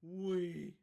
Uy.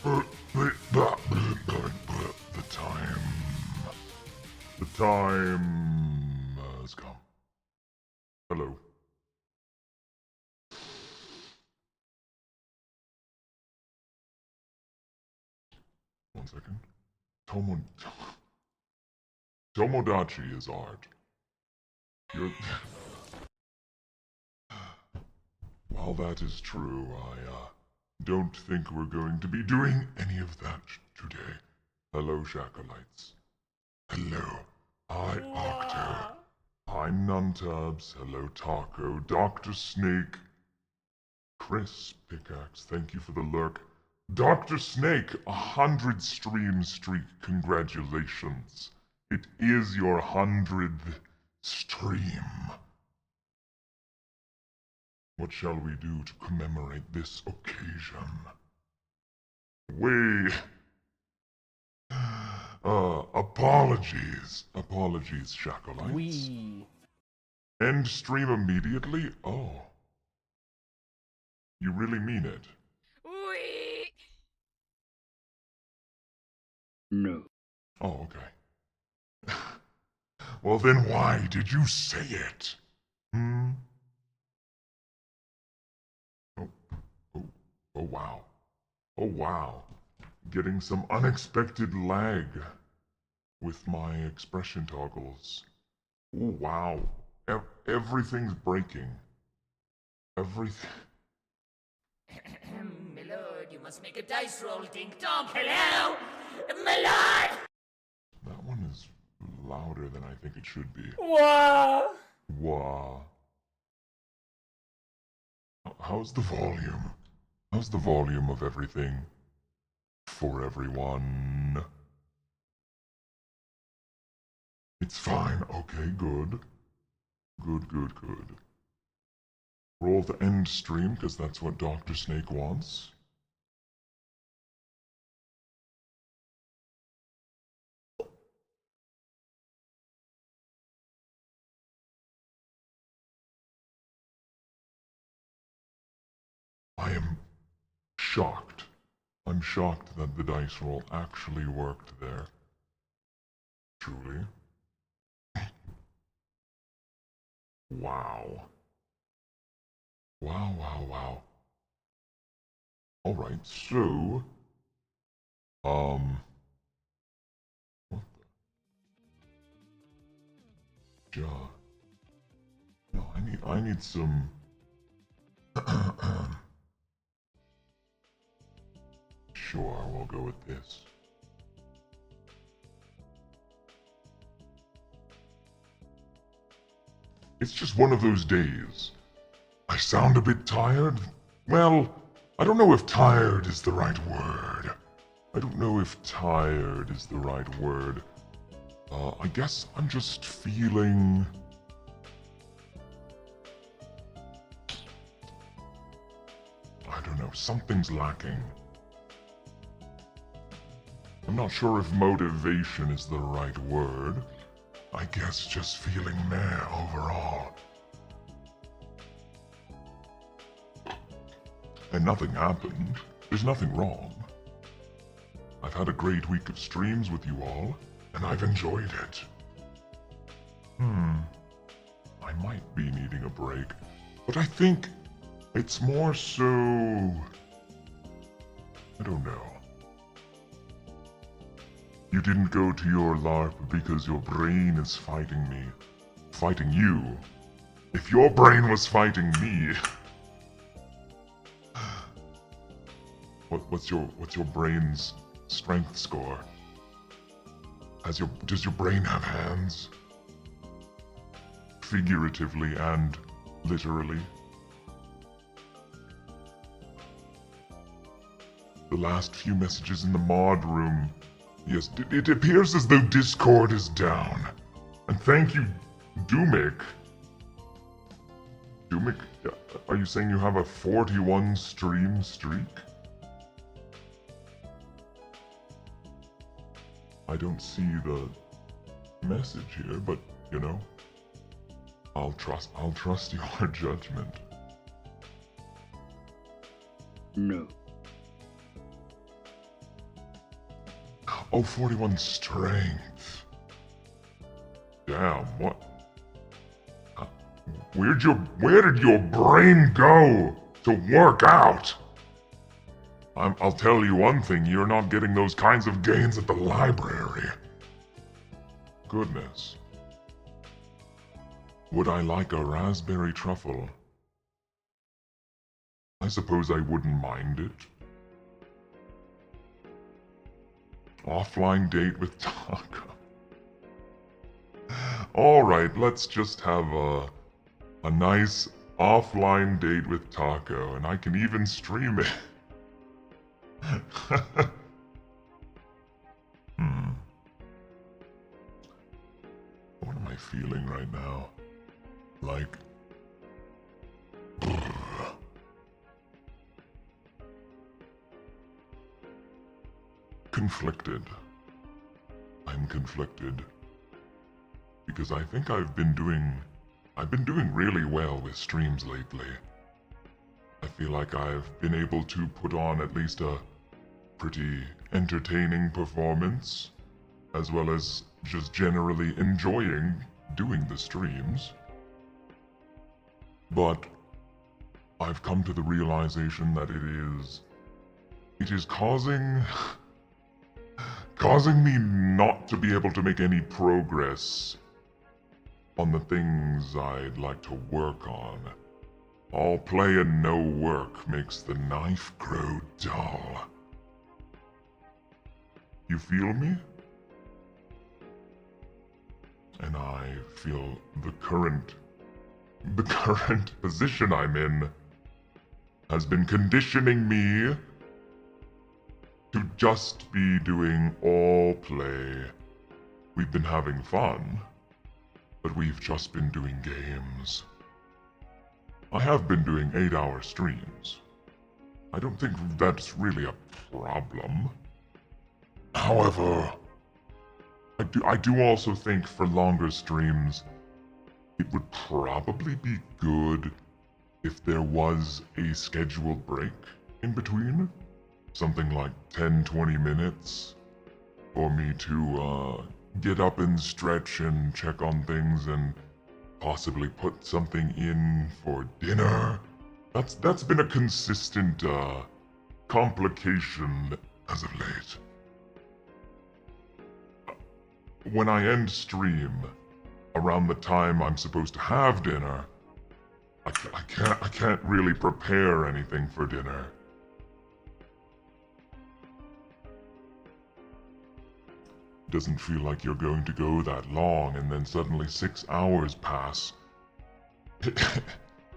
The time has come. Hello. One second. Tomodachi is art. You're... While that is true, I don't think we're going to be doing any of that today. Hello, Shakalites. Hello. Hi, Octo. Hi, Nuntubs. Hello, Taco. Dr. Snake. Chris Pickaxe, thank you for the lurk. Dr. Snake, 100 stream streak, congratulations. It is your 100th stream. What shall we do to commemorate this occasion? Apologies. Apologies, Shakalites. We. End stream immediately? Oh. You really mean it? Wee! No. Oh, okay. Well then why did you say it? Hmm? Oh, oh wow. Oh wow. Getting some unexpected lag with my expression toggles. Oh wow. Everything's breaking. Everything. My lord, you must make a dice roll, dink donk. Hello? My lord! That one is louder than I think it should be. Wah! Wah. How's the volume? How's the volume of everything? For everyone. It's fine. Okay, good. Good. Roll the end stream, because that's what Dr. Snake wants. I am shocked. I'm shocked that the dice roll actually worked there. Truly. Wow. Wow. Alright, so... What the... Ja. No, I need some... Sure, we'll go with this. It's just one of those days. I sound a bit tired. Well, I don't know if tired is the right word. I guess I'm just feeling... I don't know, something's lacking. I'm not sure if motivation is the right word. I guess just feeling meh overall. And nothing happened. There's nothing wrong. I've had a great week of streams with you all, and I've enjoyed it. I might be needing a break, but I think it's more so... I don't know. You didn't go to your LARP because your brain is fighting me. Fighting you. If your brain was fighting me... What's your brain's strength score? Does your brain have hands? Figuratively and literally. The last few messages in the mod room. Yes, it appears as though Discord is down. And thank you, Doomik. Doomik, are you saying you have a 41 stream streak? I don't see the message here, but, you know, I'll trust your judgment. No. Oh, 41 strength. Damn, what? Where did your brain go to work out? I'll tell you one thing, you're not getting those kinds of gains at the library. Goodness. Would I like a raspberry truffle? I suppose I wouldn't mind it. Offline date with Taco. Alright, let's just have a nice offline date with Taco, and I can even stream it. What am I feeling right now? Like... conflicted. I'm conflicted. Because I think I've been doing really well with streams lately. I feel like I've been able to put on at least a pretty entertaining performance, as well as just generally enjoying doing the streams. But I've come to the realization that it is causing me not to be able to make any progress on the things I'd like to work on. All play and no work makes the knife grow dull. You feel me? And I feel the current position I'm in has been conditioning me to just be doing all play. We've been having fun, but we've just been doing games. I have been doing 8-hour streams. I don't think that's really a problem. However, I do also think for longer streams, it would probably be good if there was a scheduled break in between. Something like 10-20 minutes for me to get up and stretch and check on things and possibly put something in for dinner. That's been a consistent complication as of late. When I end stream, around the time I'm supposed to have dinner, I can't really prepare anything for dinner. Doesn't feel like you're going to go that long, and then suddenly 6 hours pass.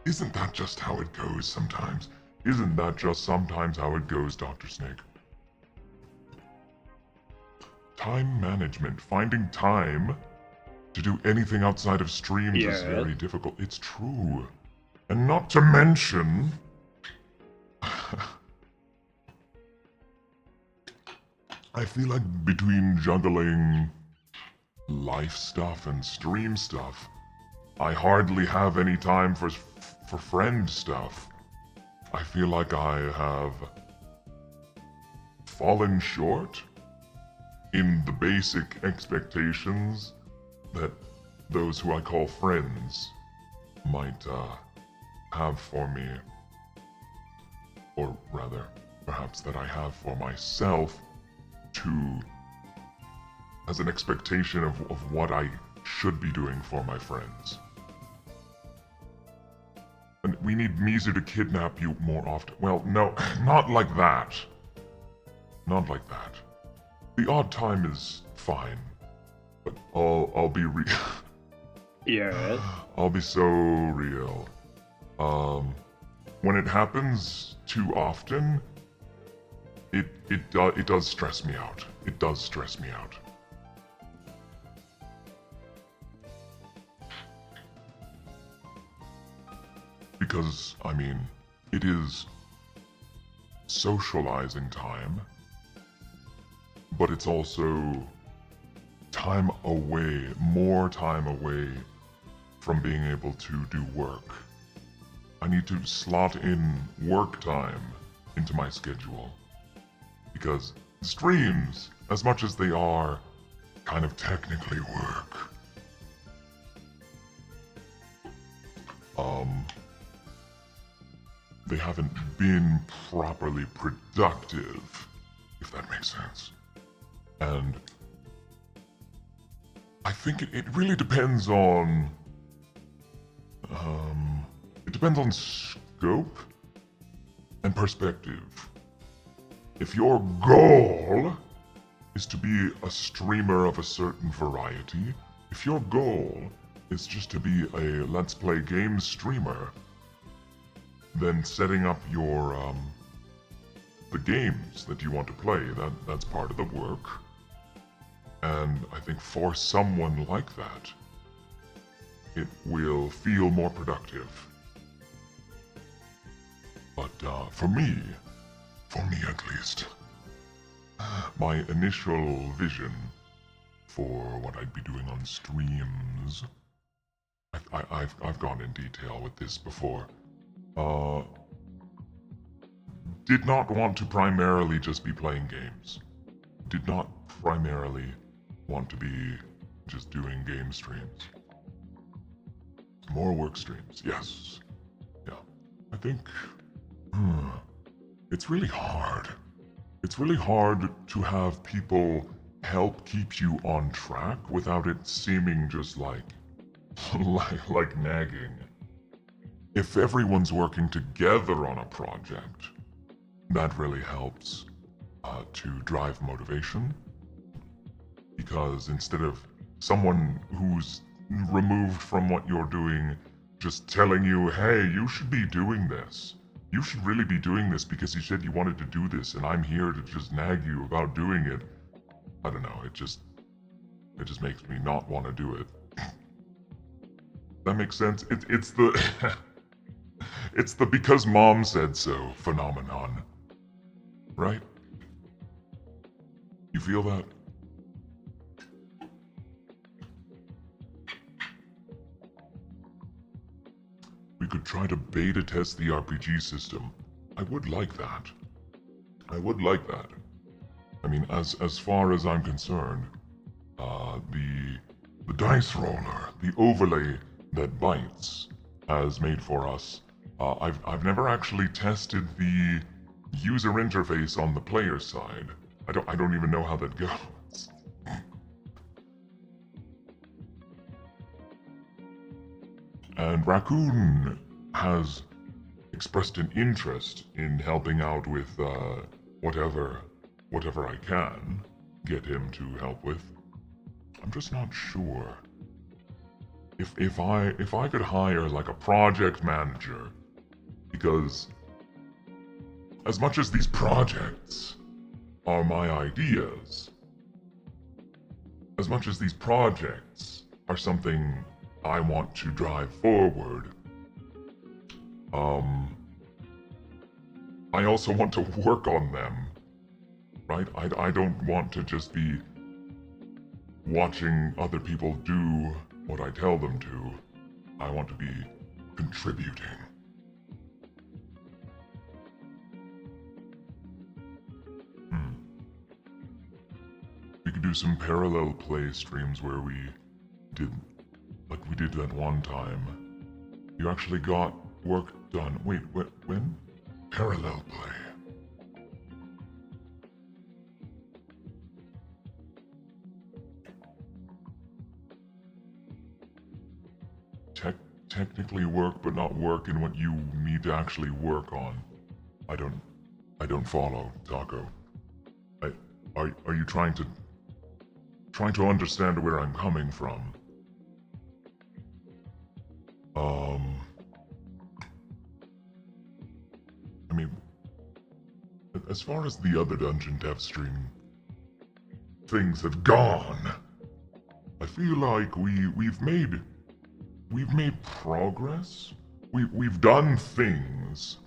Isn't that just how it goes sometimes? Isn't that just sometimes how it goes, Dr. Snake? Time management, finding time to do anything outside of streams is very difficult. It's true. And not to mention... I feel like between juggling life stuff and stream stuff, I hardly have any time for friend stuff. I feel like I have fallen short in the basic expectations that those who I call friends might have for me. Or rather, perhaps that I have for myself as an expectation of what I should be doing for my friends. And we need Mizu to kidnap you more often. Well, no, not like that. Not like that. The odd time is fine, but I'll be real. Yes. I'll be so real. When it happens too often, it does stress me out. It does stress me out. Because, I mean, it is socializing time, but it's also time away, more time away from being able to do work. I need to slot in work time into my schedule, because streams, as much as they are kind of technically work, they haven't been properly productive, if that makes sense. And I think it really depends on, it depends on scope and perspective. If your goal is to be a streamer of a certain variety, if your goal is just to be a Let's Play game streamer, then setting up your, the games that you want to play, that's part of the work. And I think for someone like that, it will feel more productive. But for me at least, my initial vision for what I'd be doing on streams, I've gone in detail with this before, did not want to primarily just be playing games. Did not primarily want to be just doing game streams. More work streams, yes. Yeah. I think it's really hard. It's really hard to have people help keep you on track without it seeming just like nagging. If everyone's working together on a project, that really helps to drive motivation. Because instead of someone who's removed from what you're doing just telling you, hey, you should be doing this. You should really be doing this because you said you wanted to do this and I'm here to just nag you about doing it. I don't know, it just makes me not want to do it. That makes sense? It's the it's the because mom said so phenomenon. Right? You feel that? We could try to beta test the RPG system. I would like that. I would like that. I mean, as far as I'm concerned, the dice roller, the overlay that Bytes has made for us, I've never actually tested the user interface on the player side. I don't even know how that goes. And Raccoon has expressed an interest in helping out with whatever I can get him to help with. I'm just not sure. If I could hire like a project manager, because as much as these projects are my ideas, as much as these projects are something I want to drive forward, I also want to work on them, right? I don't want to just be watching other people do what I tell them to. I want to be contributing. We could do some parallel play streams where we did, like we did that one time. You actually got work done. Wait, when? Parallel play. Technically work, but not work in what you need to actually work on. I don't follow, Taco. Are you trying to understand where I'm coming from? I mean, as far as the other Dungeon Dev stream things have gone, I feel like we've made progress. We've done things,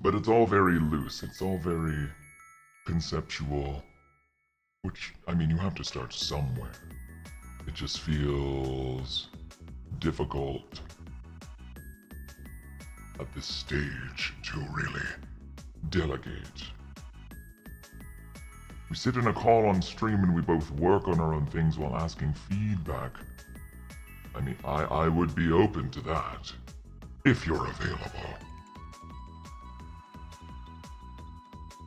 but it's all very loose. It's all very conceptual. Which, I mean, you have to start somewhere. It just feels difficult at this stage to really delegate. We sit in a call on stream and we both work on our own things while asking feedback. I mean, I would be open to that. If you're available.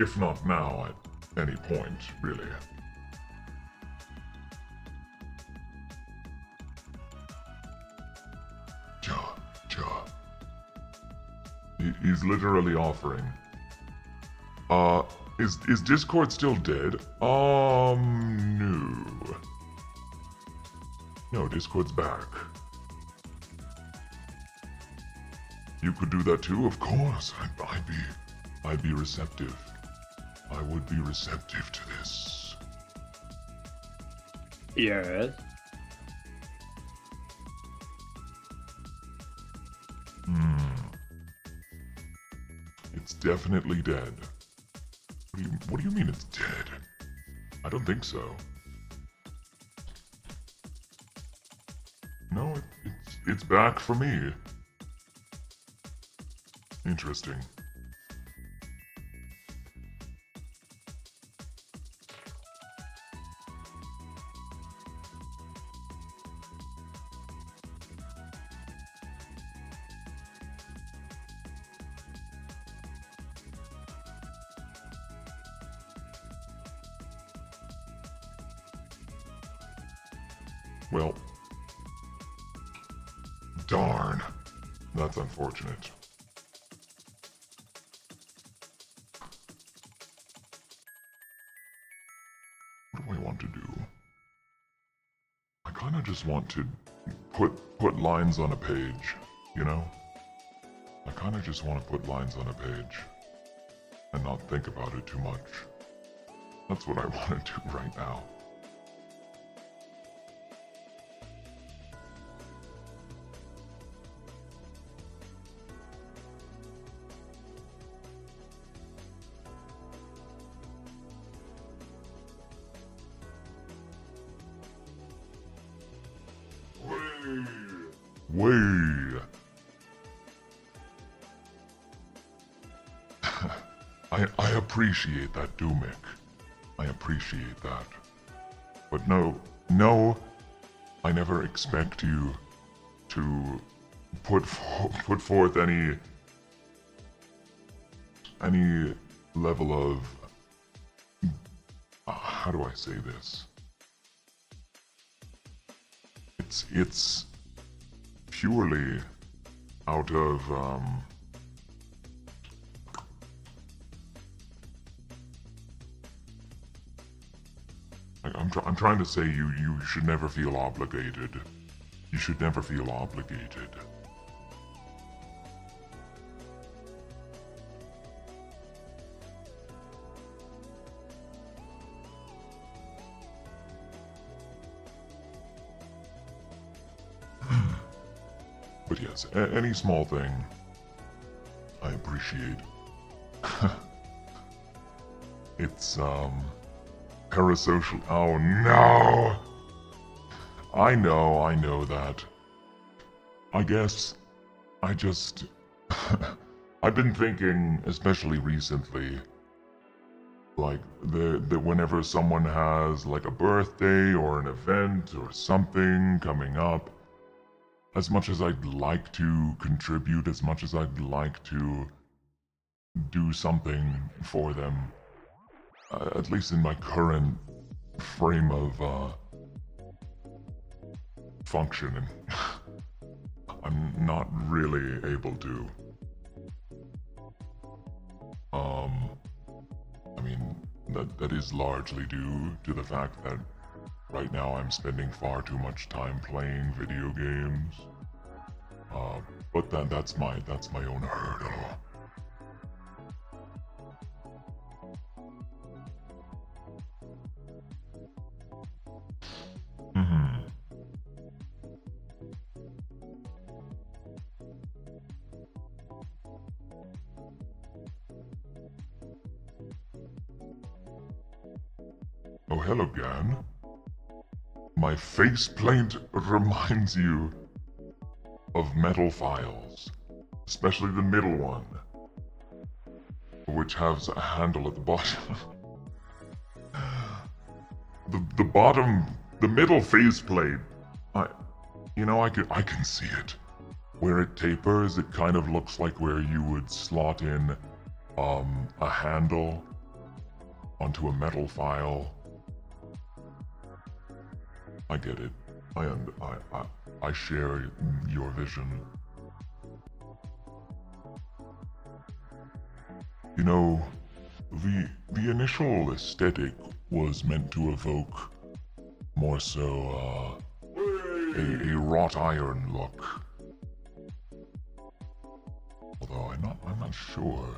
If not now, at any point, really. Ja. He's literally offering. Is Discord still dead? No. No, Discord's back. You could do that too, of course. I'd be receptive. I would be receptive to this. Yes. It's definitely dead. What do you mean it's dead? I don't think so. No, it's back for me. Interesting. Well, darn. That's unfortunate. What do I want to do? I kind of just want to put lines on a page, you know? I kind of just want to put lines on a page and not think about it too much. That's what I want to do right now. Way. I appreciate that, Doomik. I appreciate that. But no, I never expect you to put forth any level of how do I say this? It's purely out of I'm trying to say you should never feel obligated. You should never feel obligated. But yes, any small thing, I appreciate. It's, parasocial. Oh no! I know that. I guess, I just. I've been thinking, especially recently, like, that whenever someone has, like, a birthday or an event or something coming up, as much as I'd like to contribute, as much as I'd like to do something for them, at least in my current frame of functioning, I'm not really able to. I mean, that is largely due to the fact that right now I'm spending far too much time playing video games. But that's my own hurdle. Oh, hello, Gan. My faceplate reminds you of metal files, especially the middle one, which has a handle at the bottom. the bottom, the middle faceplate. I can see it. Where it tapers, it kind of looks like where you would slot in a handle onto a metal file. I get it. I share your vision. You know, the initial aesthetic was meant to evoke more so a wrought iron look. Although I'm not sure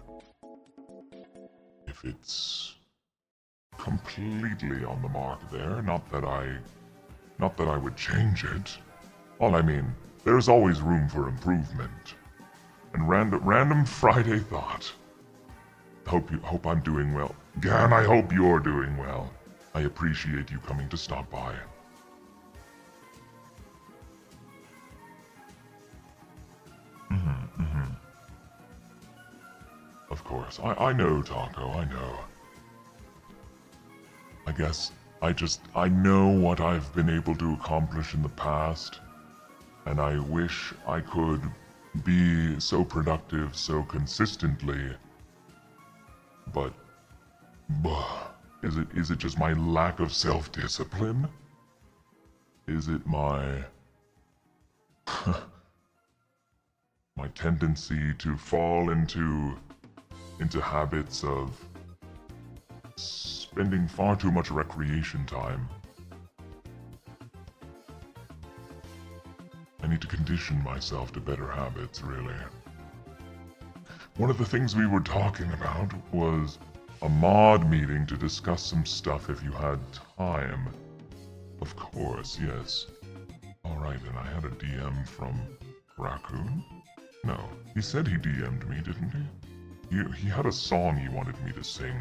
if it's completely on the mark there. Not that I would change it. Well, I mean, there's always room for improvement. And random Friday thought. Hope I'm doing well. Gan, I hope you're doing well. I appreciate you coming to stop by. Of course. I know, Taco, I know. I guess I know what I've been able to accomplish in the past, and I wish I could be so productive so consistently. But, is it just my lack of self-discipline? Is it my my tendency to fall into habits of spending far too much recreation time? I need to condition myself to better habits, really. One of the things we were talking about was a mod meeting to discuss some stuff if you had time. Of course, yes. Alright, and I had a DM from Raccoon? No, he said he DM'd me, didn't he? He had a song he wanted me to sing.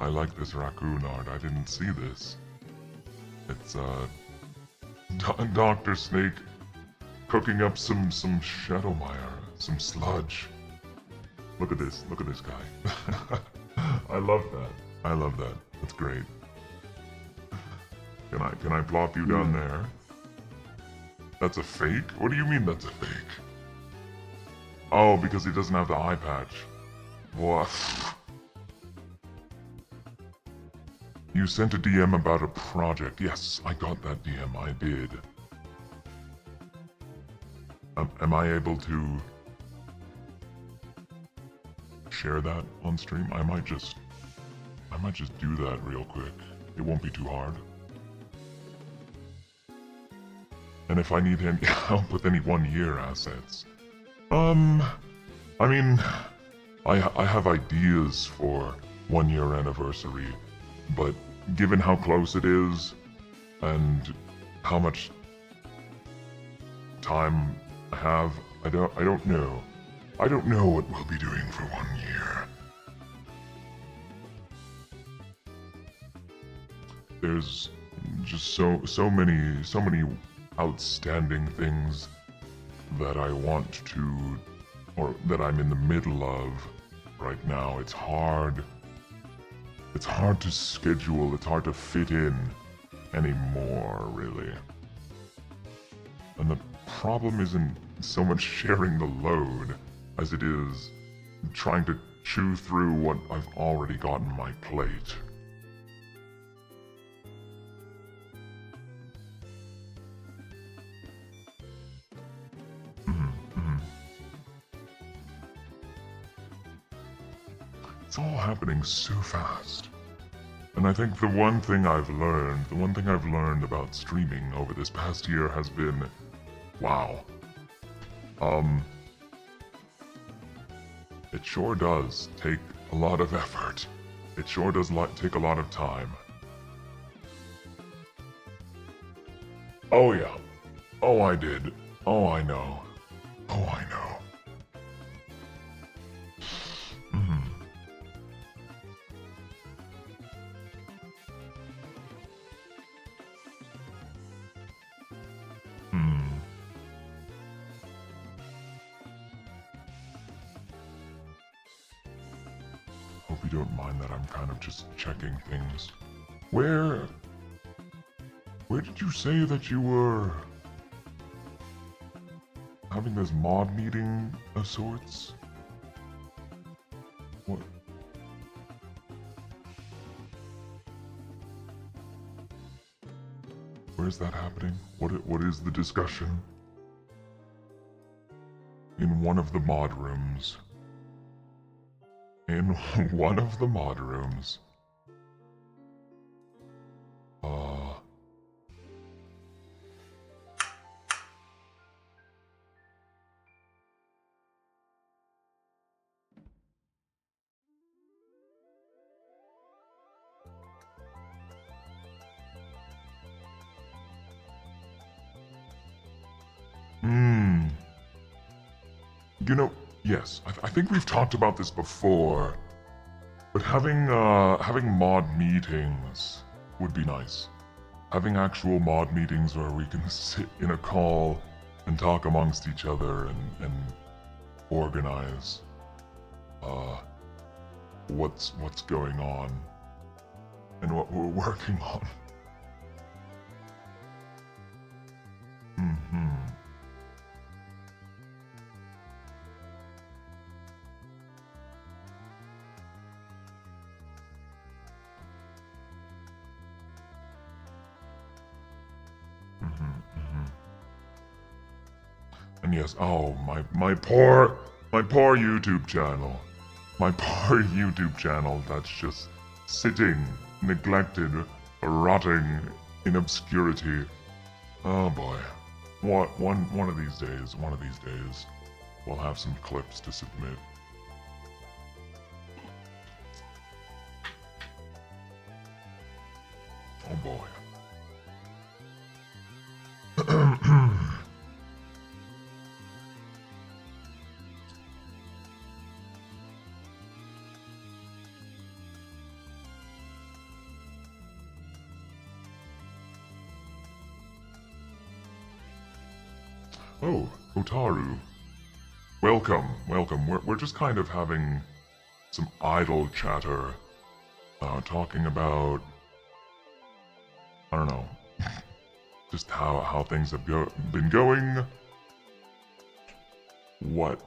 I like this raccoon art. I didn't see this. It's Dr. Snake cooking up some Shadowmire, some sludge. Look at this guy. I love that. I love that. That's great. Can I plop you down there? That's a fake? What do you mean that's a fake? Oh, because he doesn't have the eye patch. What? You sent a DM about a project. Yes, I got that DM. I did. Am I able to share that on stream? I might just do that real quick. It won't be too hard. And if I need any help with any 1-year assets, I mean, I have ideas for 1-year anniversary, but given how close it is, and how much time I have, I don't know. I don't know what we'll be doing for 1 year. There's just so many outstanding things that I want to, or that I'm in the middle of right now. It's hard to schedule, it's hard to fit in anymore, really. And the problem isn't so much sharing the load as it is trying to chew through what I've already got on my plate. It's all happening so fast. And I think the one thing I've learned about streaming over this past year has been, wow. It sure does take a lot of effort. It sure does take a lot of time. Oh yeah. Oh, I did. Oh, I know. Oh, I know. hope you don't mind that I'm kind of just checking things. Where did you say that you were having this mod meeting of sorts? What? Where's that happening? What is the discussion? In one of the mod rooms. In one of the mod rooms. You know, yes, I think we've talked about this before, but having mod meetings would be nice. Having actual mod meetings where we can sit in a call and talk amongst each other and organize what's going on and what we're working on. And yes, oh, my poor YouTube channel. My poor YouTube channel that's just sitting, neglected, rotting in obscurity. Oh boy. One of these days, we'll have some clips to submit. Oh boy. Oh, Otaru. Welcome. We're just kind of having some idle chatter, talking about, I don't know, just how things have been going, what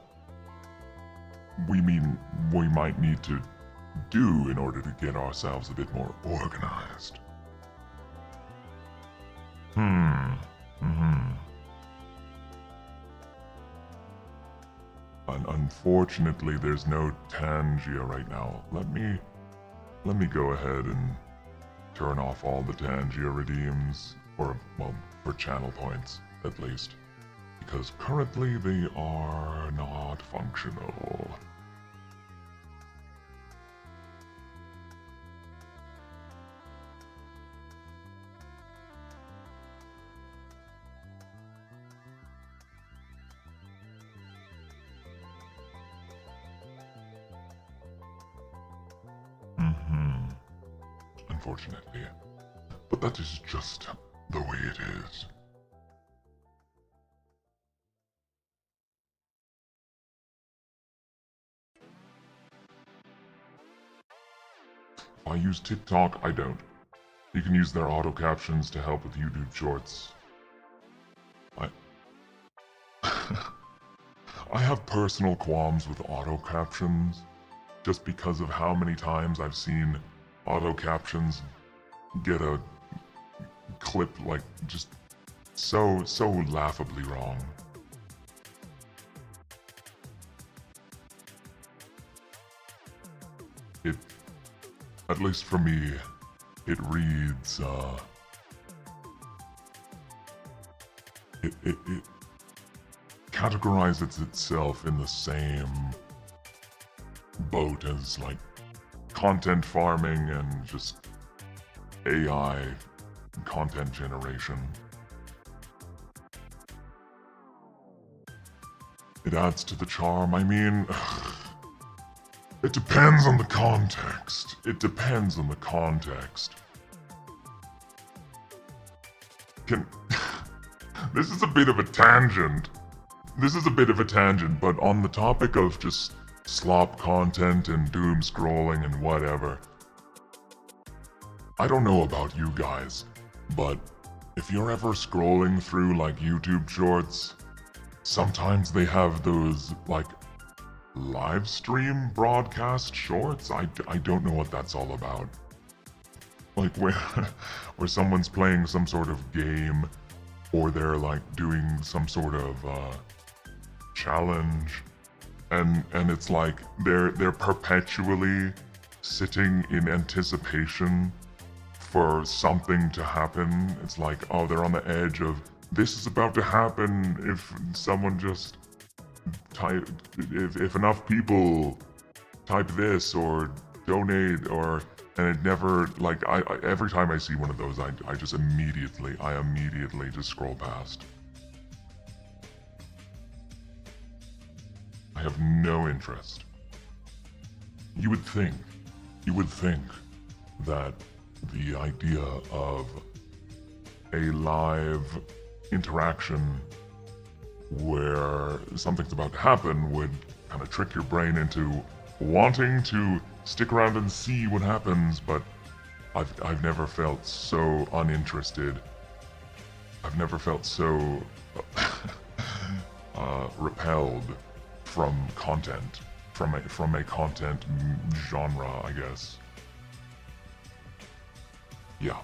we might need to do in order to get ourselves a bit more organized. Unfortunately, there's no Tangia right now. Let me go ahead and turn off all the Tangia redeems, or, well, for channel points, at least. Because currently they are not functional. Unfortunately. But that is just the way it is. If I use TikTok, I don't. You can use their auto captions to help with YouTube shorts. I have personal qualms with auto captions just because of how many times I've seen auto captions get a clip like just so laughably wrong. It, at least for me, it reads, it categorizes itself in the same boat as, like, content farming and just AI content generation. It adds to the charm. I mean, it depends on the context. This is a bit of a tangent, but on the topic of just slop content and doom scrolling and whatever. I don't know about you guys, but if you're ever scrolling through like YouTube shorts, sometimes they have those like live stream broadcast shorts. I don't know what that's all about. Like where where someone's playing some sort of game, or they're like doing some sort of challenge, and it's like they're perpetually sitting in anticipation for something to happen. It's like, oh, they're on the edge of this is about to happen if someone just type, if enough people type this or donate, or, and it never, like, I every time I see one of those, I just immediately just scroll past. I have no interest. You would think that the idea of a live interaction where something's about to happen would kind of trick your brain into wanting to stick around and see what happens, but I've never felt so uninterested. I've never felt so repelled from content, from a content genre, I guess. Yeah.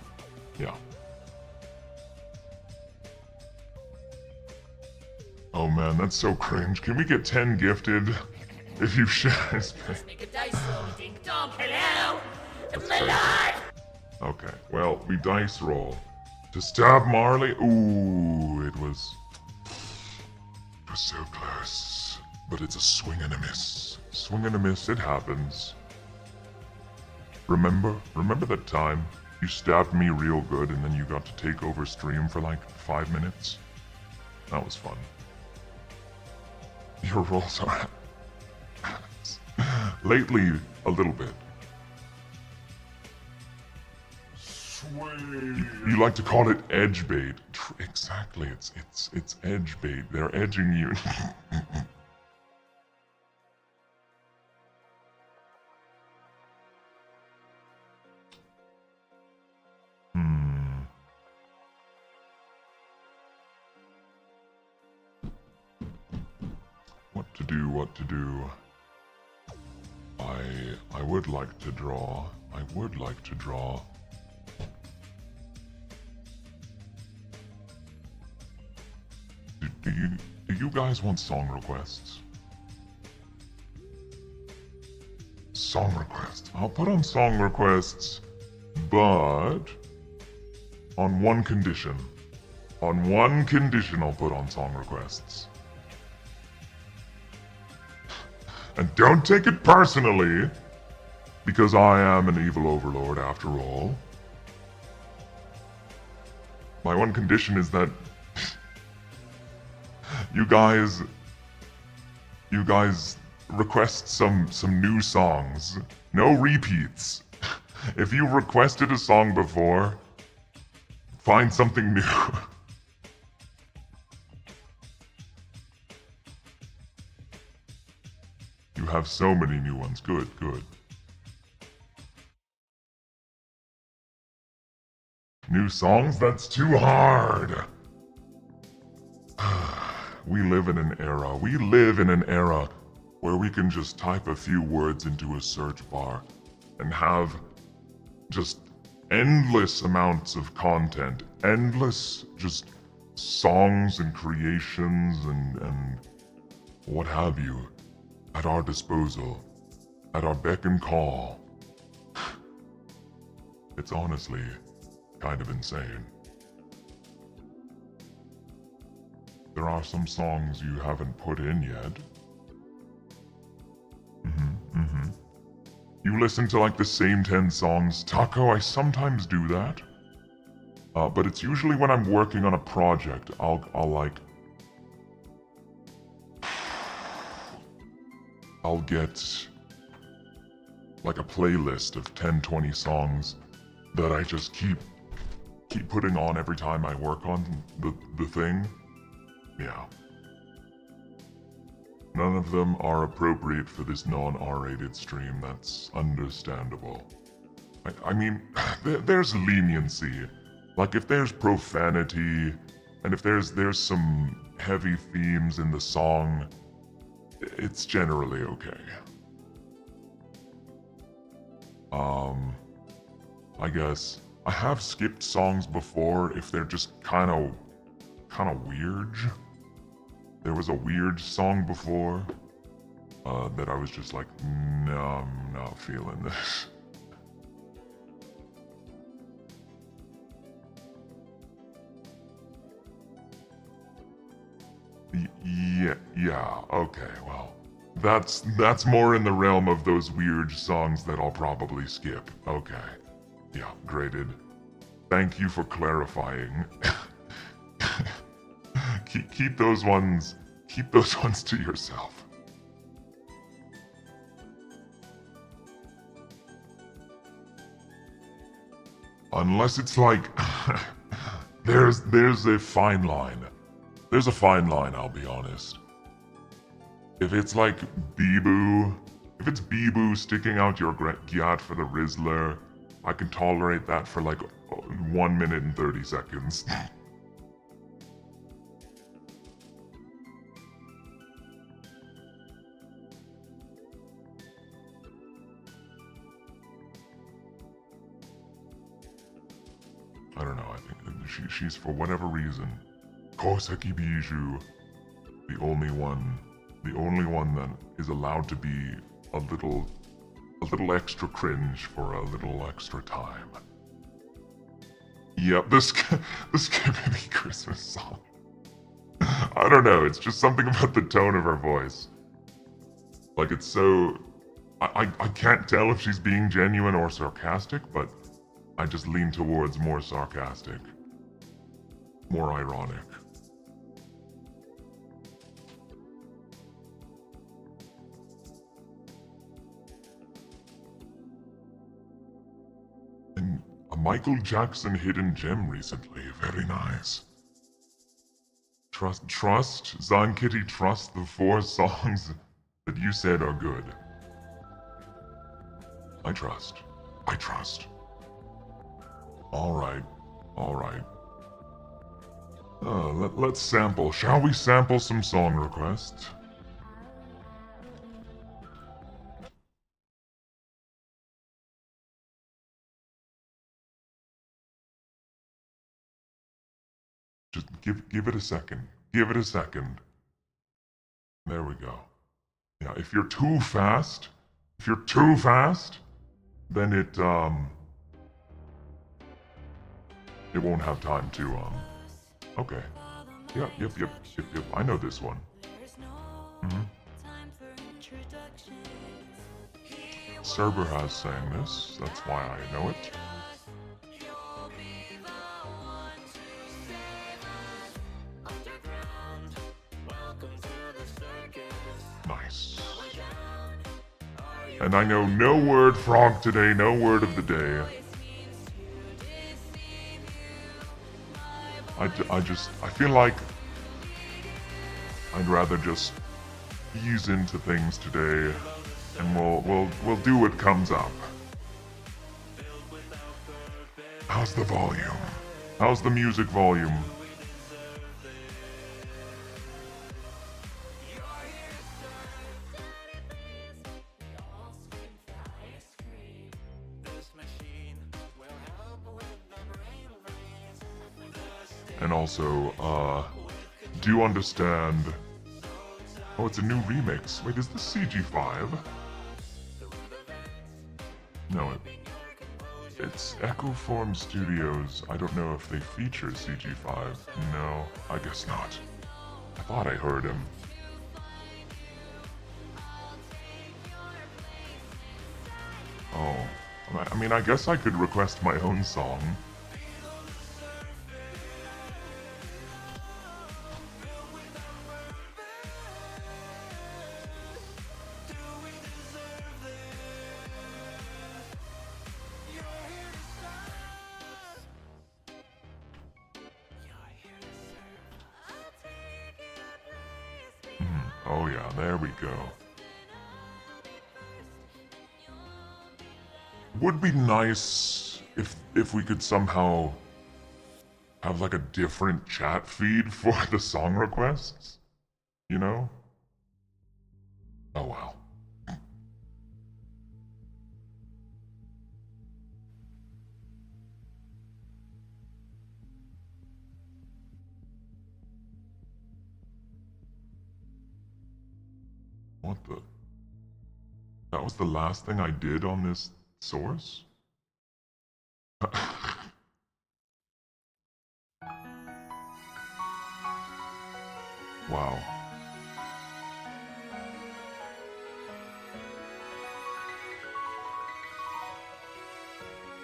Oh man, that's so cringe. Can we get 10 gifted? If you share. Let's make a dice roll, ding dong. Hello? That's My crazy. life! Okay, well, we dice roll. To stab Marley? Ooh, it was so close. But it's a swing and a miss. Swing and a miss, it happens. Remember that time you stabbed me real good and then you got to take over stream for like 5 minutes? That was fun. Your rolls are ass. Lately, a little bit. Sweet. You like to call it edge bait. Exactly, it's edge bait. They're edging you. What to do. I would like to draw. Do you guys want song requests? Song requests. I'll put on song requests, but on one condition. On one condition I'll put on song requests. And don't take it personally, because I am an evil overlord after all. My one condition is that you guys request some new songs. No repeats. If you requested a song before, find something new. You have so many new ones. Good. New songs? That's too hard. We live in an era where we can just type a few words into a search bar and have just endless amounts of content, endless just songs and creations and what have you at our disposal, at our beck and call. It's honestly kind of insane. There are some songs you haven't put in yet. You listen to like the same 10 songs. Taco, I sometimes do that. But it's usually when I'm working on a project. I'll get like a playlist of 10, 20 songs that I just keep putting on every time I work on the thing. Yeah. None of them are appropriate for this non-R-rated stream. That's understandable. I mean, there's leniency. Like if there's profanity, and if there's some heavy themes in the song, it's generally okay. I guess I have skipped songs before if they're just kind of weird. There was a weird song before that I was just like, no, I'm not feeling this. Yeah, okay, well, that's more in the realm of those weird songs that I'll probably skip. Okay, yeah, graded. Thank you for clarifying. keep those ones to yourself. Unless it's like, there's a fine line. There's a fine line, I'll be honest. If it's like if it's Bee-Boo sticking out your gyat for the Rizzler, I can tolerate that for like 1 minute and 30 seconds. I don't know, I think she's for whatever reason, Koseki Bijou, the only one that is allowed to be a little extra cringe for a little extra time. Yep, this giving me Christmas song. I don't know, it's just something about the tone of her voice. Like it's so, I can't tell if she's being genuine or sarcastic, but I just lean towards more sarcastic, more ironic. And a Michael Jackson hidden gem recently, very nice. Trust, Zankitty, trust the 4 songs that you said are good. I trust. Alright. Let's sample. Shall we sample some song requests? Just give it a second. Give it a second. There we go. Yeah, if you're too fast, then it won't have time to okay. Yep. I know this one. Cerber has sang this, that's why I know it. Nice. And I know no word frog today, no word of the day. I feel like I'd rather just ease into things today, and we'll do what comes up. How's the volume? How's the music volume? And also, do you understand? Oh, it's a new remix. Wait, is this CG5? No, it's Echoform Studios. I don't know if they feature CG5. No, I guess not. I thought I heard him. Oh, I mean, I guess I could request my own song. Oh yeah, there we go. Would be nice if we could somehow have like a different chat feed for the song requests. You know? Oh wow. What the? That was the last thing I did on this source? Wow.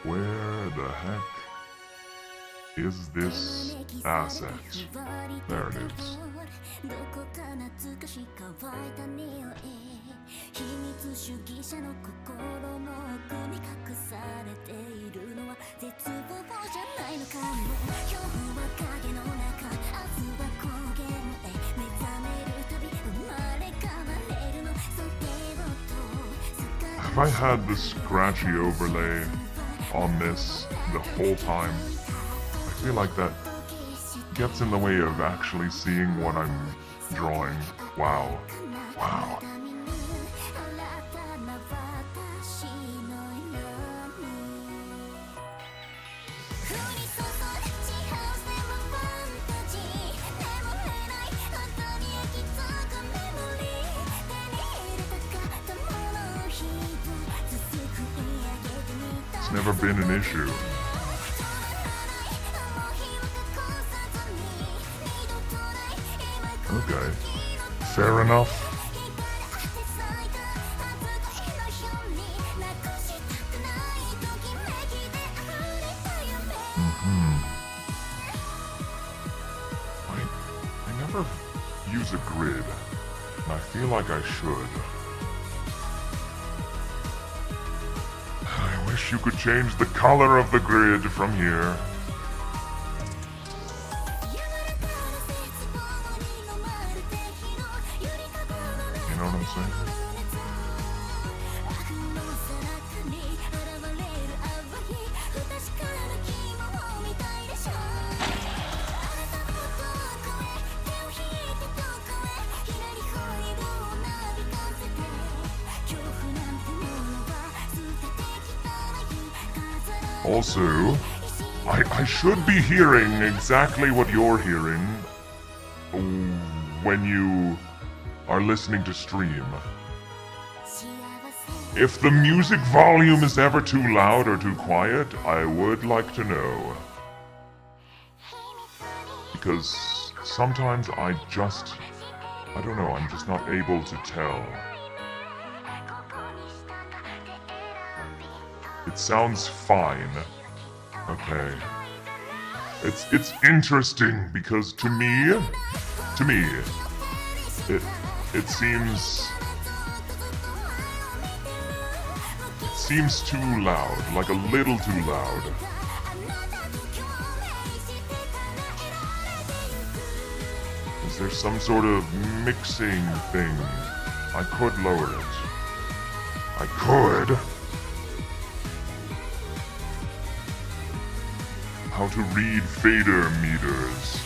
Where the heck is this asset? There it is. どこか懐かし乾いた匂い秘密主義者の心の奥に隠されているのは絶望じゃないのかも恐怖は影の中明日は光源へ目覚めるたび生まれ変われるのそれをと Have I had the scratchy overlay on this the whole time? I feel like that gets in the way of actually seeing what I'm drawing. Wow. Wow. It's never been an issue. Okay. Fair enough. I never use a grid, and I feel like I should. I wish you could change the color of the grid from here. You know what I'm saying? Also, I should be hearing exactly what you're hearing when you are listening to stream. If the music volume is ever too loud or too quiet, I would like to know. Because sometimes I don't know, I'm just not able to tell. It sounds fine. Okay. It's interesting because to me, it seems too loud, like a little too loud. Is there some sort of mixing thing? I could lower it. I could. How to read fader meters.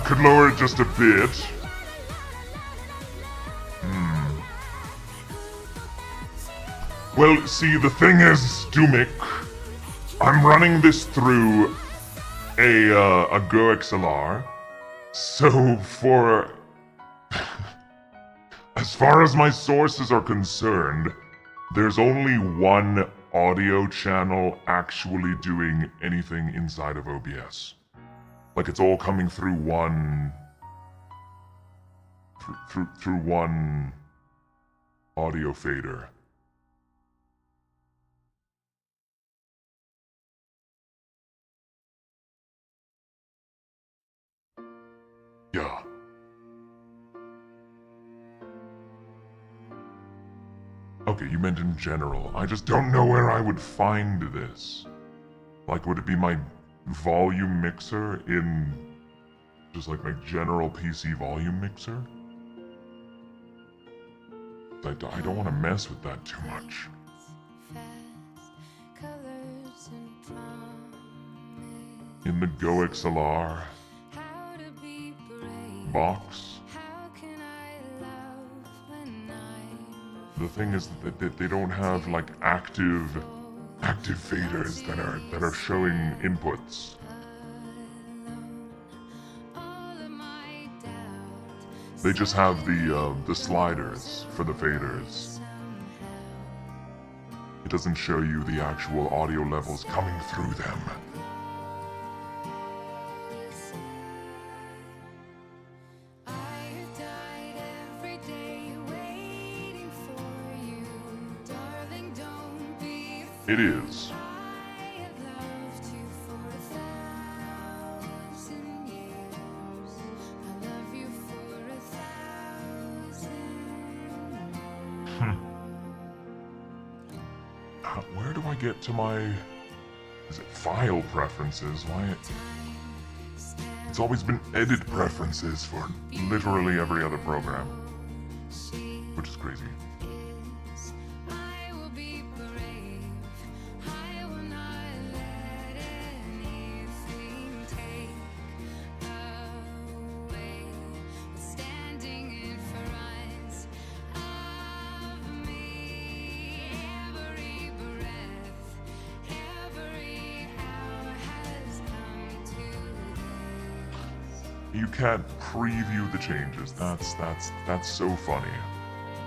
Could lower it just a bit. Well, see, the thing is, Dumik, I'm running this through a Go XLR, so for as far as my sources are concerned, there's only one audio channel actually doing anything inside of OBS. Like it's all coming through one through one audio fader. Yeah. Okay, you meant in general. I just don't know where I would find this. Like, would it be my volume mixer in Just like my general PC volume mixer. I don't want to mess with that too much. In the Go XLR box, the thing is that they don't have like active faders that are showing inputs. They just have the sliders for the faders. It doesn't show you the actual audio levels coming through them. It is. Where do I get to my... Is it file preferences? Why? It's always been edit preferences for literally every other program. Which is crazy. You can't preview the changes. That's so funny.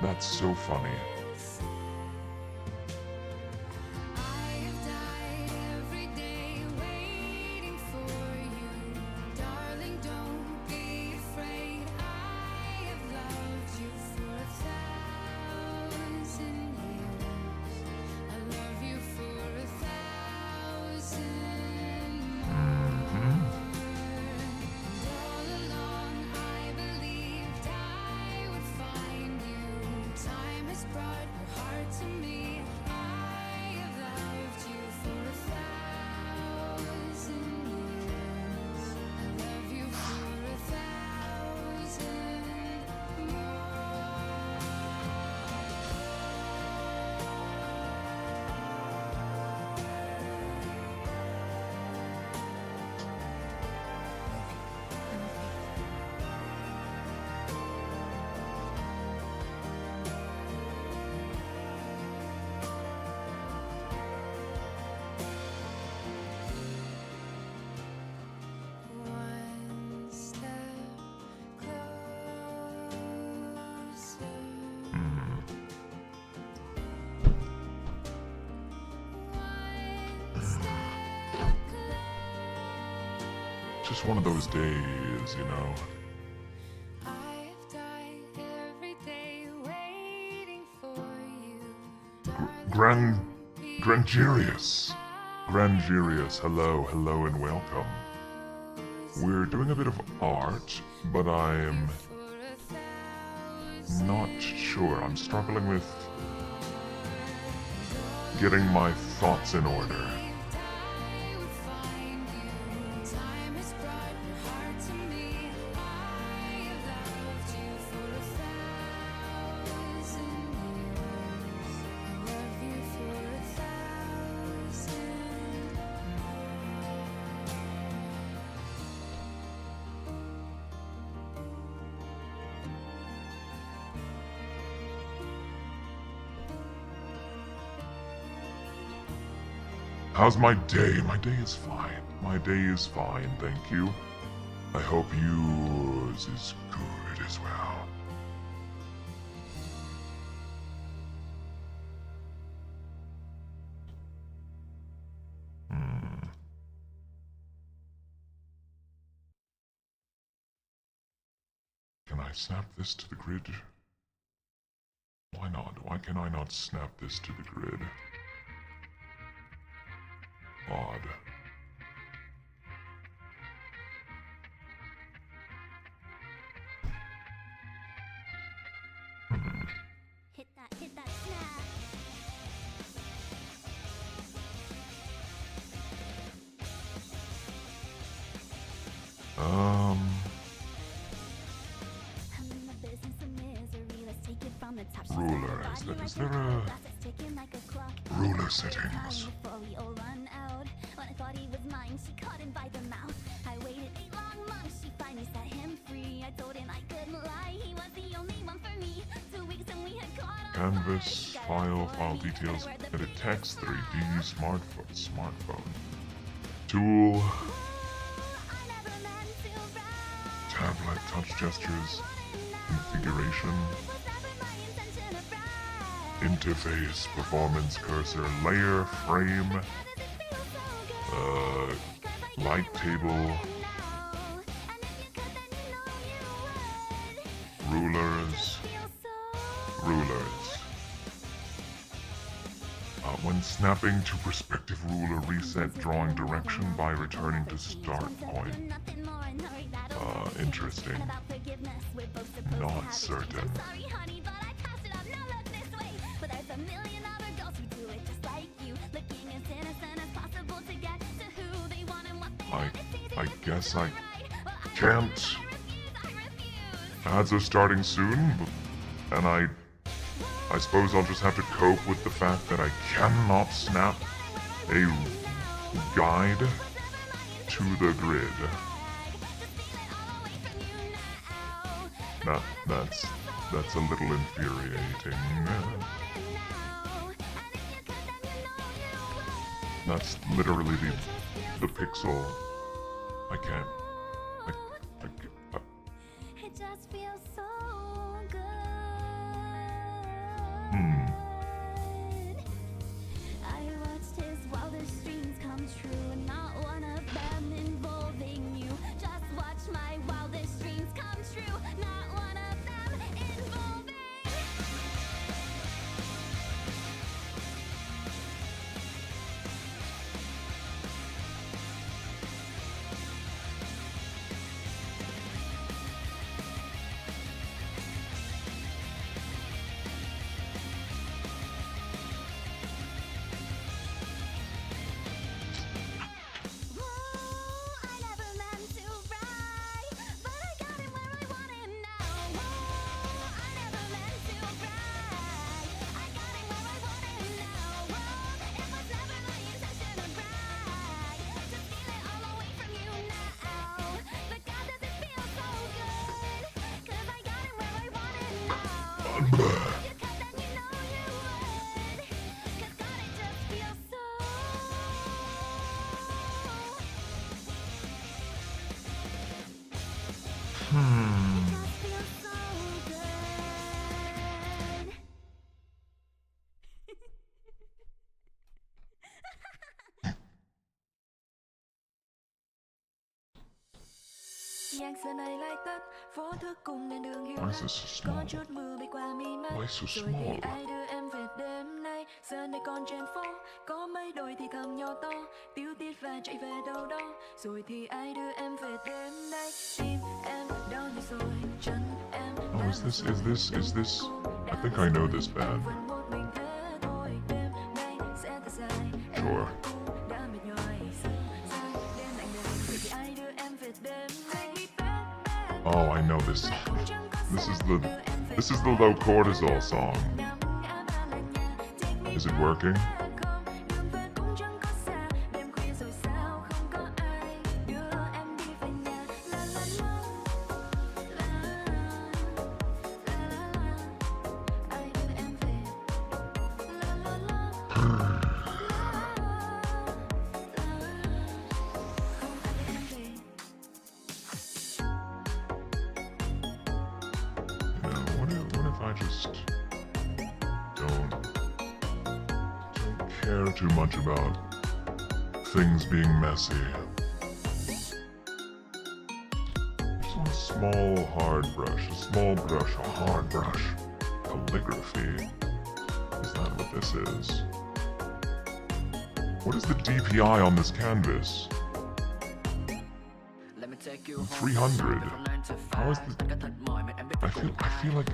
That's so funny. Just one of those days, you know. Grandurious, hello and welcome. We're doing a bit of art, but I'm not sure. I'm struggling with getting my thoughts in order. How's my day? My day is fine. My day is fine, thank you. I hope yours is good as well. Can I snap this to the grid? Why not? Why can I not snap this to the grid? Odd. Hit that snap. ruler? Is there a ruler settings? When I thought he was mine, she caught him by the mouth. I waited 8 long months, she finally set him free. I told him I couldn't lie, he was the only one for me. 2 weeks and we had caught on. Canvas, file details, edit text, 3D, smartphone. Tool, tablet, touch gestures, configuration, interface, performance, cursor, layer, frame, light table, rulers. When snapping to perspective ruler, reset drawing direction by returning to start point. Interesting. Not certain. I guess I can't. Ads are starting soon, and I suppose I'll just have to cope with the fact that I cannot snap a guide to the grid. That's a little infuriating. That's literally the pixel. I can't. It just feels so good. I watched his wildest dreams come true, and not one of them involving you. Just watch my wildest dreams come true, not one of them involving. Nhạc giờ này lại tắt, phố thức cùng đèn đường hiu Why is hắt. this so small? Có chút mưa bay qua mi mắt. Why so Rồi thì small? ai đưa em về đêm nay? Giờ này còn trên phố, có mấy đôi thì thầm nhỏ to, tiêu tiết và chạy về đâu đó. Rồi thì ai đưa em về đêm nay? Tim em đau như rồi, chân em Oh, đã is this? I think I know this band. vẫn một mình thế thôi. Đêm nay sẽ thật dài. Sure. Đã mệt nhòi, sương rơi đêm lạnh đời. Rồi thì ai đưa em về đêm nay? Oh, I know this song. This is the low cortisol song. Is it working? What if I just don't care too much about things being messy? Just a small hard brush, a hard brush. Calligraphy. Is that what this is? What is the DPI on this canvas? 300. How is the... I feel like...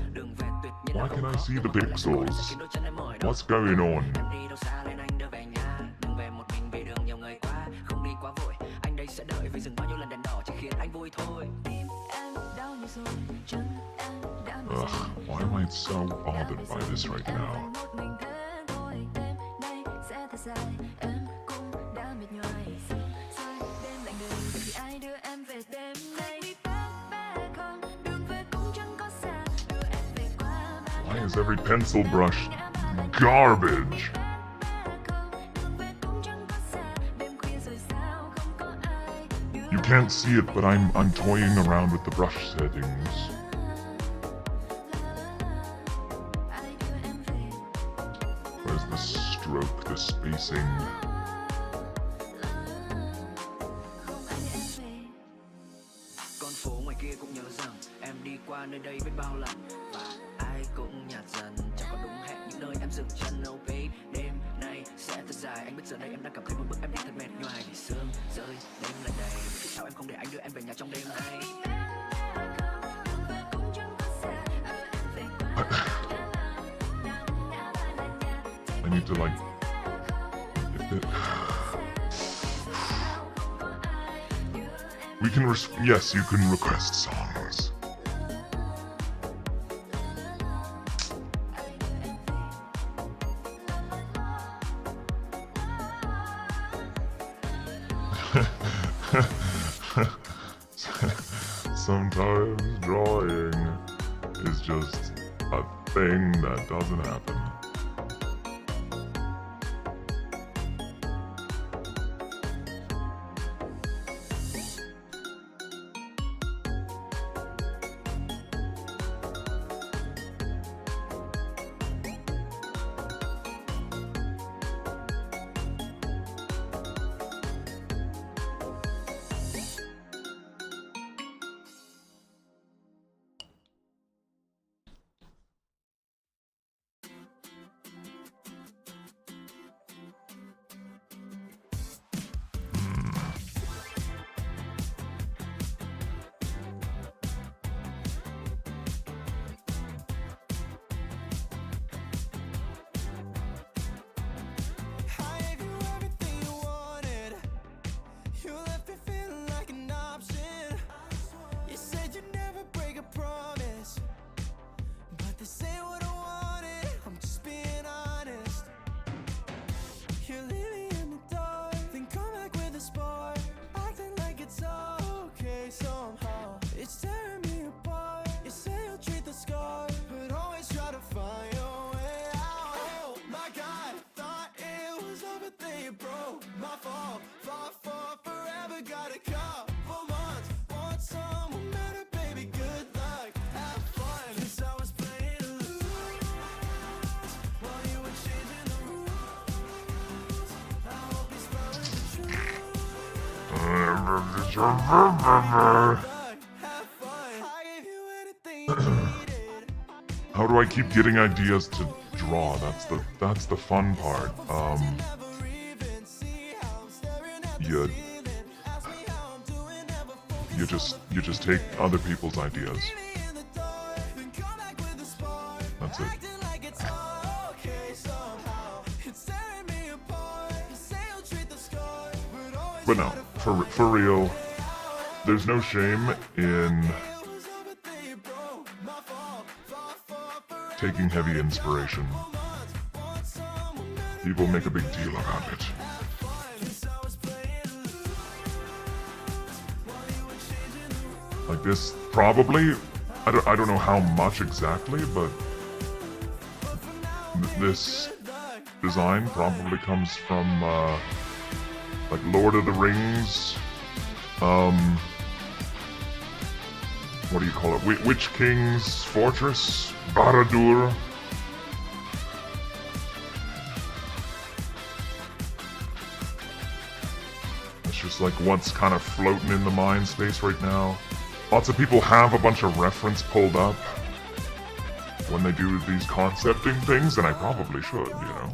Why can I see the pixels? What's going on? Ugh, why Why am I so bothered by this right now? Why is every pencil brush garbage? You can't see it, but I'm toying around with the brush settings. Where's the stroke, the spacing? Con phố ngoài kia cũng nhớ rằng em đi qua nơi đây biết bao lần và ai cũng nhạt dần, chẳng còn đúng hẹn những nơi em dừng chân. No babe, đêm nay sẽ thật dài, anh biết giờ đây em đang cảm thấy một bức em đi thật mệt nhoài vì sương rơi đêm lại đầy. Sao em không để anh đưa em về nhà trong đêm nay? I need to like... We can yes, you can request songs. Sometimes drawing is just a thing that doesn't happen. How do I keep getting ideas to draw? That's the fun part. You just take other people's ideas. That's it. But no, for real, there's no shame in taking heavy inspiration. People make a big deal about it. Like this, probably, I don't know how much exactly, but this design probably comes from, like Lord of the Rings, what do you call it? Witch King's Fortress? Barad-dûr? It's just like what's kind of floating in the mind space right now. Lots of people have a bunch of reference pulled up when they do these concepting things, and I probably should, you know?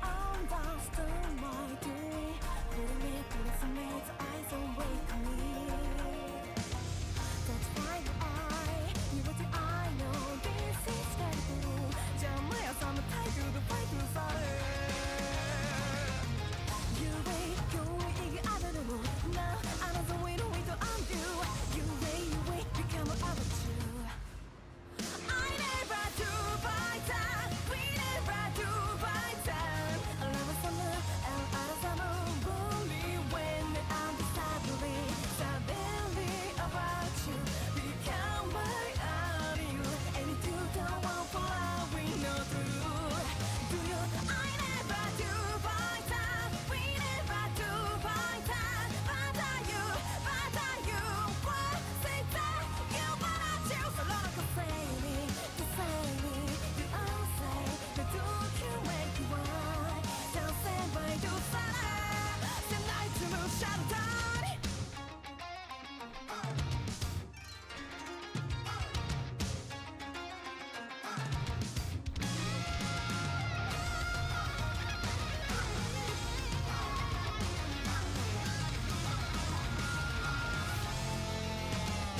understand my doing. Putting me, putting me, eyes awake me. That's why you what I know. This is terrible. Jamaya sama tiger the fight to You wait, ig other now. Another way to undo. You wait, become a other two. I never do by time. We never do by time. I love summer, and I summer. Only when I'm suddenly about you. Become my you. And you don't want following no through. Do you? I never do by time. We never do by time. But you, what say that? You wanna choose a lot of failing, to failing. You all say the truth you make you right. Don't say by do sana. The night to move shadow down.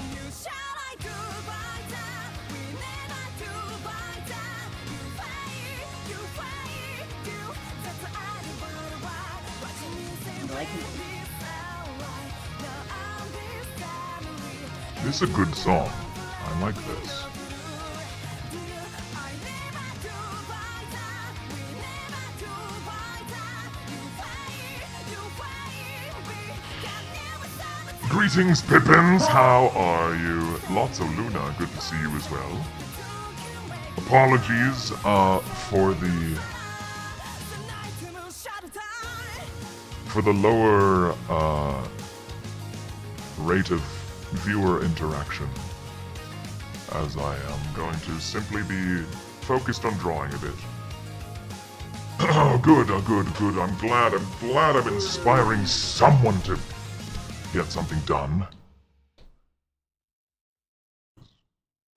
You shall I do by time. We never do by time. You fight, you. That's I do why. Watching you say this alright. Now I'm this family. This is a good song. I like this. Do you? I never do by time. We never do by time. You fight, we can never stop. Greetings, Pippins. How are you? Lots of Luna. Good to see you as well. Apologies for the lower rate of viewer interaction, as I am going to simply be focused on drawing a bit. Oh, good. I'm glad I'm inspiring someone to get something done.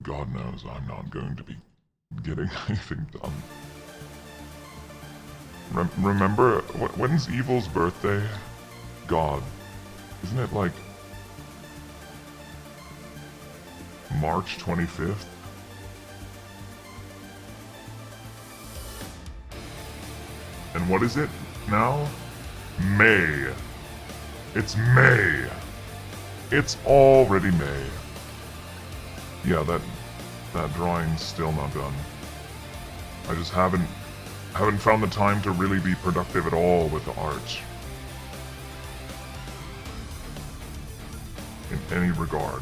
God knows I'm not going to be getting anything done. Remember, when's Evil's birthday? God, isn't it like March 25th? And what is it now? May. It's May. It's already May. Yeah, that drawing's still not done. I just haven't found the time to really be productive at all with the art. In any regard.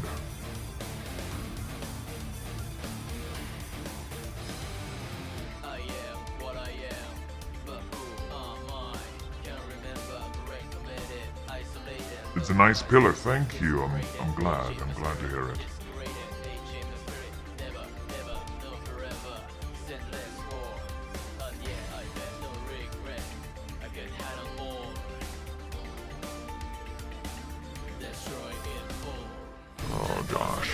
I am what I am, but who am I? Can't remember, great, committed, isolated. It's a nice pillar, thank you. I'm glad to hear it. Oh gosh.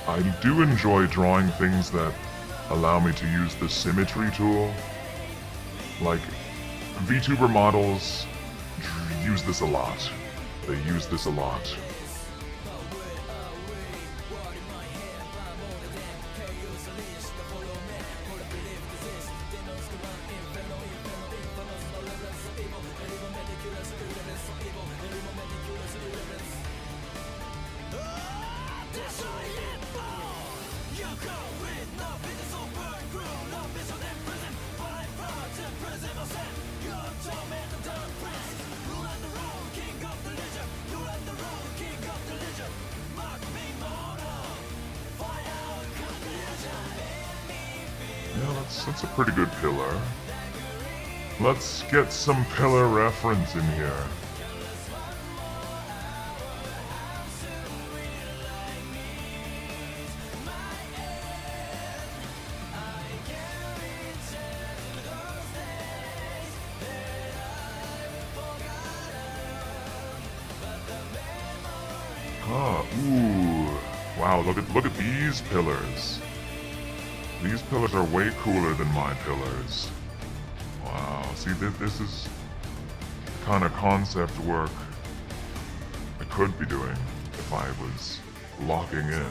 I do enjoy drawing things that allow me to use the symmetry tool. Like, VTuber models use this a lot. They use this a lot. That's a pretty good pillar. Let's get some pillar reference in here. Ooh. Wow, look at these pillars. These pillars are way cooler than my pillars. Wow, see, this is the kind of concept work I could be doing if I was locking in. Yeah.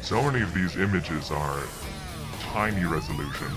So many of these images are tiny resolution.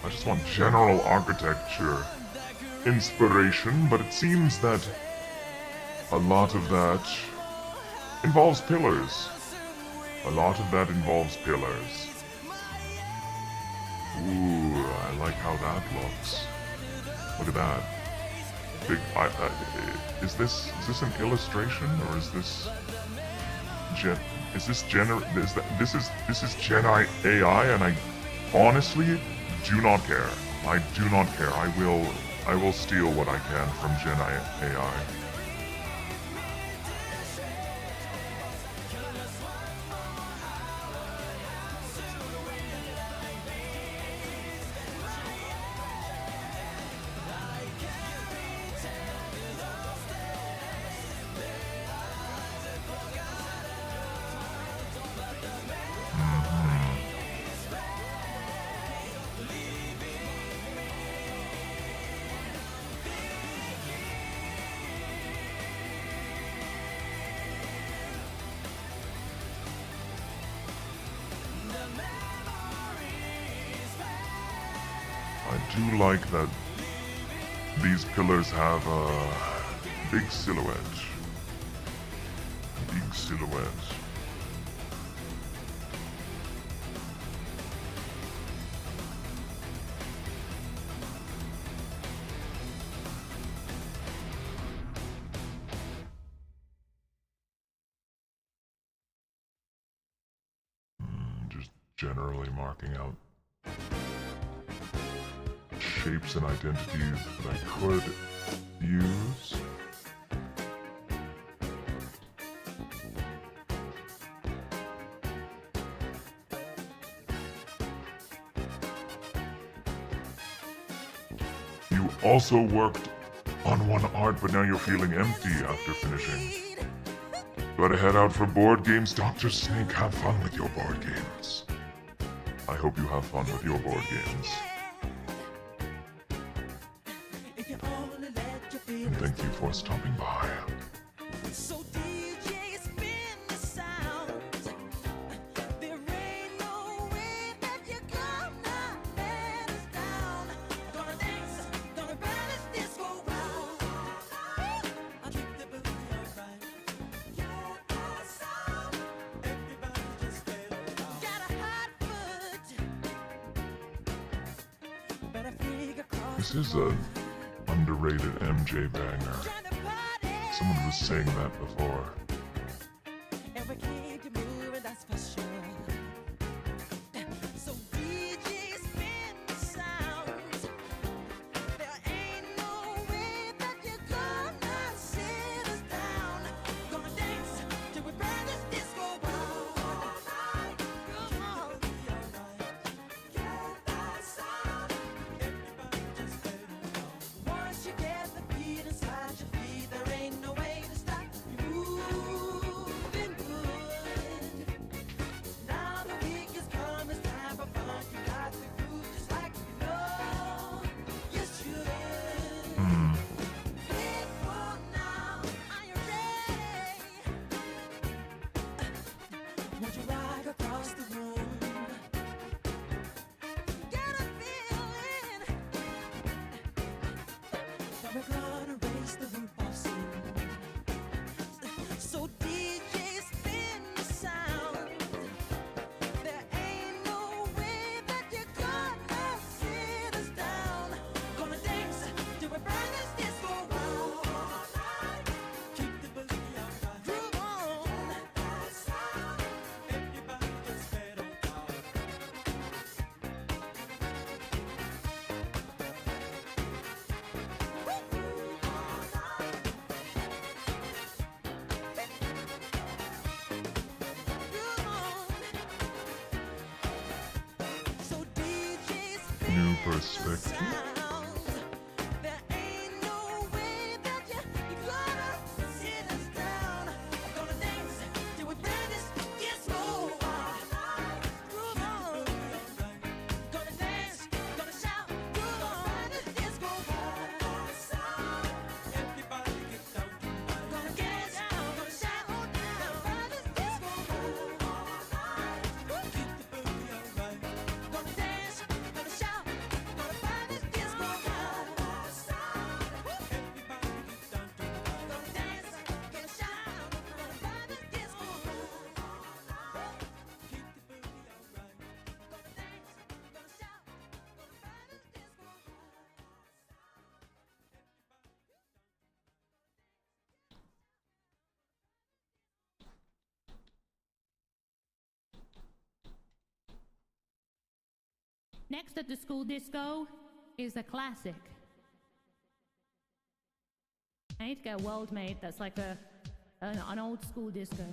I just want general architecture inspiration, but it seems that a lot of that involves pillars. A lot of that involves pillars. Ooh, I like how that looks. Look at that. Big. Is this an illustration or is this this Gen AI? And I honestly do not care. I do not care. I will steal what I can from Gen AI. I do like that these pillars have a big silhouette. A big silhouette. Just generally marking out shapes and identities that I could use. You also worked on one art, but now you're feeling empty after finishing. Gotta head out for board games. Dr. Snake, have fun with your board games. I hope you have fun with your board games. And thank you for stopping by. So DJ, spin the sound. There ain't no way that you're gonna let us down. Gonna dance, gonna burn this disco round. I'll keep the boogie alright. You're awesome. Everybody just get around. Got a hot foot. Better figure cross. This is a underrated MJ banger. Someone was saying that before. And we keep you moving, that's for sure. So DJ, spin the sound. There ain't no way that you're gonna sit us down. Gonna dance till we burn this disco round. Come on, be alright. Get that sound. Everybody just let it go. Once you get the beat inside your feet, there ain't no way to stop We're gonna raise the roof of sin. So DJ spin the sound. There ain't no way that you're gonna sit us down. Gonna dance till we burn this disco all night. Keep the boogie alright. Groove on. Everybody just get on top. Groove on. So DJ spin New the perspective. sound. There ain't no way that you're gonna sit us down. Gonna dance till we burn this disco all night. Groove on. Gonna dance, gonna shout, groove on this disco all night. Everybody get down tonight. Gonna dance, gonna shout, gonna burn this disco all night. Keep the boogie alright. Gonna dance, gonna shout, gonna burn this disco all night. Everybody get down tonight. Gonna dance, gonna shout, gonna burn this disco all night. Keep the boogie alright. Gonna dance, gonna shout, gonna burn this disco all Next at the school disco is a classic. I need to get a world made that's like an old school disco.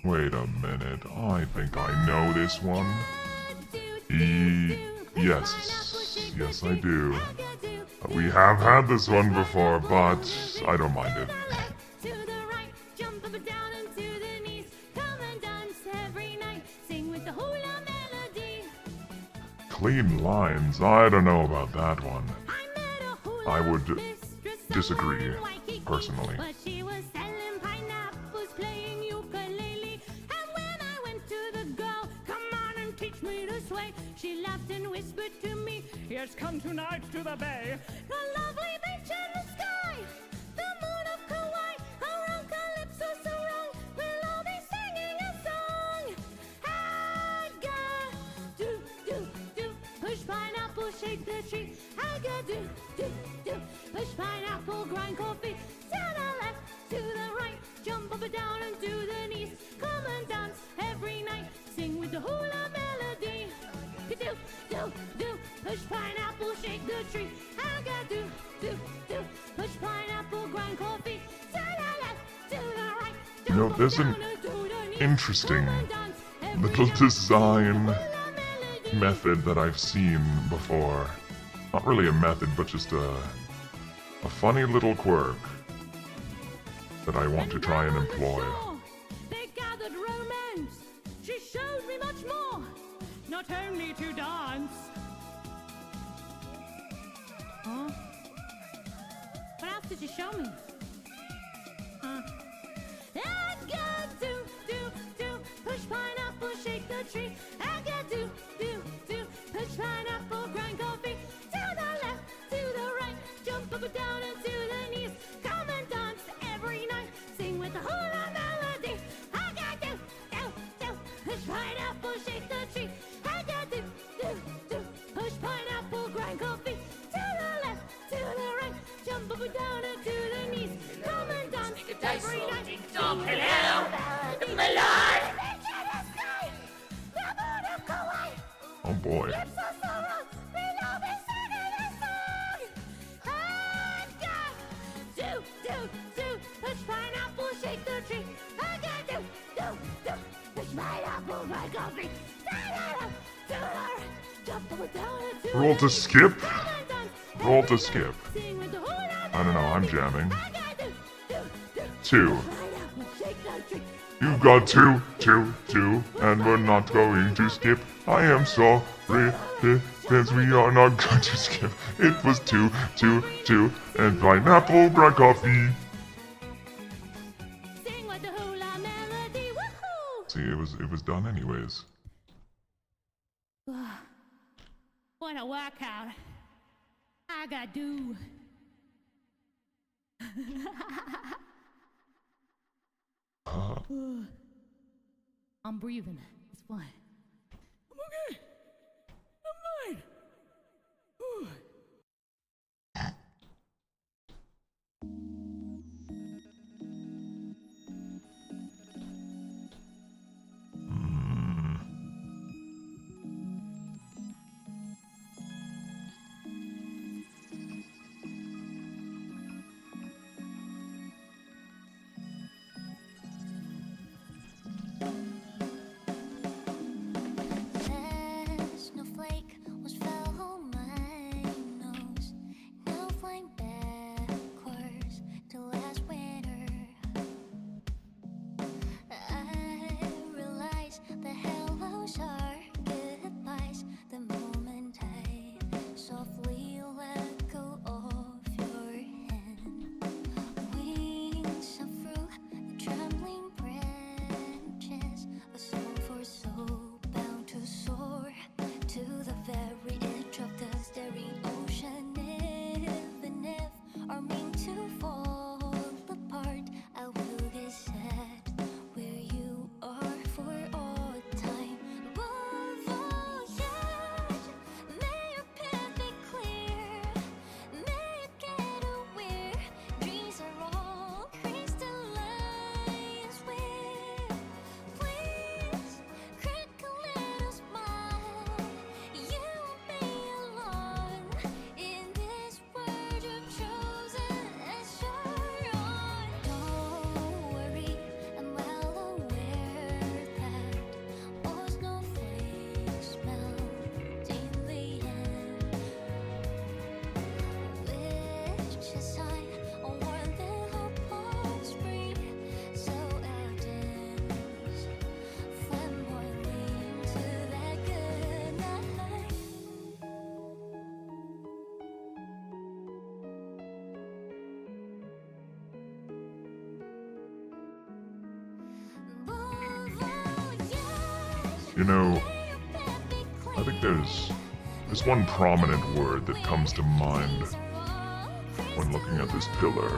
Wait a minute, I think I know this one. Yes, I do. We have had this one before, but I don't mind it. To the right, jump up and down and to the knees. Come and dance every night. Sing with the hula melody. Clean lines, I don't know about that one. I met a hula I would mistress disagree, somewhere in Waikiki, personally. But she was selling pineapples, playing ukulele. And when I went to the girl, come on and teach me to sway, she laughed and whispered to me, yes, come tonight to the bay. The lovely beach and the sky, the moon of Kauai, around Calypso so wrong, we'll all be singing a song. Aga, do, do, do, push pineapple, shake the tree. Aga, do, do, do, push pineapple, grind coffee. To the left, to the right, jump up and down and to the knees. Come and dance every night, sing with the hula melody. Do, do, do, push pineapple, shake the tree. Aga, do, do, do, push pineapple, grind coffee. To the left, to the right, You know, jump up there's and an down and to the knees. interesting Come and dance every little night, design hula melody. method that I've seen before. Not really a method, but just a funny little quirk that I want to try and employ. They gathered romance. She showed me much more. Not only to dance. Huh? What else did you show me? Huh? Aga, do, do, do, push pineapple, shake the tree. Aga, do, do, do, push pineapple, grind coffee. To the left, to the right, jump up and down and to the knees. Come and dance every night, sing with the hula melody. Aga, do, do, do, push pineapple, shake the tree. Aga, do, do, do, push pineapple, grind coffee. To the left, to the right, jump up and down and to the knees. Come and dance Make a dice every roll, night. ding dong, sing with the hello, hula melody. my lord. Oh boy. Roll to skip? Roll to skip. I don't know, I'm jamming. 2. You've got 2, 2, 2, and we're not going to skip. I am sorry, because we are not going to skip. It was 2, 2, 2, and pineapple grind coffee. Sing with the hula melody, woohoo! See, it was done anyways. When I work out, I gotta do. I'm breathing. It's fine. I'm okay. I'm fine. Snowflake was fell on my nose. Now flying backwards to last winter. I realize the hellos are goodbyes. The moment I softly let go of your hand, wings up through the trembling branches. A soul for soul bound to soar to the very edge of the staring ocean. Even if are meant to fall apart, I will get sad where you are for all time. Bon voyage, may your path be clear, may you get aware. Dreams are all crystallized with. Please crack a little smile. You won't be alone in this world you've chosen as your own. Don't worry, I'm well aware that all snowflakes melt in the end, which is a sign of warmth and hope of spring. So I'll dance flamboyantly to that good night. Bon voyage, You know, may your path be clear. I think there's one prominent word that comes to mind when looking at this pillar,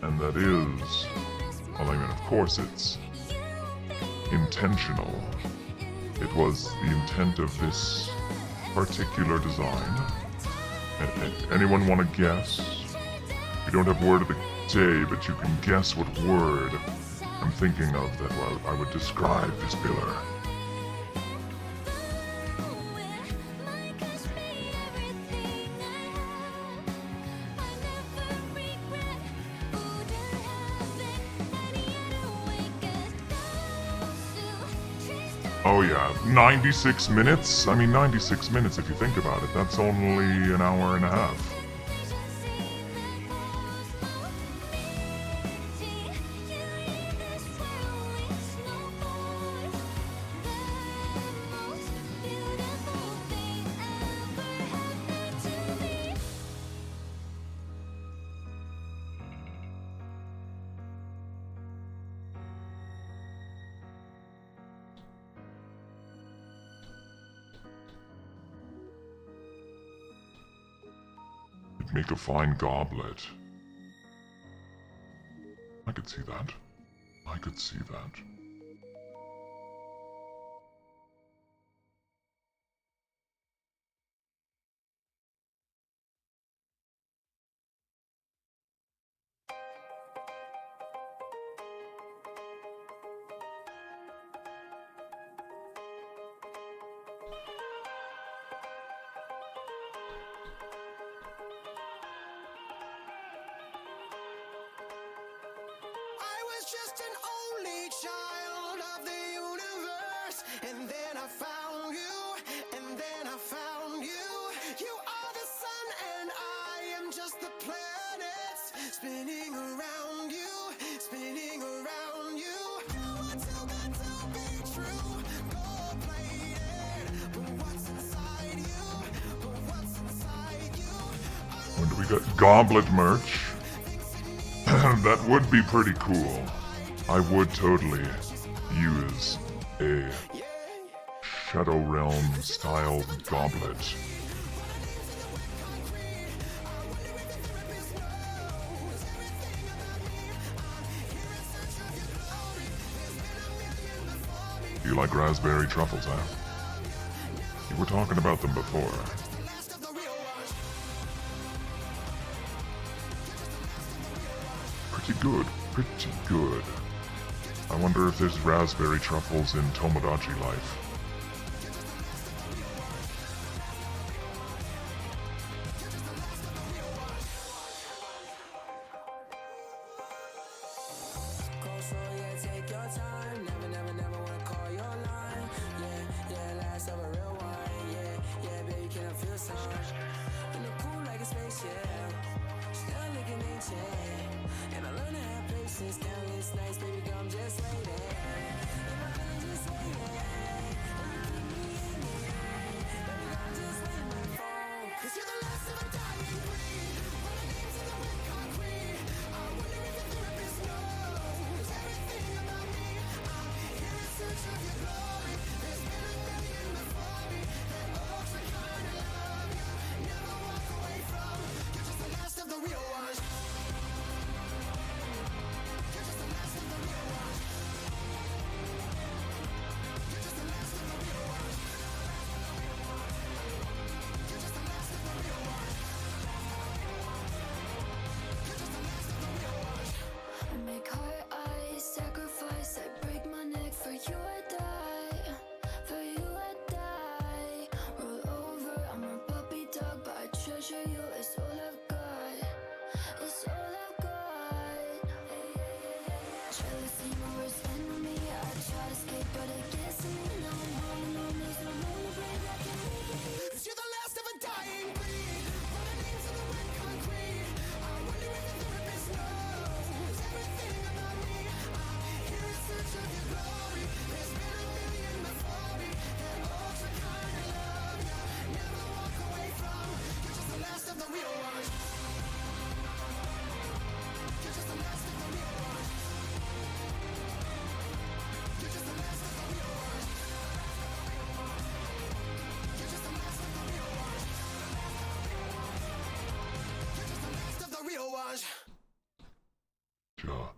and that is, well, I mean, of course it's intentional. It was the intent of this particular design. Anyone want to guess? You don't have word of the day, but you can guess what word I'm thinking of that I would describe this pillar. Oh yeah, 96 minutes? I mean, 96 minutes if you think about it. That's only an hour and a half. It'd make a fine goblet. I could see that. I could see that. I was just an only child of the universe, and then I found you, and then I found you. You are the sun, and I am just the planets spinning around you, spinning around you. I want too good to be true, gold-plated, but what's inside you? But what's inside you? When do we get goblet merch? That would be pretty cool. I would totally use a Shadow Realm style goblet. You like raspberry truffles, huh? You were talking about them before. Pretty good, pretty good. I wonder if there's raspberry truffles in Tomodachi life. Make heart eyes, sacrifice. I break my neck for you, I die. For you, I die. Roll over, I'm a puppy dog, but I treasure you. It's all I've got. It's all I've got. Jealousy, my worst enemy. I try to escape, but it gets to me. Now I'm rolling on this, no more break I can make it. 'Cause you're the last of a dying breed. Running into the red concrete. I wonder if the therapist knows everything about me. I'm here in search of your glory. There's been a million before me that also kinda love you. Never walk away from. You're just the last of the real ones. You're just the last of the real ones. You're just the last of the real ones. You're just the last of the real ones. You're just the last of the real ones. Sure.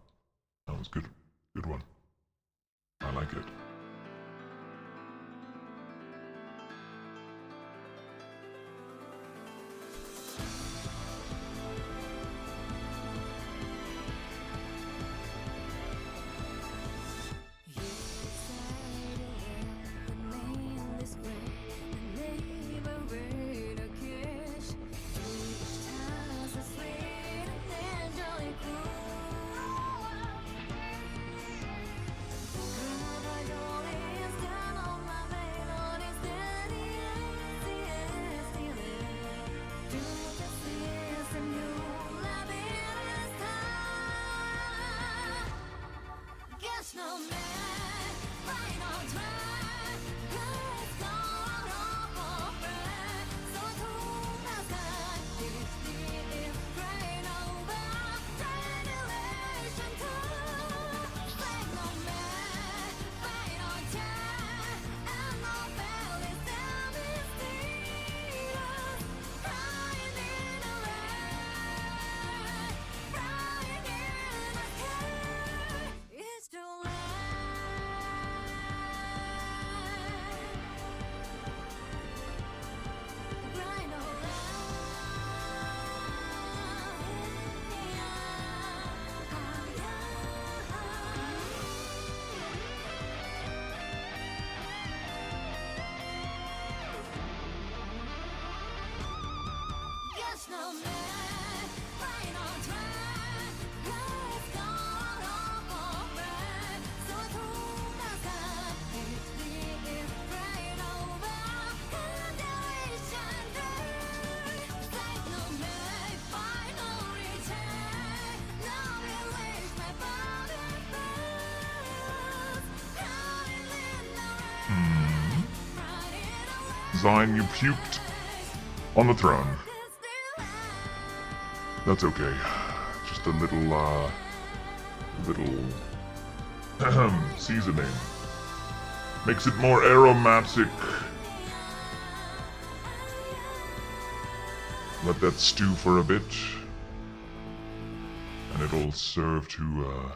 That was good. Good one. I like it. No man, right on track. Let's go on for bread. So tune outside. This is right over. Generation 2. Like no man, right on track. And no belly down is steelers. Crying in the rain. Crying in the sky. It's too late. Grind Guess no man, right on track. Let's go on for bread. So tune outside. This is right over. Generation 3. Like no man, final return. Now we wish my body burns. Crying in the rain. Riding away. Zine, you puked on the throne. That's okay. Just a little seasoning. Makes it more aromatic. Let that stew for a bit. And it'll serve to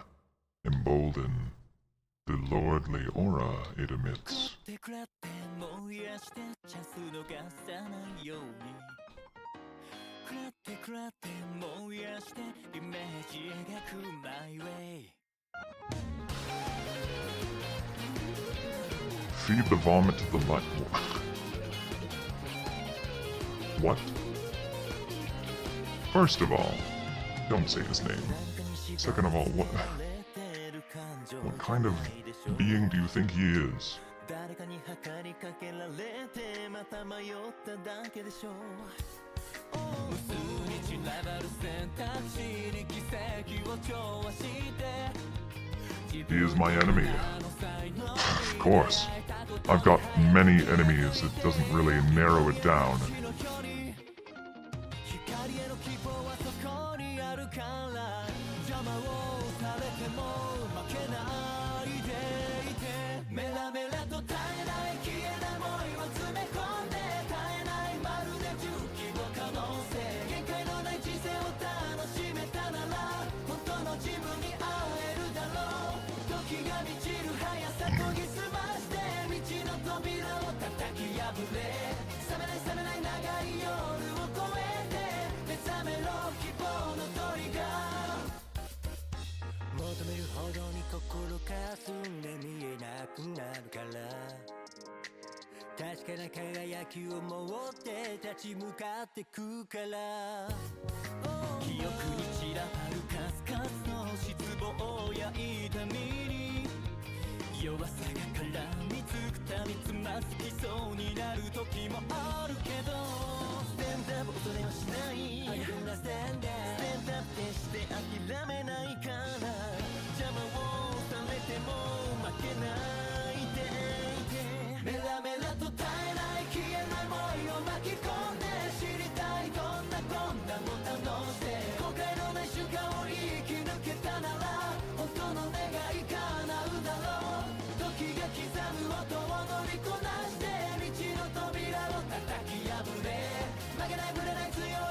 embolden the lordly aura it emits. Feed the vomit to the light. What? First of all, don't say his name. Second of all, what kind of being do you think he is? He is my enemy. Of course. I've got many enemies. It doesn't really narrow it down.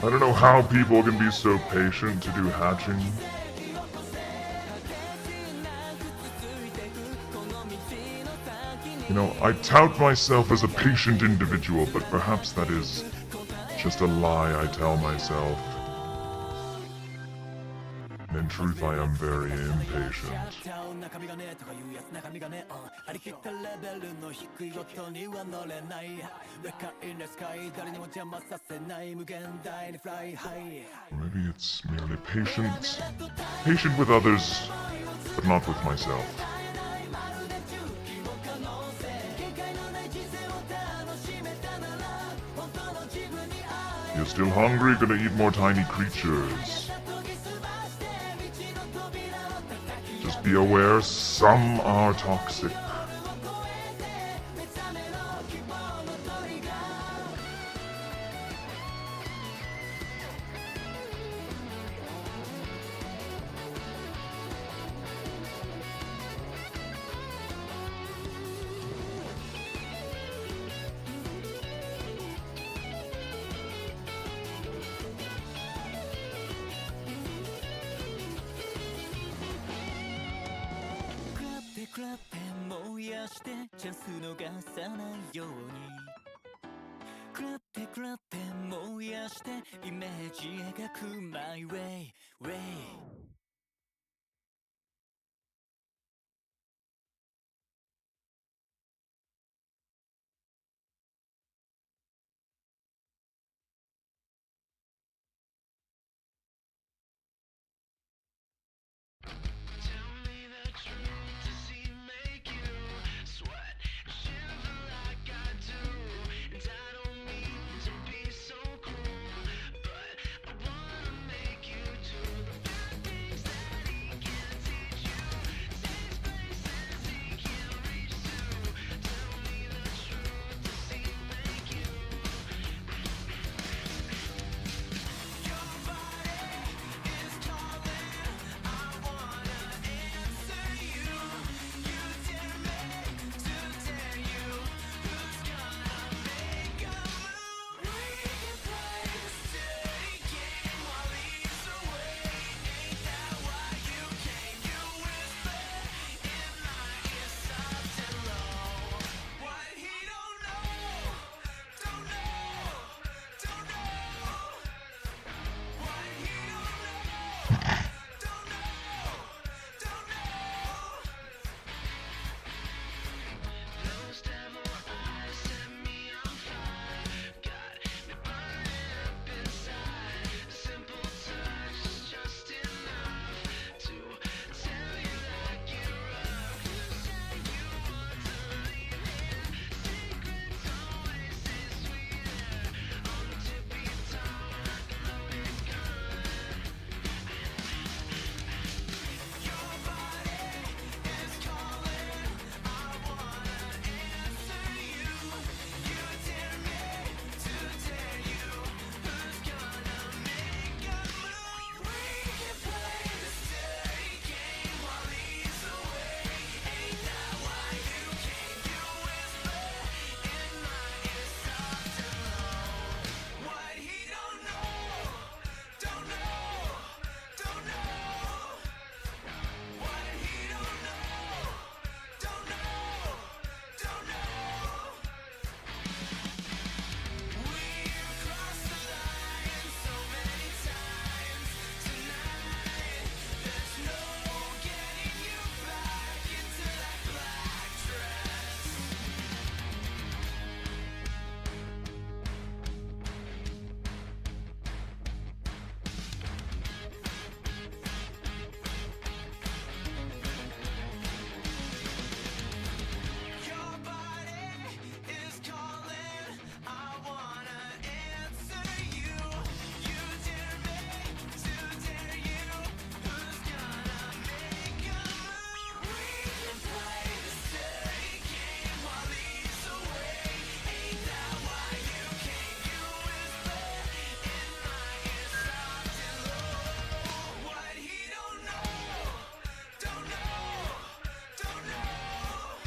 I don't know how people can be so patient to do hatching. You know, I tout myself as a patient individual, but perhaps that is just a lie I tell myself. In truth, I am very impatient. Or maybe it's merely patience. Patient with others, but not with myself. You're still hungry? Gonna eat more tiny creatures. Just be aware, some are toxic.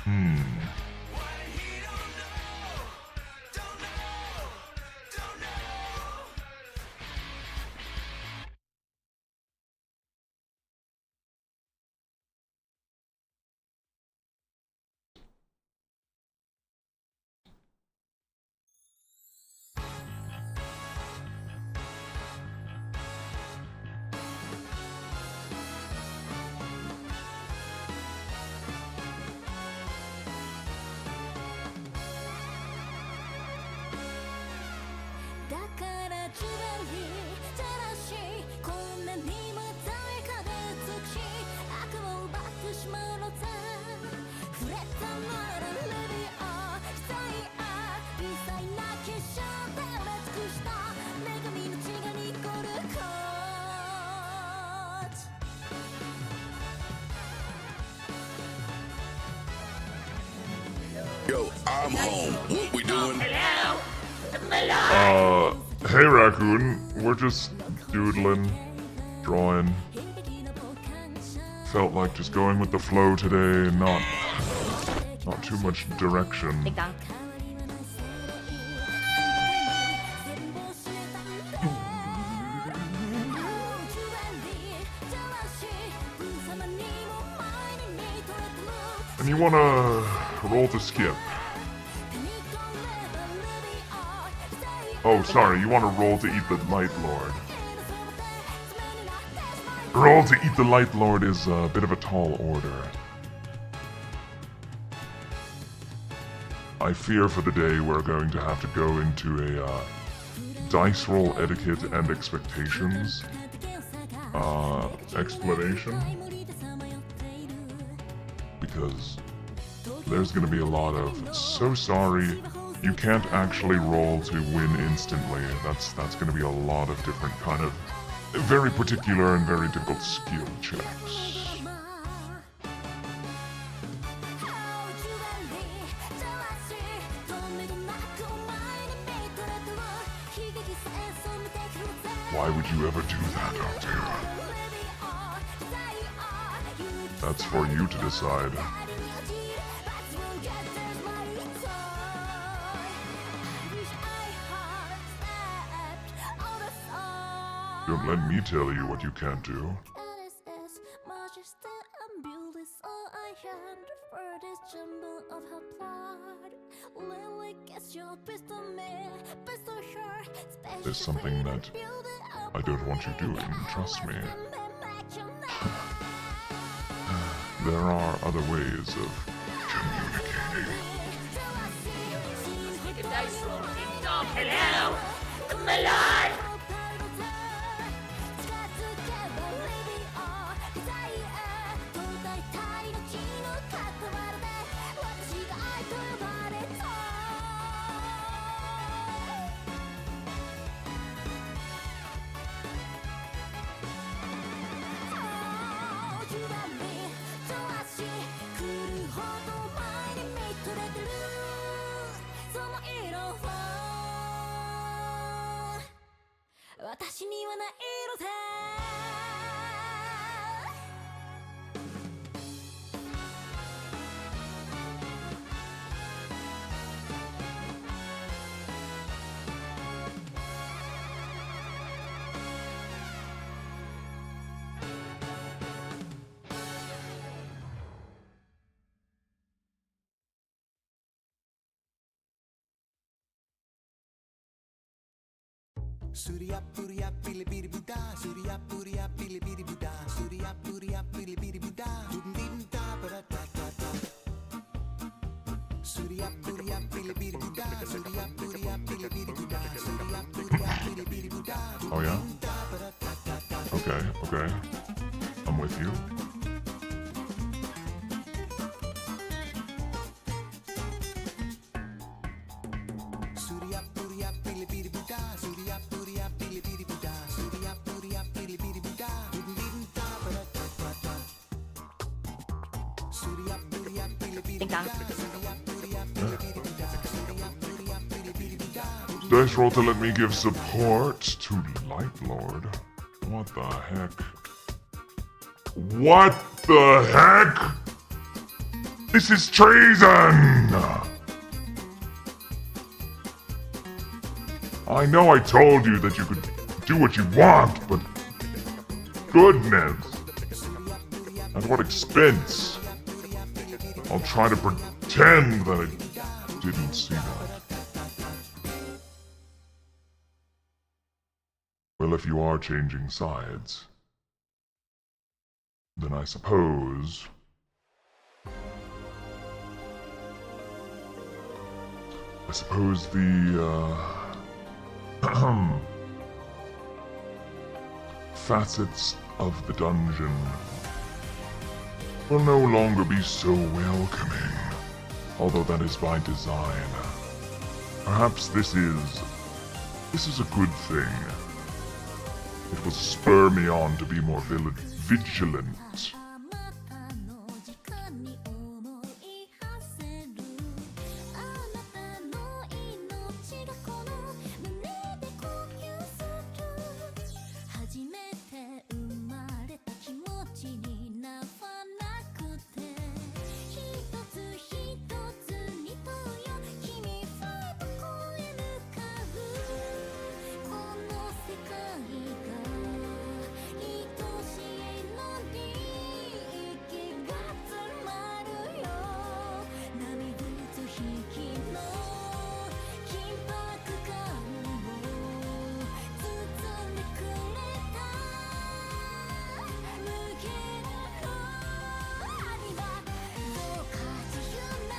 だからジュエリーじゃらしこんなにも鮮やかで美しい悪を奪ってしまうのさ触れたならレディア久い微細な結晶で埋め尽くした女神の血が濁るコーチ Yo, I'm home. What we doing? Hey Raccoon, we're just doodling, drawing. Felt like just going with the flow today, not too much direction. And you wanna roll to skip. Oh, sorry, you want to roll to eat the Light Lord. Roll to eat the Light Lord is a bit of a tall order. I fear for the day we're going to have to go into a dice roll etiquette and expectations explanation. Because there's going to be a lot of, so sorry, you can't actually roll to win instantly. That's going to be a lot of different kind of very particular and very difficult skill checks. Why would you ever do that, Octave? That's for you to decide. Don't let me tell you what you can't do. There's something that I don't want you doing, trust me. There are other ways of communicating. Make a dice roll, ding dong. Hello? Come alive! Surya Purya Pili Bidi Buddha, Surya Purya Pili Bidi Buddha, Surya Purya Pili Bidi Buddha, Dundinta Paratata. Surya Purya Pili Bidi Buddha, Surya Purya Pili Bidi Buddha, Surya Purya Pili Bidi Buddha. Oh yeah? Okay. I'm with you. Surya Purya Pili Bidi Buddha, Surya Purya Pili Bidi Buddha, Surya Purya Pili Bidi Buddha, Dundinta Paratata. Surya Purya Pili Bidi Buddha, Surya Purya Pili Bidi Buddha, Surya Purya Pili Bidi Buddha. Dice roll to let me give support to Light Lord. What the heck? What the heck? This is treason! I know I told you that you could do what you want, but goodness. At what expense? I'll try to pretend that I didn't see that. Well, if you are changing sides, then I suppose... the, facets of the dungeon will no longer be so welcoming, although that is by design. Perhaps this is a good thing. It will spur me on to be more vigilant. あまたの時間に思い馳せるあなたの命がこの胸で呼吸する初めて生まれた気持ちにならなくて一つ一つに問うよ君はどこへ向かうこの世界が愛しいのに息が詰まるよ波打つ引きの緊迫感を包んでくれた無限の愛はどうか自由な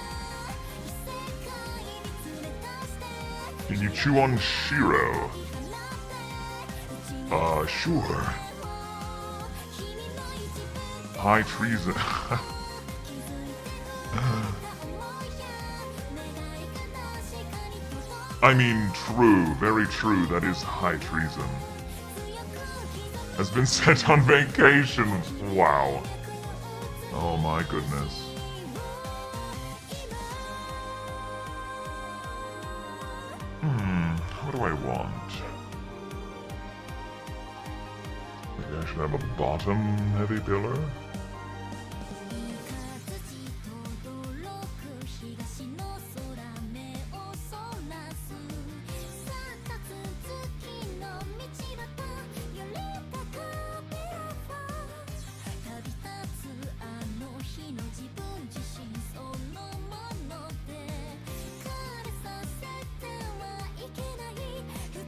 異世界に連れ出して Can you chew on Shiro? Sure. High treason. I mean, true, very true, that is high treason. Has been sent on vacation. Wow. Oh my goodness. What do I want? Maybe I should have a bottom heavy pillar? 東の空目をそらすさあ立つ月の道端より高べらば旅立つあの日の自分自身そのもので枯れさせてはいけない再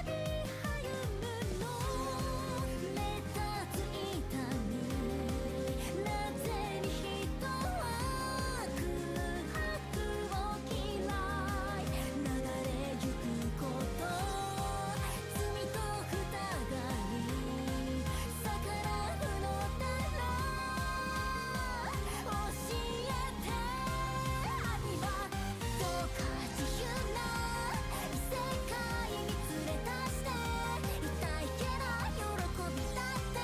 び歩むの目立つ痛みなぜに人は空白を嫌い流れゆくこと罪と疑い逆らうのだろう教えて愛はどうか自由な異世界に連れ出して痛いけな喜びだって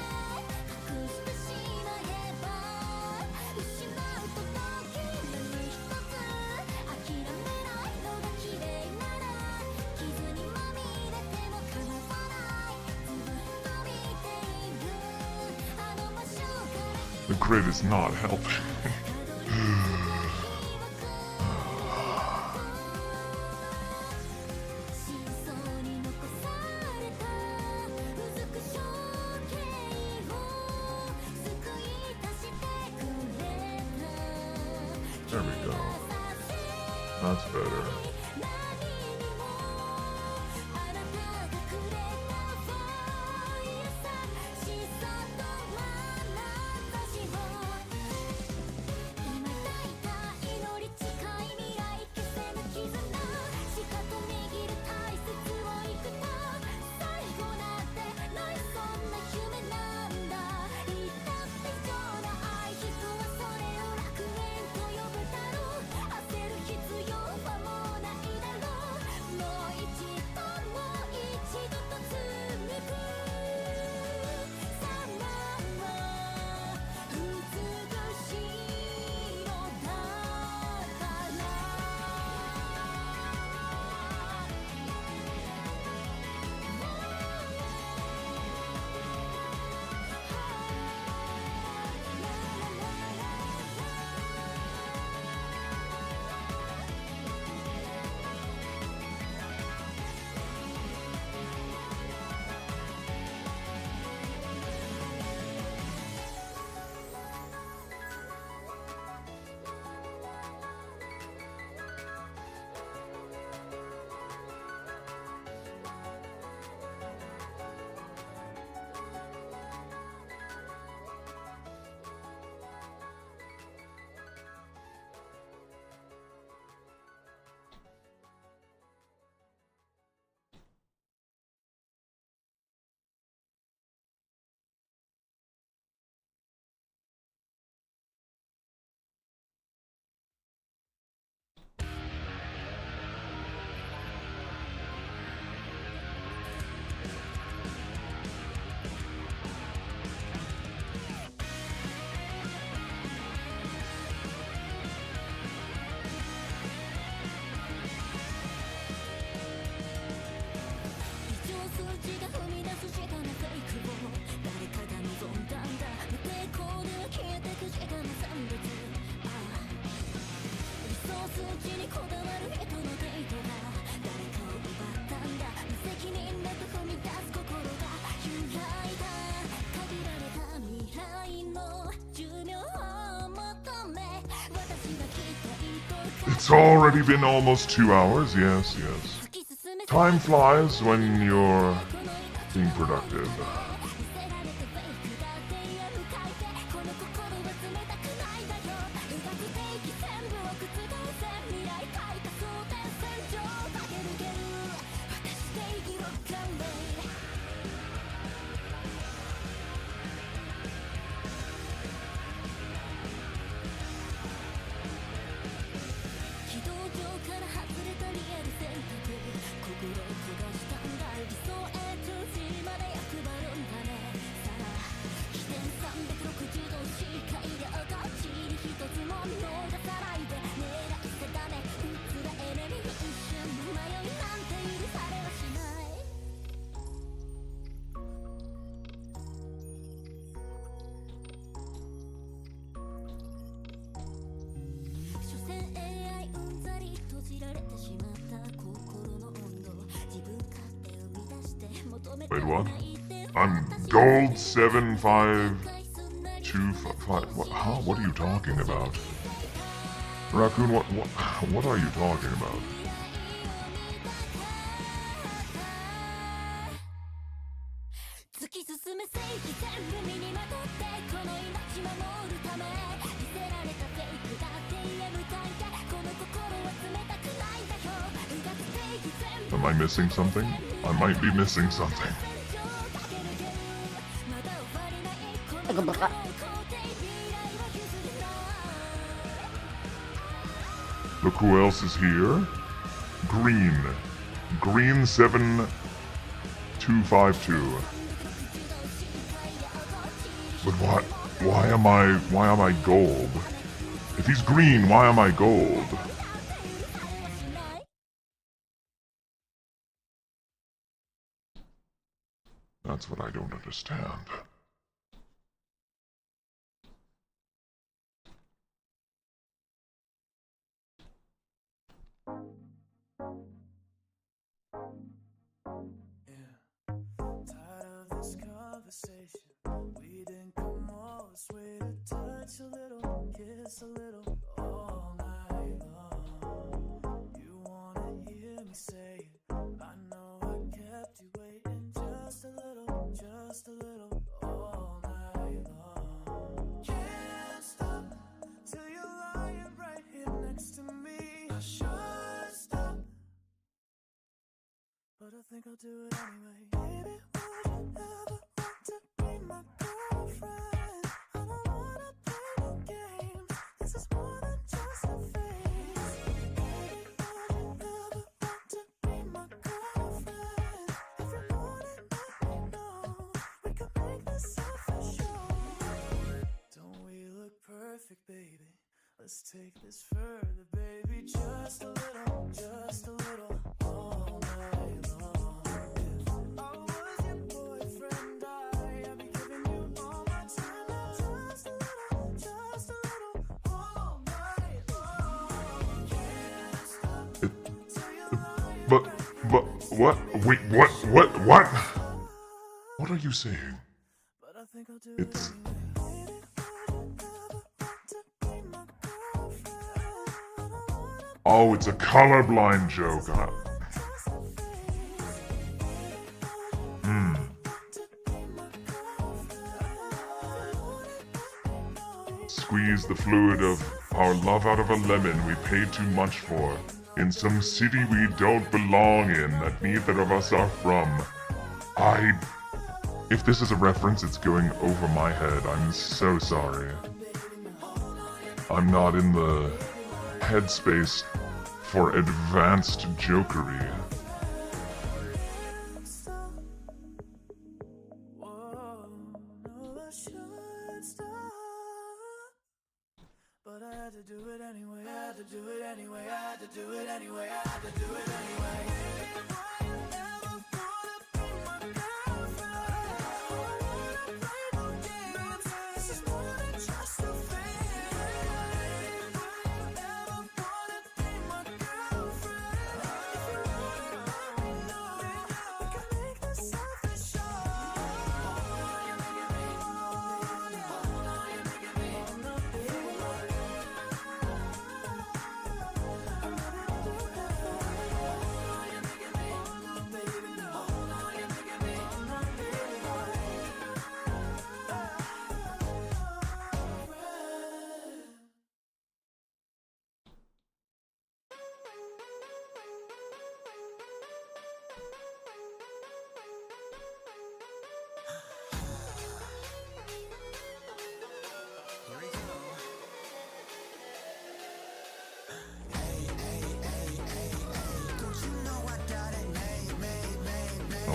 隠してしまえば失うと時に一つ諦めないのが綺麗なら傷にまみれても構わないずっと見ているあの場所から The grid is not helping. 真相に残された美しい景を救い出してくれた There we go. That's better. 何にもあなたがくれたファイアさしさと眼差しを今抱いた祈り近い未来消せぬ絆しかと握る大切をいくと最後なんてないそんな夢なんだ言ったって以上な愛人はそれを楽園と呼ぶだろう焦る必要はもうない数字が踏み出すシェカのフェイクを誰かが望んだんだ無抵抗では消えてくシェカの産物理想数値にこだわる人のデートが誰かを奪ったんだ無責任なく踏み出す心が揺らいだ限られた未来の寿命を求め私が来た一歩 It's already been almost 2 hours. Yes, yes. Time flies when you're being productive. Wait, what? I'm gold 7525. What? Huh? What are you talking about? Raccoon, what are you talking about? Am I missing something? I might be missing something. Look who else is here. Green. Green 7252. But why am I gold? If he's green, why am I gold? That's what I don't understand. Tired of this conversation. We didn't come all this way to touch a little, kiss a little, all night long. You wanna hear me say it? I know I kept you waiting just a little, all night long. Can't stop till you're lying right here next to me. I should stop, but I think I'll do it anyway. Baby, would you ever want to be my girlfriend? I don't wanna play no games. This is more than just a phase. Baby, would you ever want to be my girlfriend? If you want it, let me know. We can make this official. Don't we look perfect, baby? Let's take this further, baby. Just a little, all night long. If I was your boyfriend, I'd be giving you all my time. Now just a little, all night long. Can't stop till you're lying. But, what? Wait, what? What are you saying? But I think I'll do It's... it anyway. Baby, would you ever want to be my girlfriend? I don't wanna Oh, it's a colorblind joke. Squeeze the fluid of our love out of a lemon we paid too much for, in some city we don't belong in that neither of us are from. If this is a reference, it's going over my head. I'm so sorry. I'm not in the headspace for advanced jokery. Whoa, no, I should stop. But I had to do it anyway. I had to do it anyway. I had to do it anyway. I had to do it anyway. Why you never gonna be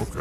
Okay.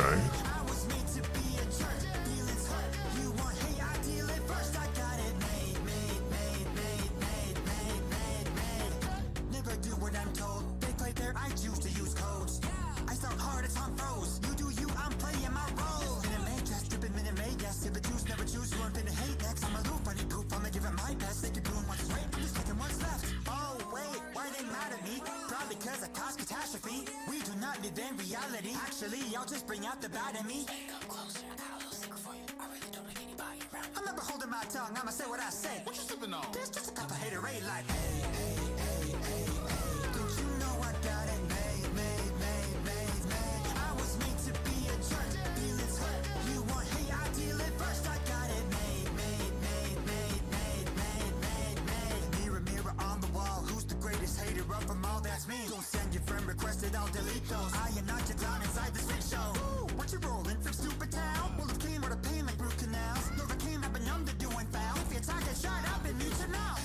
Never do what I'm told. They play fair, I choose to use codes. I start hard, it's on froze. You do you, I'm playing my role. Minute made, just stupid minute made, yes. If the juice never choose, you aren't finna hate next. I'm a loop, funny poop, I'ma give it my best. They keep doing what's right, I'm just taking what's left. Oh, wait, why they mad at me? Probably cause I caused catastrophe. We do not live in reality. Actually, I'll just bring out the bad in me. Hey, come closer, I got a little secret for you. I really don't like anybody around. I'm never holding my tongue, I'ma say what I say. What you sipping on? There's just a couple hater ain't like, hey, hey, hey, hey, hey. Don't you know I got it made, made, made, made, made. I was made to be a jerk, feelings hurt. You want hate, I deal it first. I got it made, made, made, made, made, made, made, made. Mirror, mirror on the wall, who's the greatest hater of them all? That's me. Don't send your friend requested, I'll delete those. I am not your clown inside the shit show. Ooh, what you rolling from stupid town? Well, if clean with a pain like root canals. No, the came up and numb to doing foul. If you're talking, shut up and mute your mouth.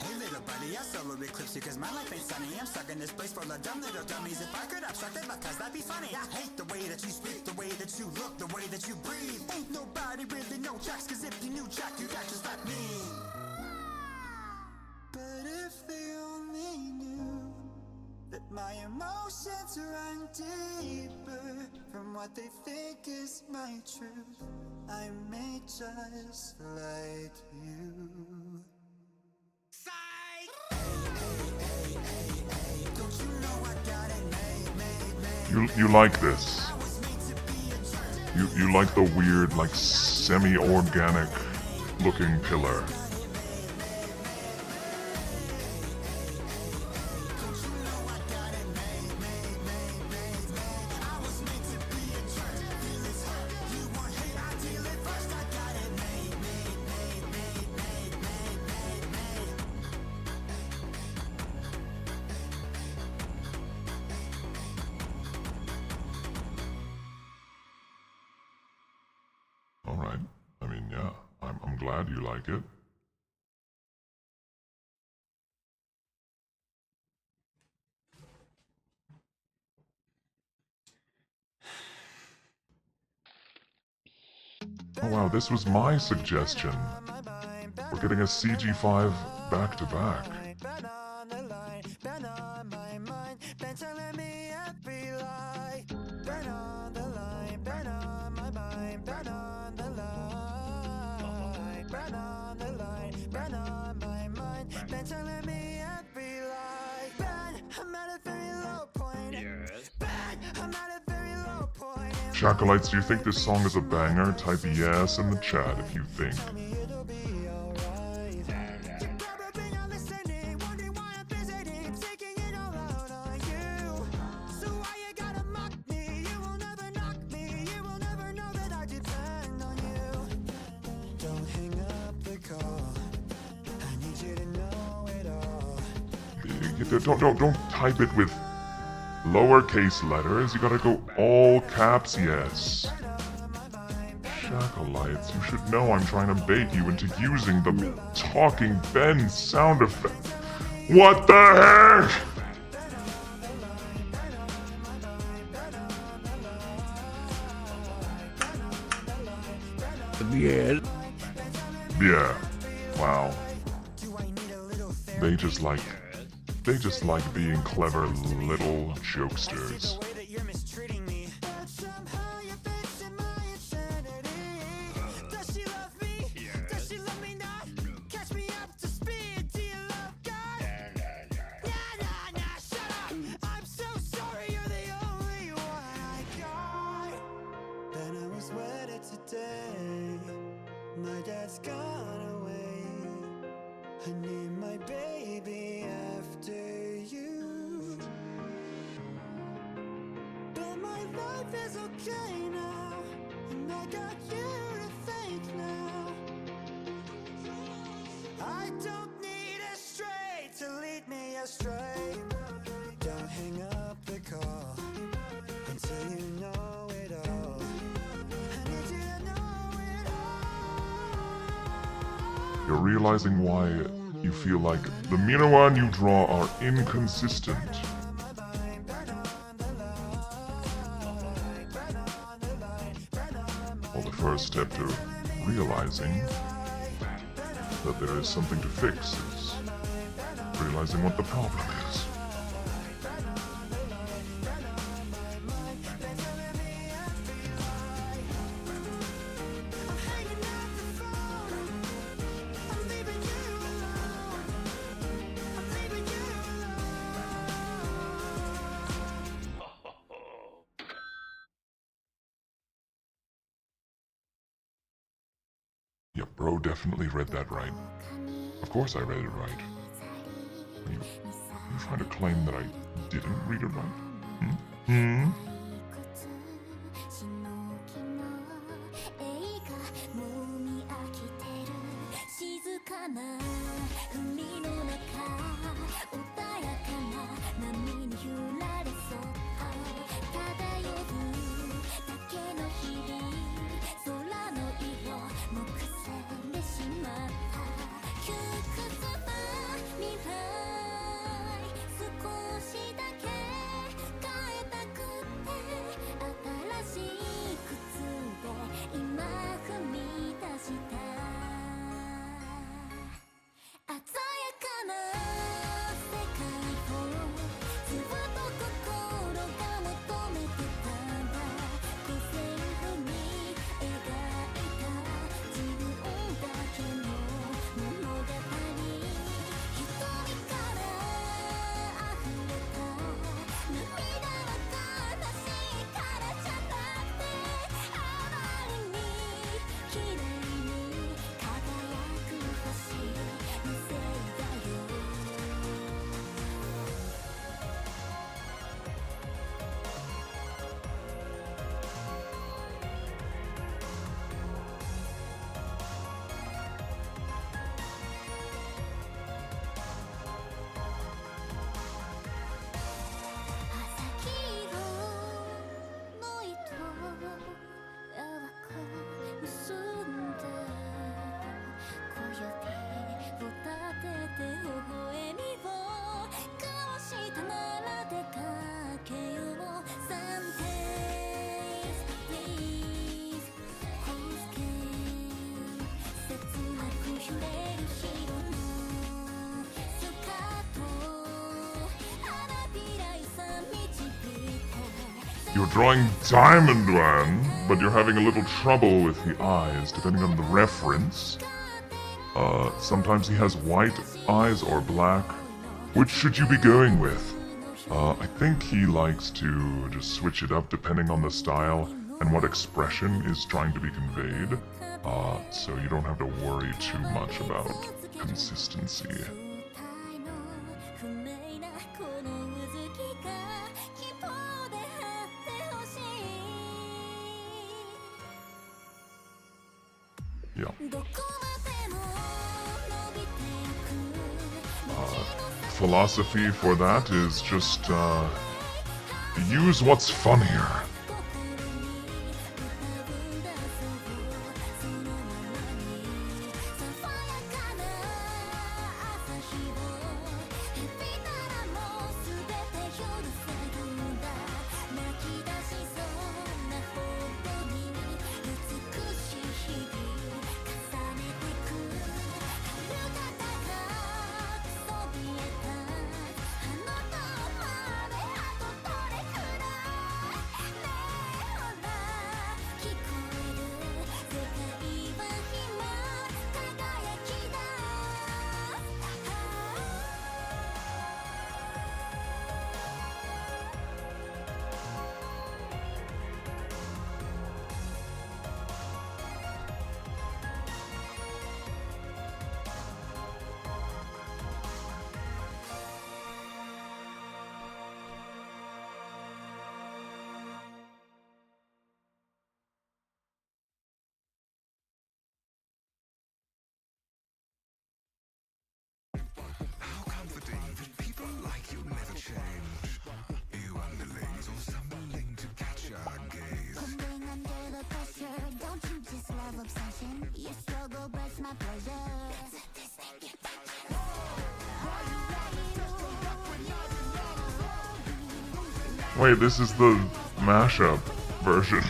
Hey little buddy, I solo eclipse you cause my life ain't sunny. I'm stuck in this place full of dumb little dummies. If I could obstruct it, cause that'd be funny. I hate the way that you speak, the way that you look, the way that you breathe. Ain't nobody really know Jacks, cause if you knew Jack, you'd act just like me. But if they only knew that my emotions run deeper from what they think is my truth, I may just like you. You like this. You like the weird, like semi-organic looking pillar. Alright. I mean, yeah. I'm glad you like it. Oh wow, this was my suggestion. We're getting a CG5 back-to-back. Shakalites, do you think this song is a banger? Type yes in the chat if you think. Don't type it with lowercase letters. You gotta go all caps yes. Shakalites, you should know I'm trying to bait you into using the Talking Ben sound effect. What the heck? Yeah. Yeah. Wow. They just like being clever little jokesters. My dad's gone away. I need my baby after you. But my life is okay now, and I got you to thank now. I don't need a stray to lead me astray. Don't hang up the call until you know it all. I need you to know it all. You're realizing why you feel like the Minoan you draw are inconsistent. first step to realizing that there is something to fix is realizing what the problem is. Yeah, bro definitely read that right. Of course I read it right. Are you trying to claim that I didn't read it right? Hmm? しのきの映画もう見飽きてる静かな海の中穏やかな波に揺られそう漂うだけの日々空の色もくせんでしまった窮屈な未来少しだけ変えたくって新しい靴で今踏み出した鮮やかな世界をずっと心が求めてたんだ五線譜に描いた自分だけの物語瞳から溢れた涙は悲しいからじゃなくてあまりに綺麗に輝く星のせいだよ朝日色の糸柔らか結んで小指を立てて微笑みを交わしたなら出かけよう Some days please コースケ切なく揺れる白のスカート花びらゆさ導いて You're drawing Diamond Man, but you're having a little trouble with the eyes, depending on the reference. Sometimes he has white eyes or black. Which should you be going with? I think he likes to just switch it up depending on the style and what expression is trying to be conveyed. So you don't have to worry too much about consistency. 不明なこのうずきが希望で張ってほしい Yeah. どこまでも伸びてゆく道の Philosophy for that is just use what's funnier. 心に浮かぶんだそうそのままに爽やかな朝日を浴びたらもうすべて許せるんだ泣き出しそうなほどに美しい日々重ねてく遥か高くそびえたあの塔まであとどれくらいねえほら聞こえる世界は今輝きだ How comforting that people like you never change. You underlings or stumbling to catch your gaze. Crumbling under the pressure, don't you just love obsession? Your struggle breaks my pleasure. Wait, this is the mashup version.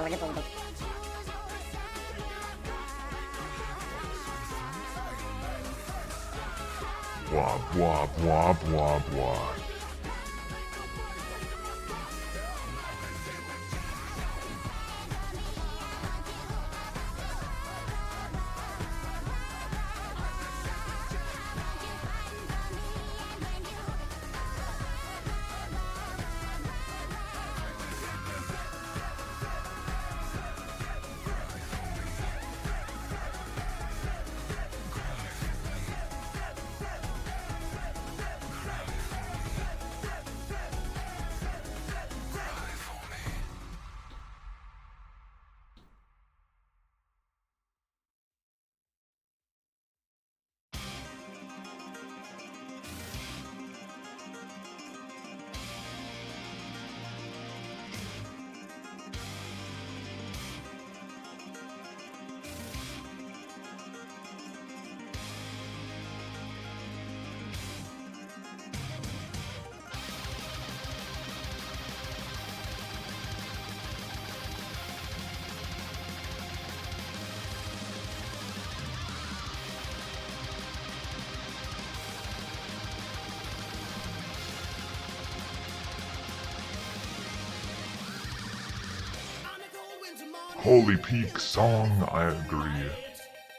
Blah, blah, blah, blah, blah. Holy peak song, I agree.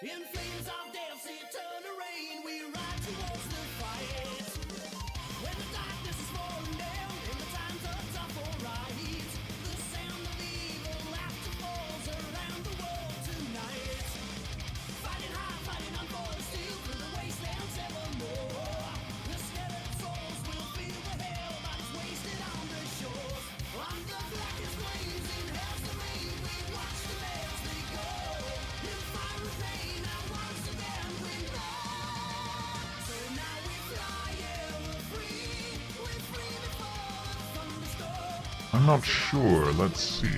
In flames of death's eternal rain, we ride towards the fight. When the darkness is falling down and the times are tough, alright. The sound of evil laughter falls around the world tonight. Fighting hard, fighting on for the steel through the wastelands evermore. The scattered souls will feel the hell bodies wasted on the shore. On the blackest flames in hell's domain, we watch them as they go. In fire and pain, now once again we know. So now we fly, yeah, we're free. We're free before the thunderstorm. I'm not sure, let's see.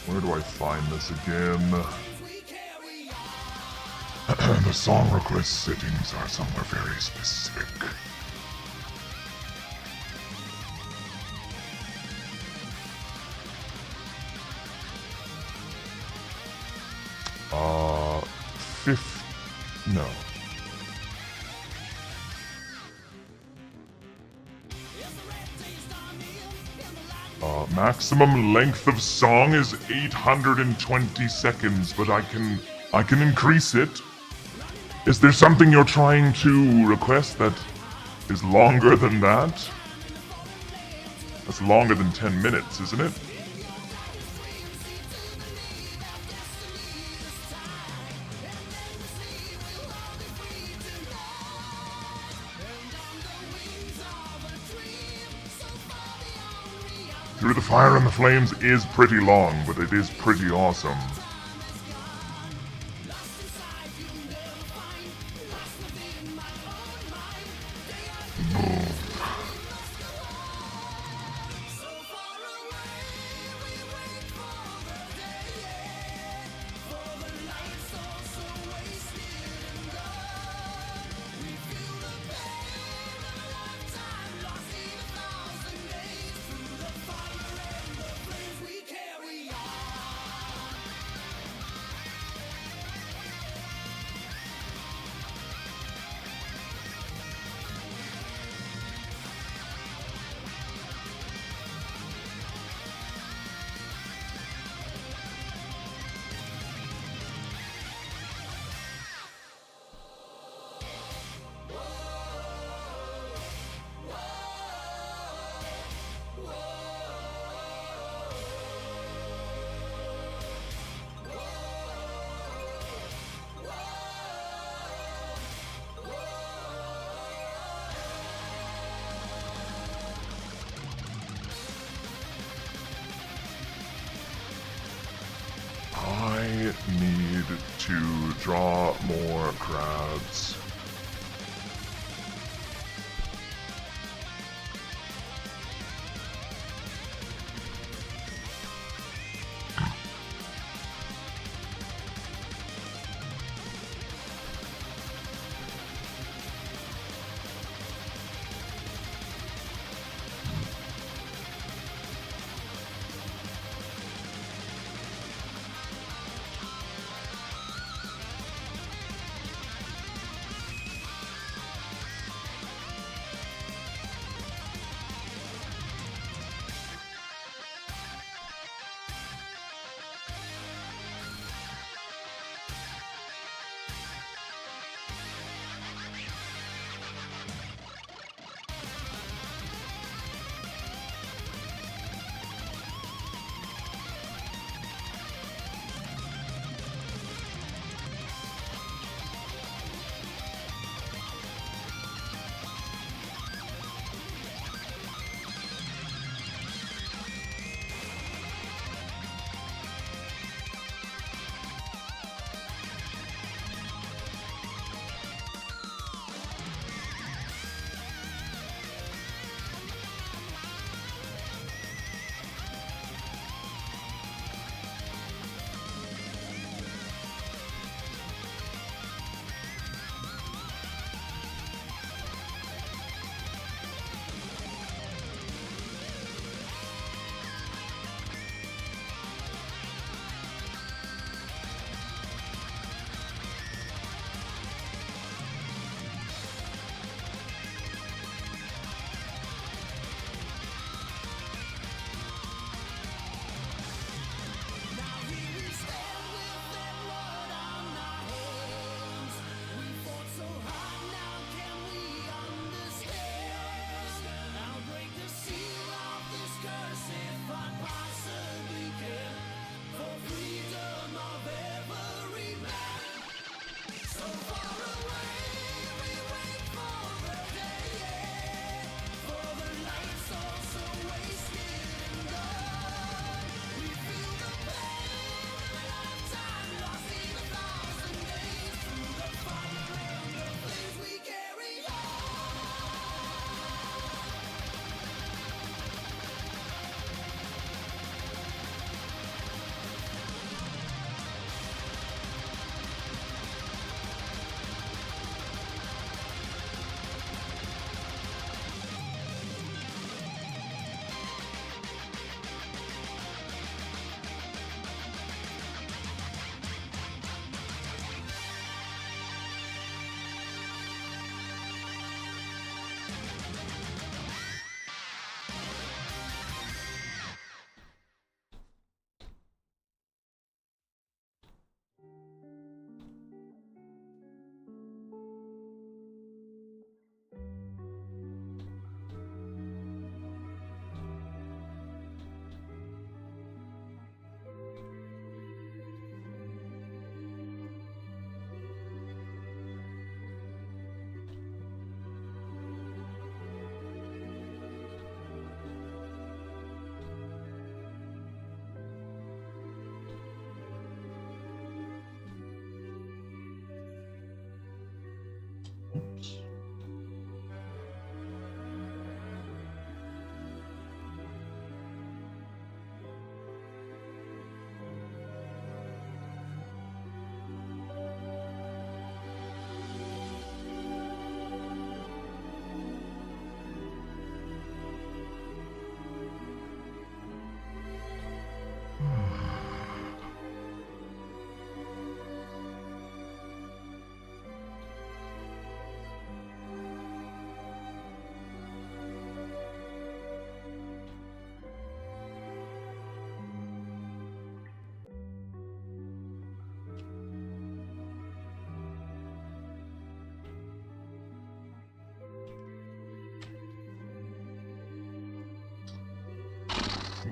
Where do I find this again? The song request settings are somewhere very specific. No. Maximum length of song is 820 seconds, but I can increase it. Is there something you're trying to request that is longer than that? That's longer than 10 minutes, isn't it? Through the Fire and the Flames is pretty long, but it is pretty awesome. need to draw more crowds.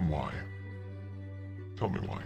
Why? Tell me why.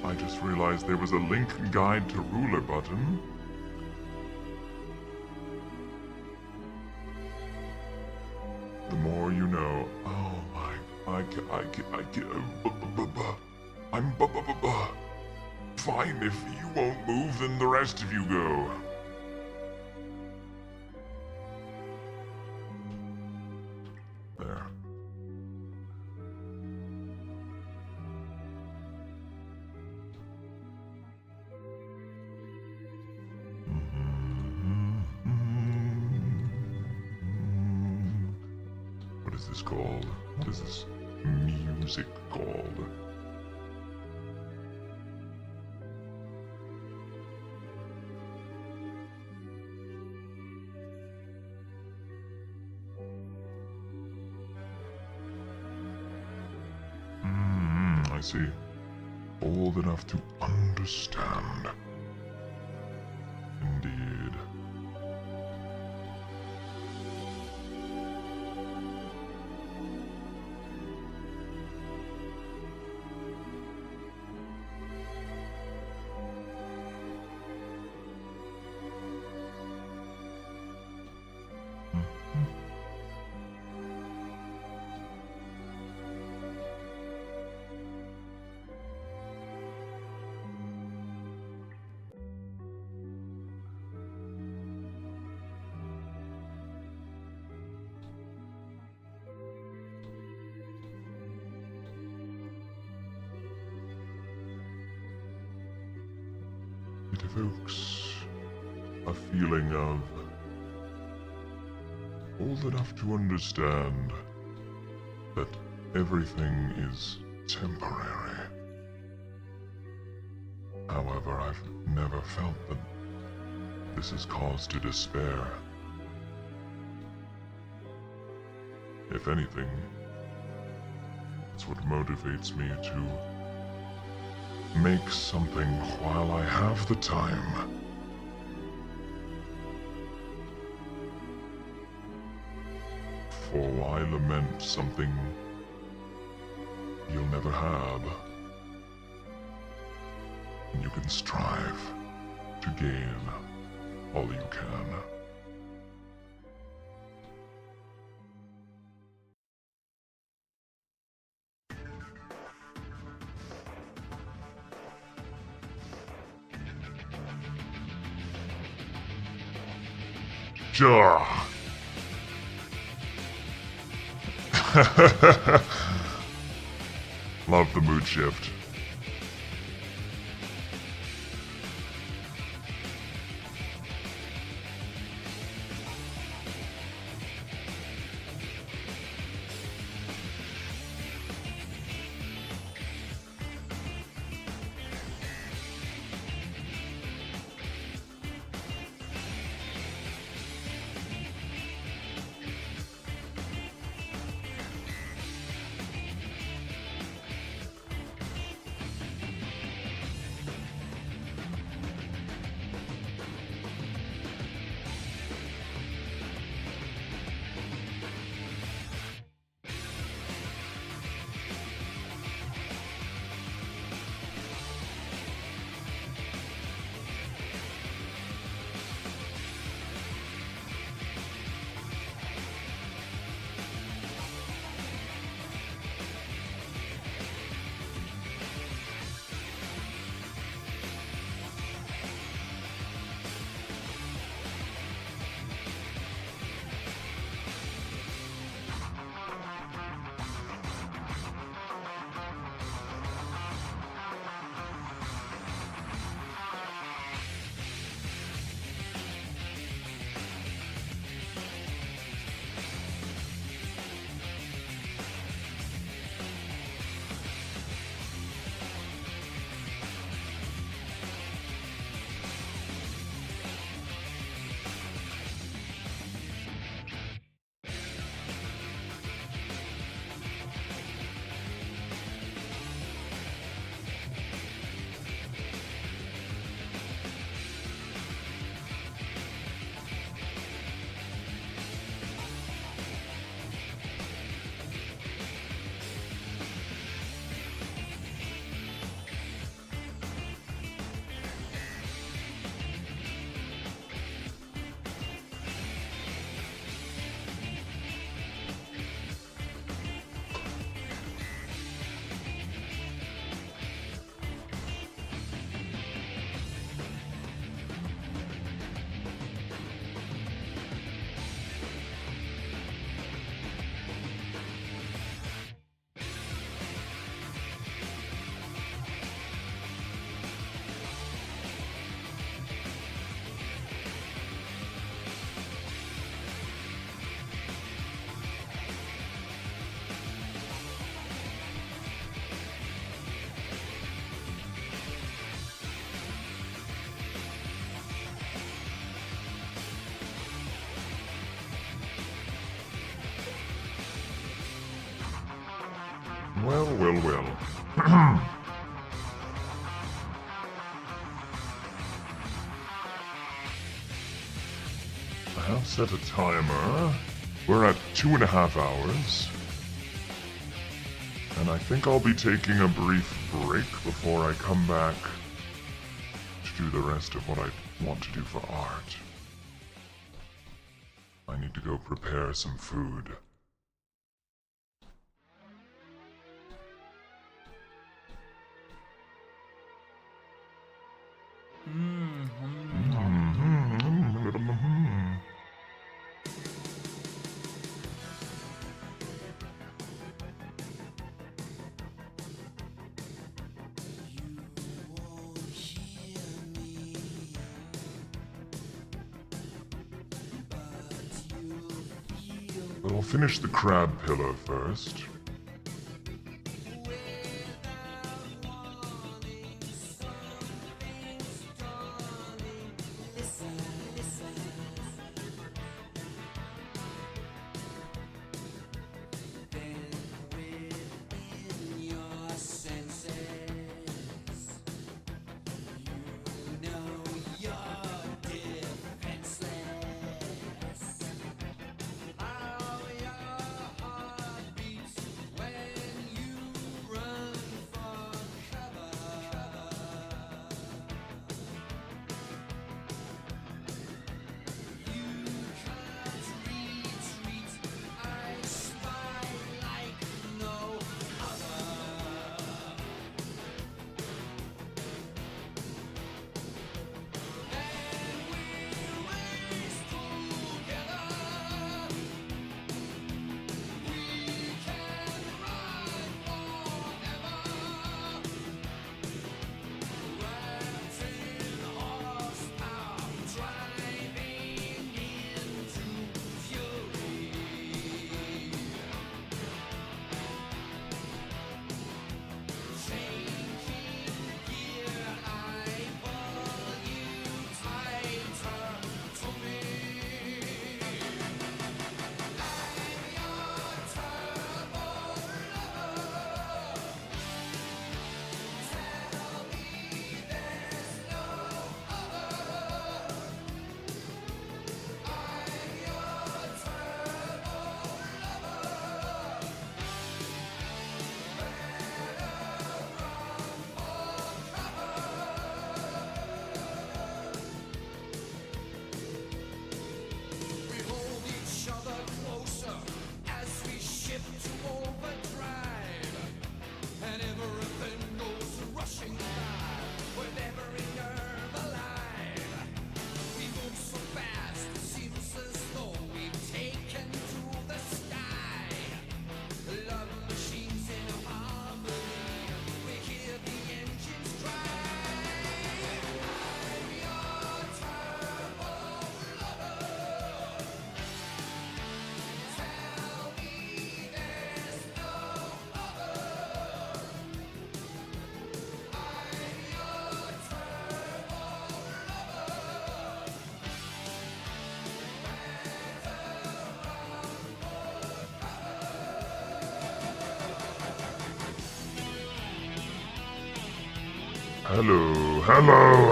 I just realized there was a link guide to ruler button. The more you know. Oh my, I'm fine. If you won't move, then the rest of you go. There. What is this called? What is this music called? I see. Old enough to understand. Indeed. It evokes a feeling of old enough to understand that everything is temporary. However, I've never felt that this is cause to despair. If anything, it's what motivates me to make something while I have the time. For why lament something you'll never have? You can strive to gain all you can. Sure. Love the mood shift. well. I have set a timer. We're at 2.5 hours. And I think I'll be taking a brief break before I come back to do the rest of what I want to do for art. I need to go prepare some food. But I'll finish the crab pillar first.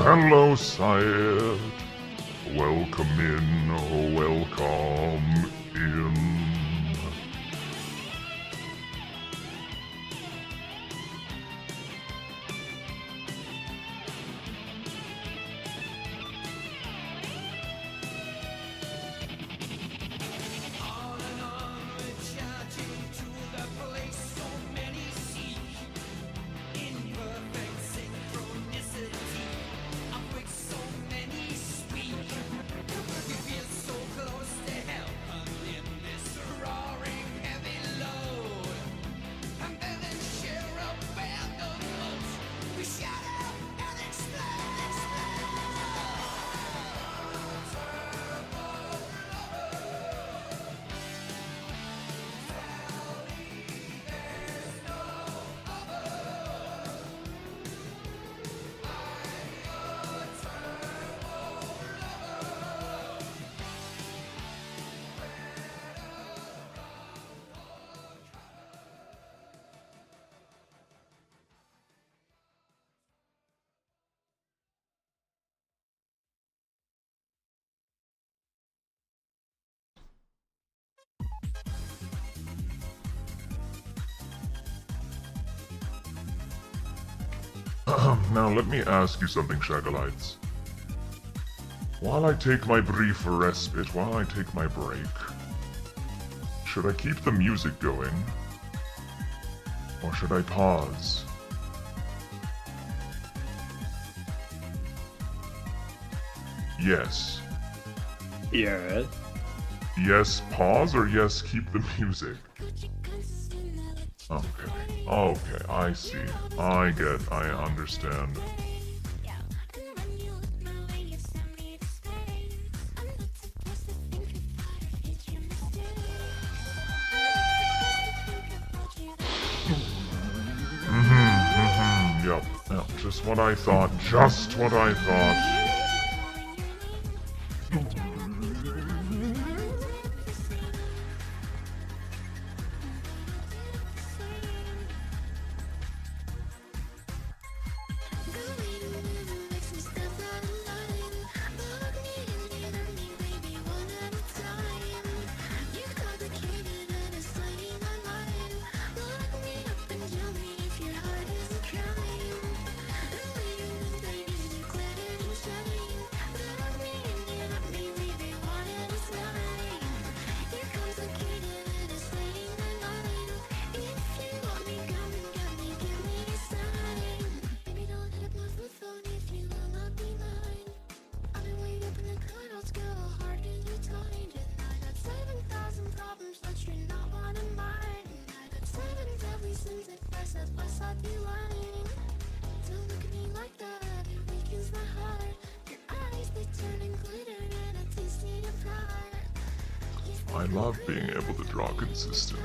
Hello, Syed. Welcome in, welcome in. So close to hell, in this Now let me ask you something, Shagalites. While I take my brief respite, while I take my break, should I keep the music going? Or should I pause? Yes. Yes. Yes, pause, or yes, keep the music? Okay. Okay, I see. I understand. Yep, just what I thought, just what I thought. I love being able to draw consistently.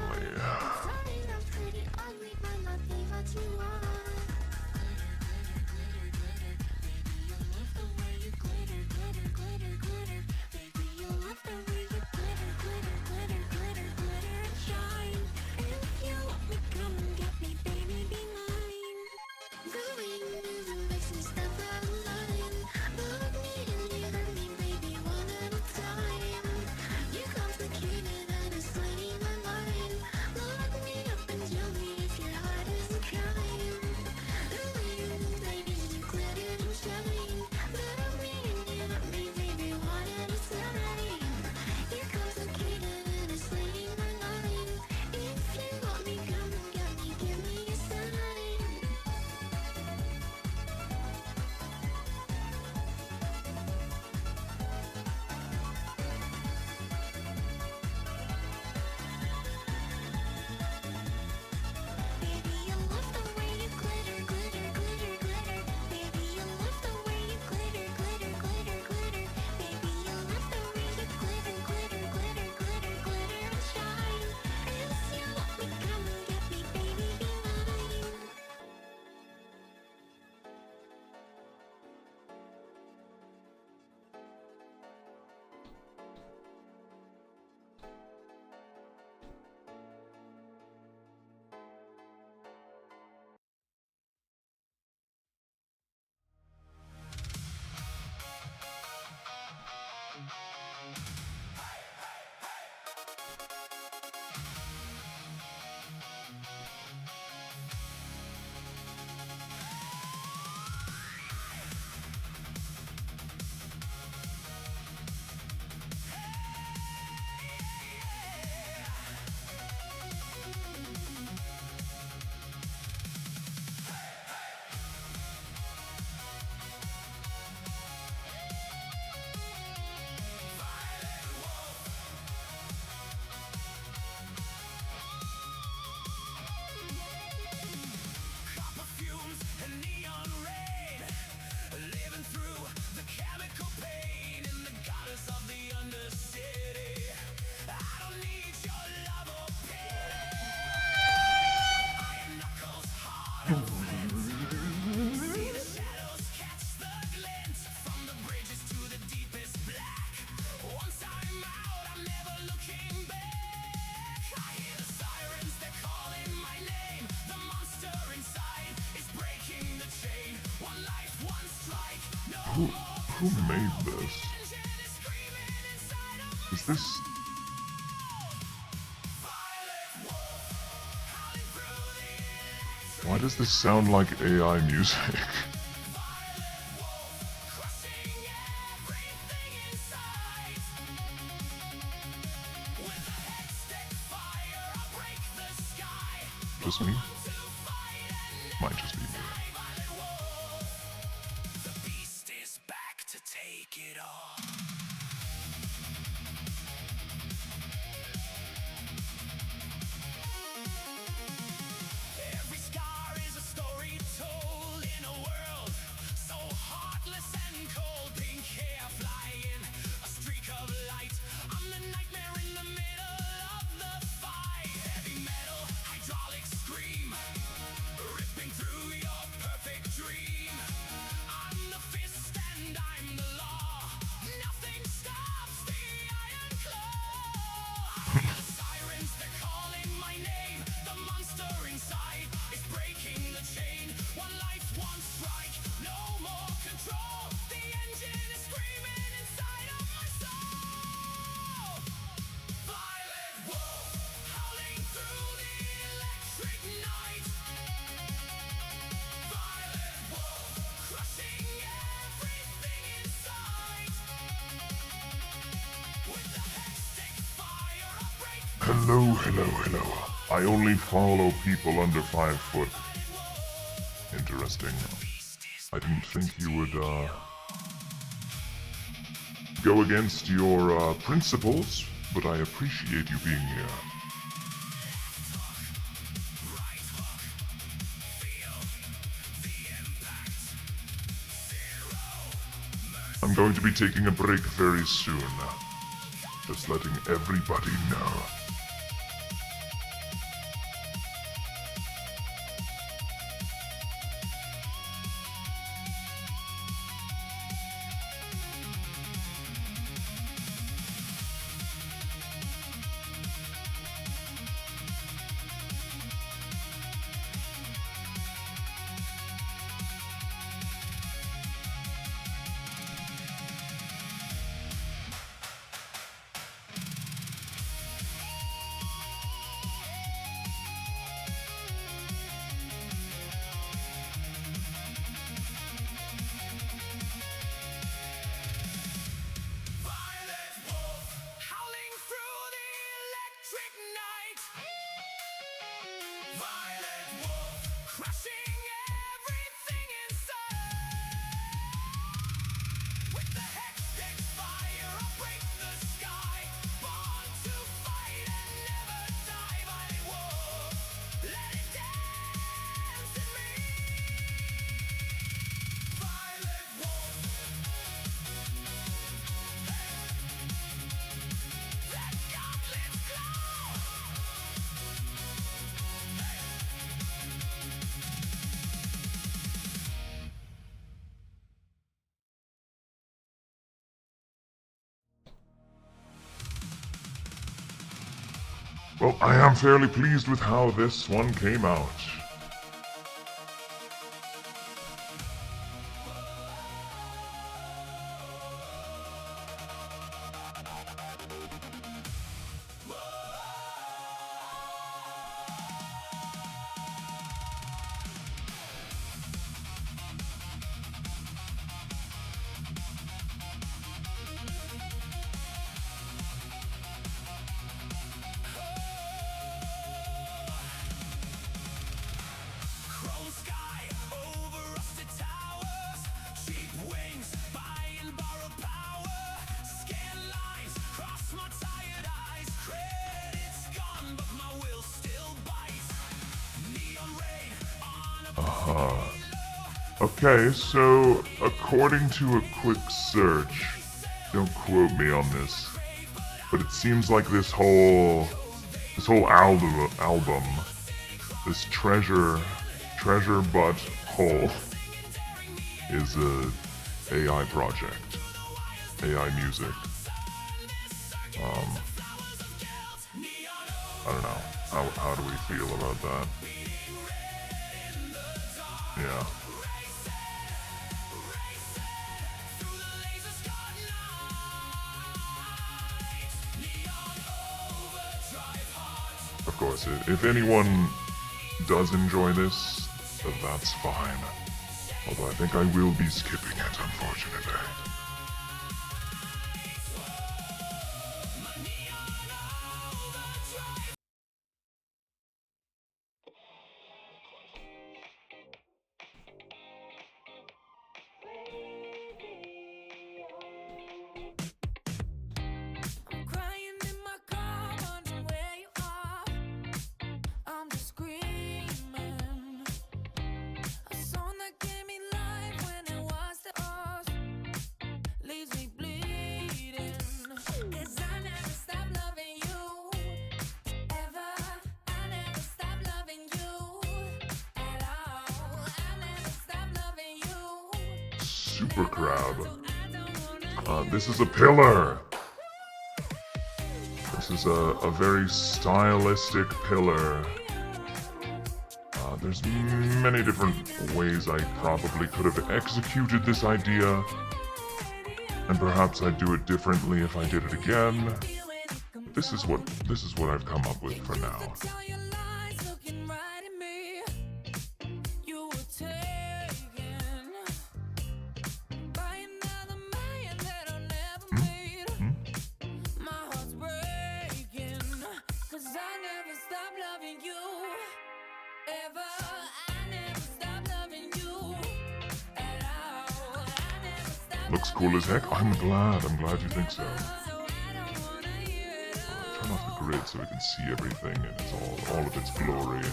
Who made this? Is this... Why Why does this sound like AI music? Just me? Might just be me. Every scar is a story told in a world so heartless and cold. Pink hair flying, a streak of light. I'm the nightmare in the middle of the fight. Heavy metal, hydraulic scream, ripping through your perfect dream. I'm the fist and I'm the law. Nothing stops the iron claw. Sirens, they're calling my name. The monster inside is breaking the chain. One life, one strike, no more control. The engine is screaming inside of my soul. Violet wolf, howling through the electric night. Violet wolf, crushing everything in sight. With the hectic fire, I break. Hello, hello, hello. I only follow people under 5 foot. Interesting. I didn't think you would, go against your, principles, but I appreciate you being here. I'm going to be taking a break very soon. Just letting everybody know. Violet wolf, howling through the electric night. Violet wolf, crushing everything in sight. With the hectic fire, I'll break the sky. Born to fight and never die. Violet wolf, let it dance in me. Violet wolf, that gauntlet's claw. Well, I am fairly pleased with how this one came out. Chrome sky over rusted towers. Cheap wings, buy and borrow power. Scan lines cross my tired eyes. Credit's gone, but my will still bites. Neon rain on a Okay, so according to a quick search, don't quote me on this, but it seems like this whole album, this treasure butt hole, is a AI project, AI music. I don't know. How do we feel about that? Yeah. Of course, if anyone does enjoy this, but that's fine. Although I think I will be skipping it, unfortunately. Crying in my car, wondering where you are. I'm just screaming. A song that gave me life when it was to us leaves me bleeding. 'Cause I never stop loving you. Ever. I never stop loving you. At all. I never stop loving you. Super Crab. This is a pillar. This is a very stylistic pillar. There's many different ways I probably could have executed this idea, and perhaps I'd do it differently if I did it again. This is what I've come up with for now. Tell your lies looking right at me. You were taken by another man that I never made. My heart's breaking. 'Cause I never stop loving you. Ever. I never stop loving you. At all. I never stop. Looks cool as heck. I'm glad you think so. So I don't wanna hear it all. Turn off the grid so we can see everything and it's all of its glory.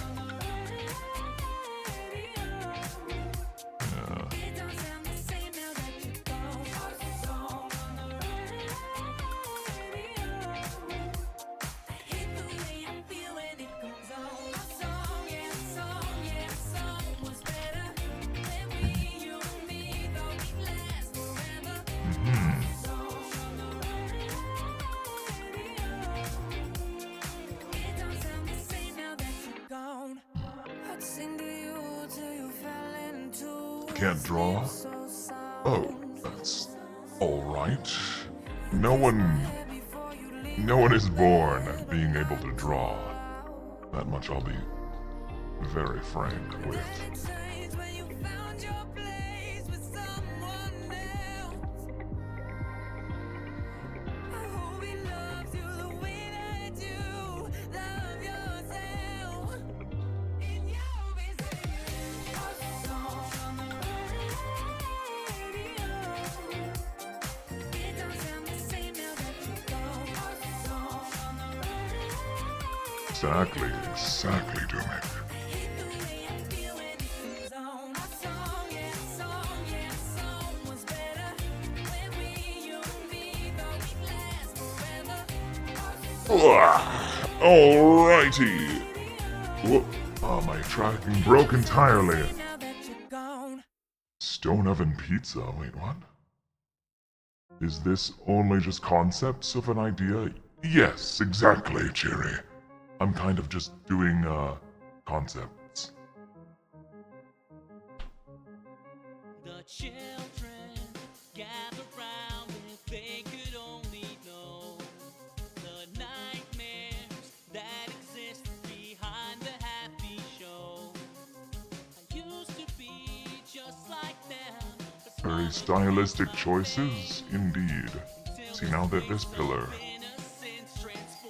Yeah. It don't sound the same now that you're gone. A song on the radio. I hate the way I feel when it comes on. A song, yeah, a song, yeah, a song was better when you and me thought we'd last forever. A song on the radio. It don't sound the same now that you're gone. I'd sing to you till you fell into. Can't draw? So sound. Oh, that's alright. No one is born being able to draw. That much I'll be very frank with. Changed when you found your place with someone else. I hope he loves you the way that you love yourself. And you'll be singing a song on the radio. It don't sound the same now that you're gone. A song on the radio. Exactly, Doomik. Alrighty. Whoop. Oh, my tracking broke entirely. Stone oven pizza. Wait, what? Is this only just concepts of an idea? Yes, exactly, Cherry. I'm kind of just doing, concepts. The children gather round if they could only know the nightmares that exist behind the happy show. I used to be just like them. Very stylistic choices, indeed. See, now that this pillar,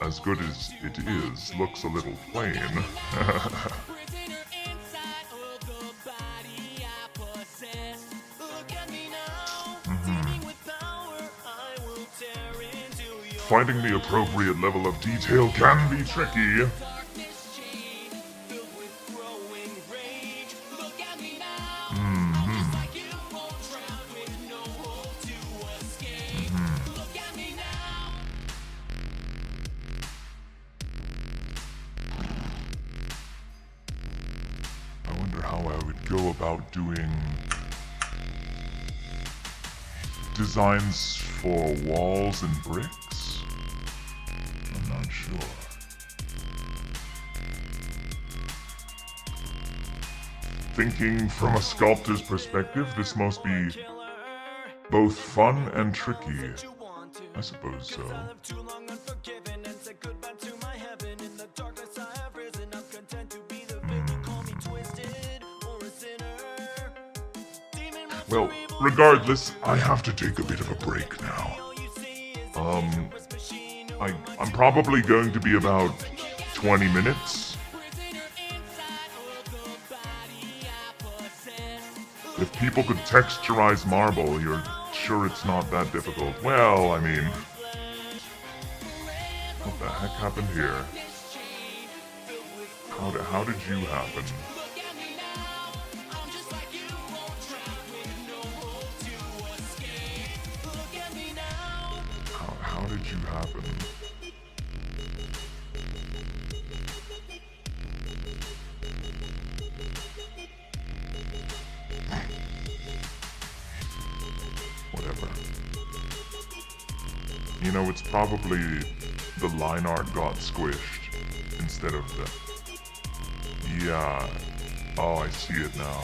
as good as it is, looks a little plain. Prisoner inside of the body I possess. Look at me now, teeming with power. I will tear into your Finding the appropriate level of detail can be tricky. darkness chain, filled with growing rage. Look at me now, I'm just like you, won't drown with no hope to escape. Look at me now. I wonder how I would go about doing designs for walls and bricks. I'm not sure. Thinking from a sculptor's perspective, this must be both fun and tricky. I suppose so. Too long unforgiven and said goodbye to my heaven. In the darkness I have risen. I'm content to be the villain. Call me twisted or a Well, regardless, I have to take a bit of a break now. I'm probably going to be about 20 minutes. If people could texturize marble, you're sure it's not that difficult. Well, I mean... What the heck happened here? How did you happen? How did you happen? Whatever. You know, it's probably the line art got squished instead of the... Yeah. Oh, I see it now.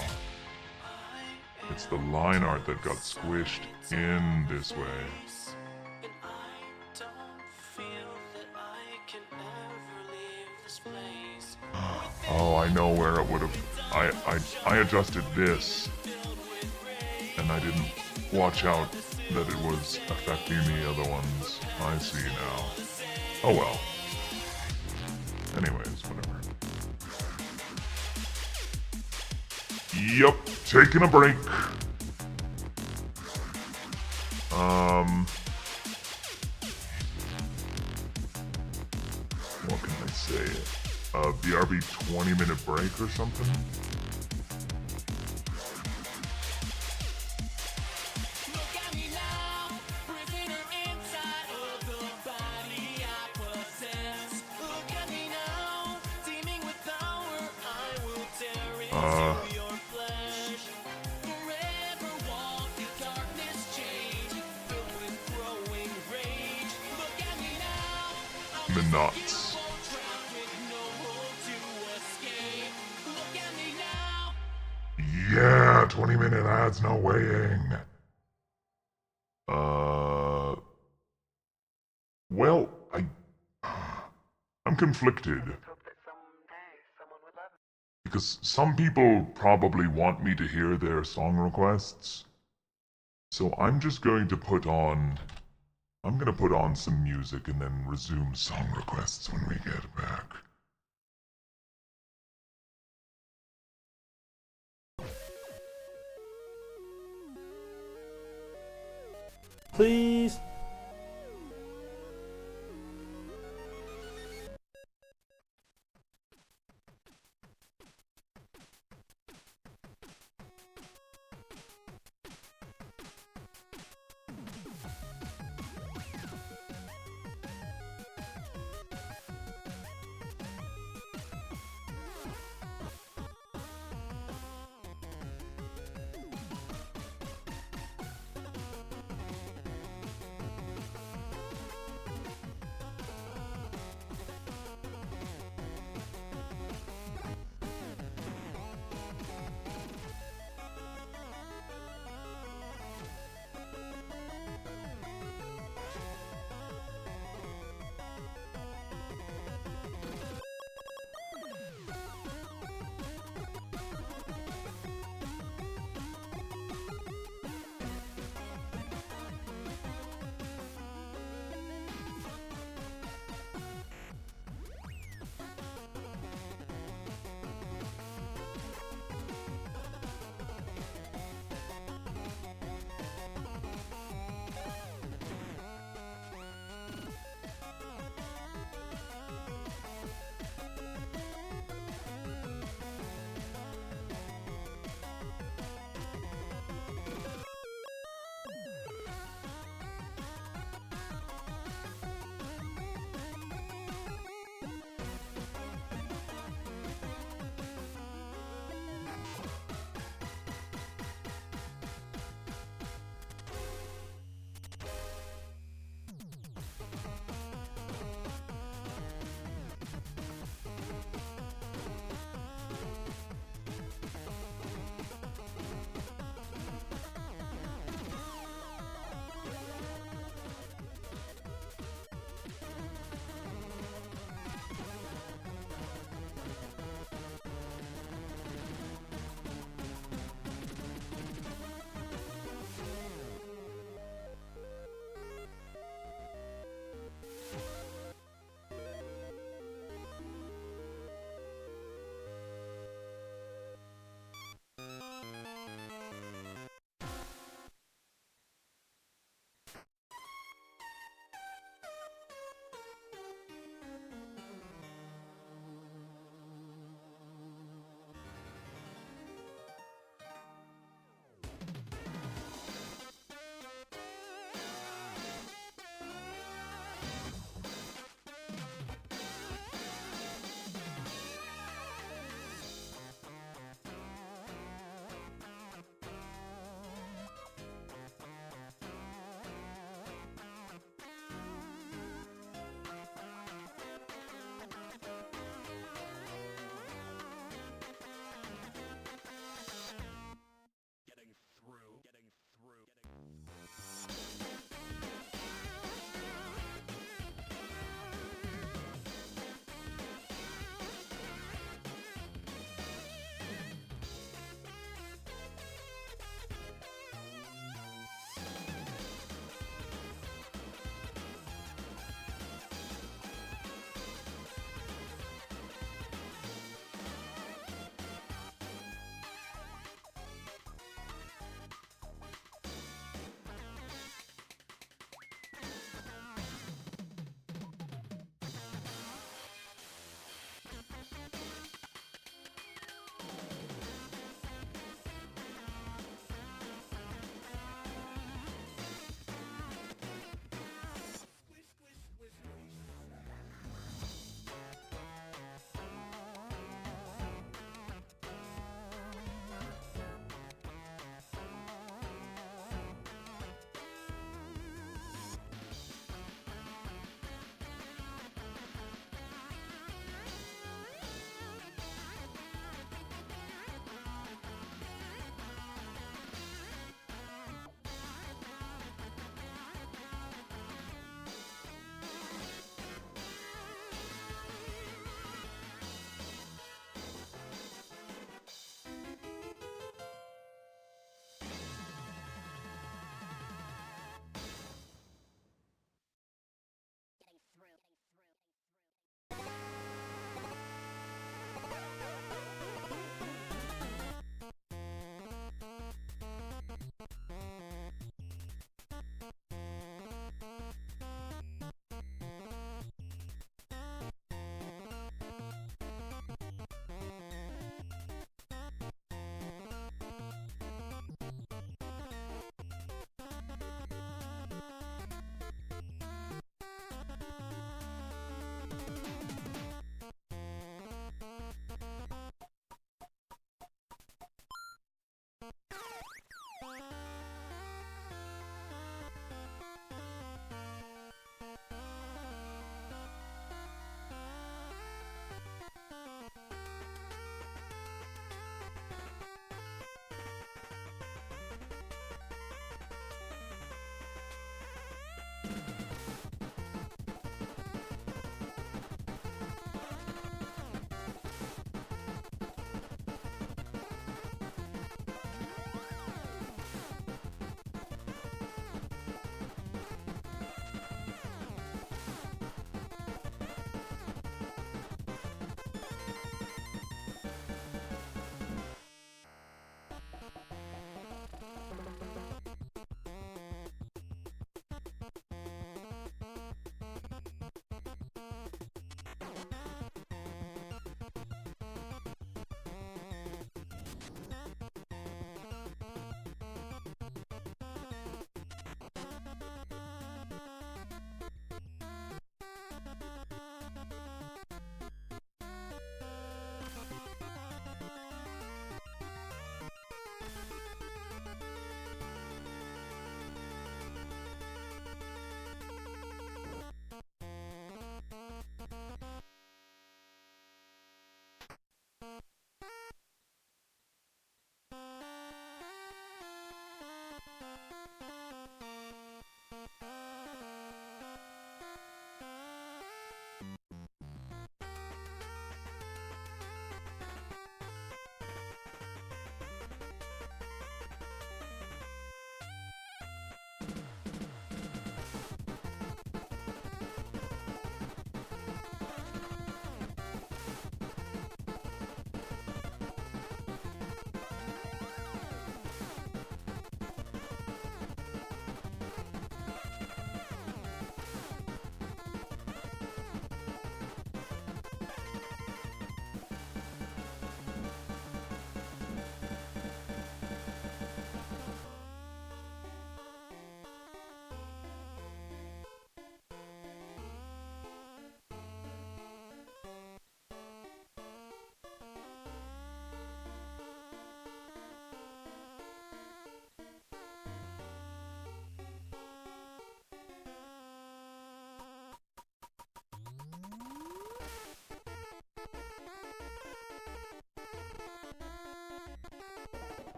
It's the line art that got squished in this way. Oh, I know where it would have... I adjusted this, and I didn't watch out that it was affecting the other ones. I see now. Oh well. Anyways, whatever. Yup, taking a break. What can I say? BRB 20-minute break or something? The nuts. Yeah, 20-minute ads, no weighing. Well, I'm conflicted. Because some people probably want me to hear their song requests. So I'm just going to put on some music and then resume song requests when we get back. Please.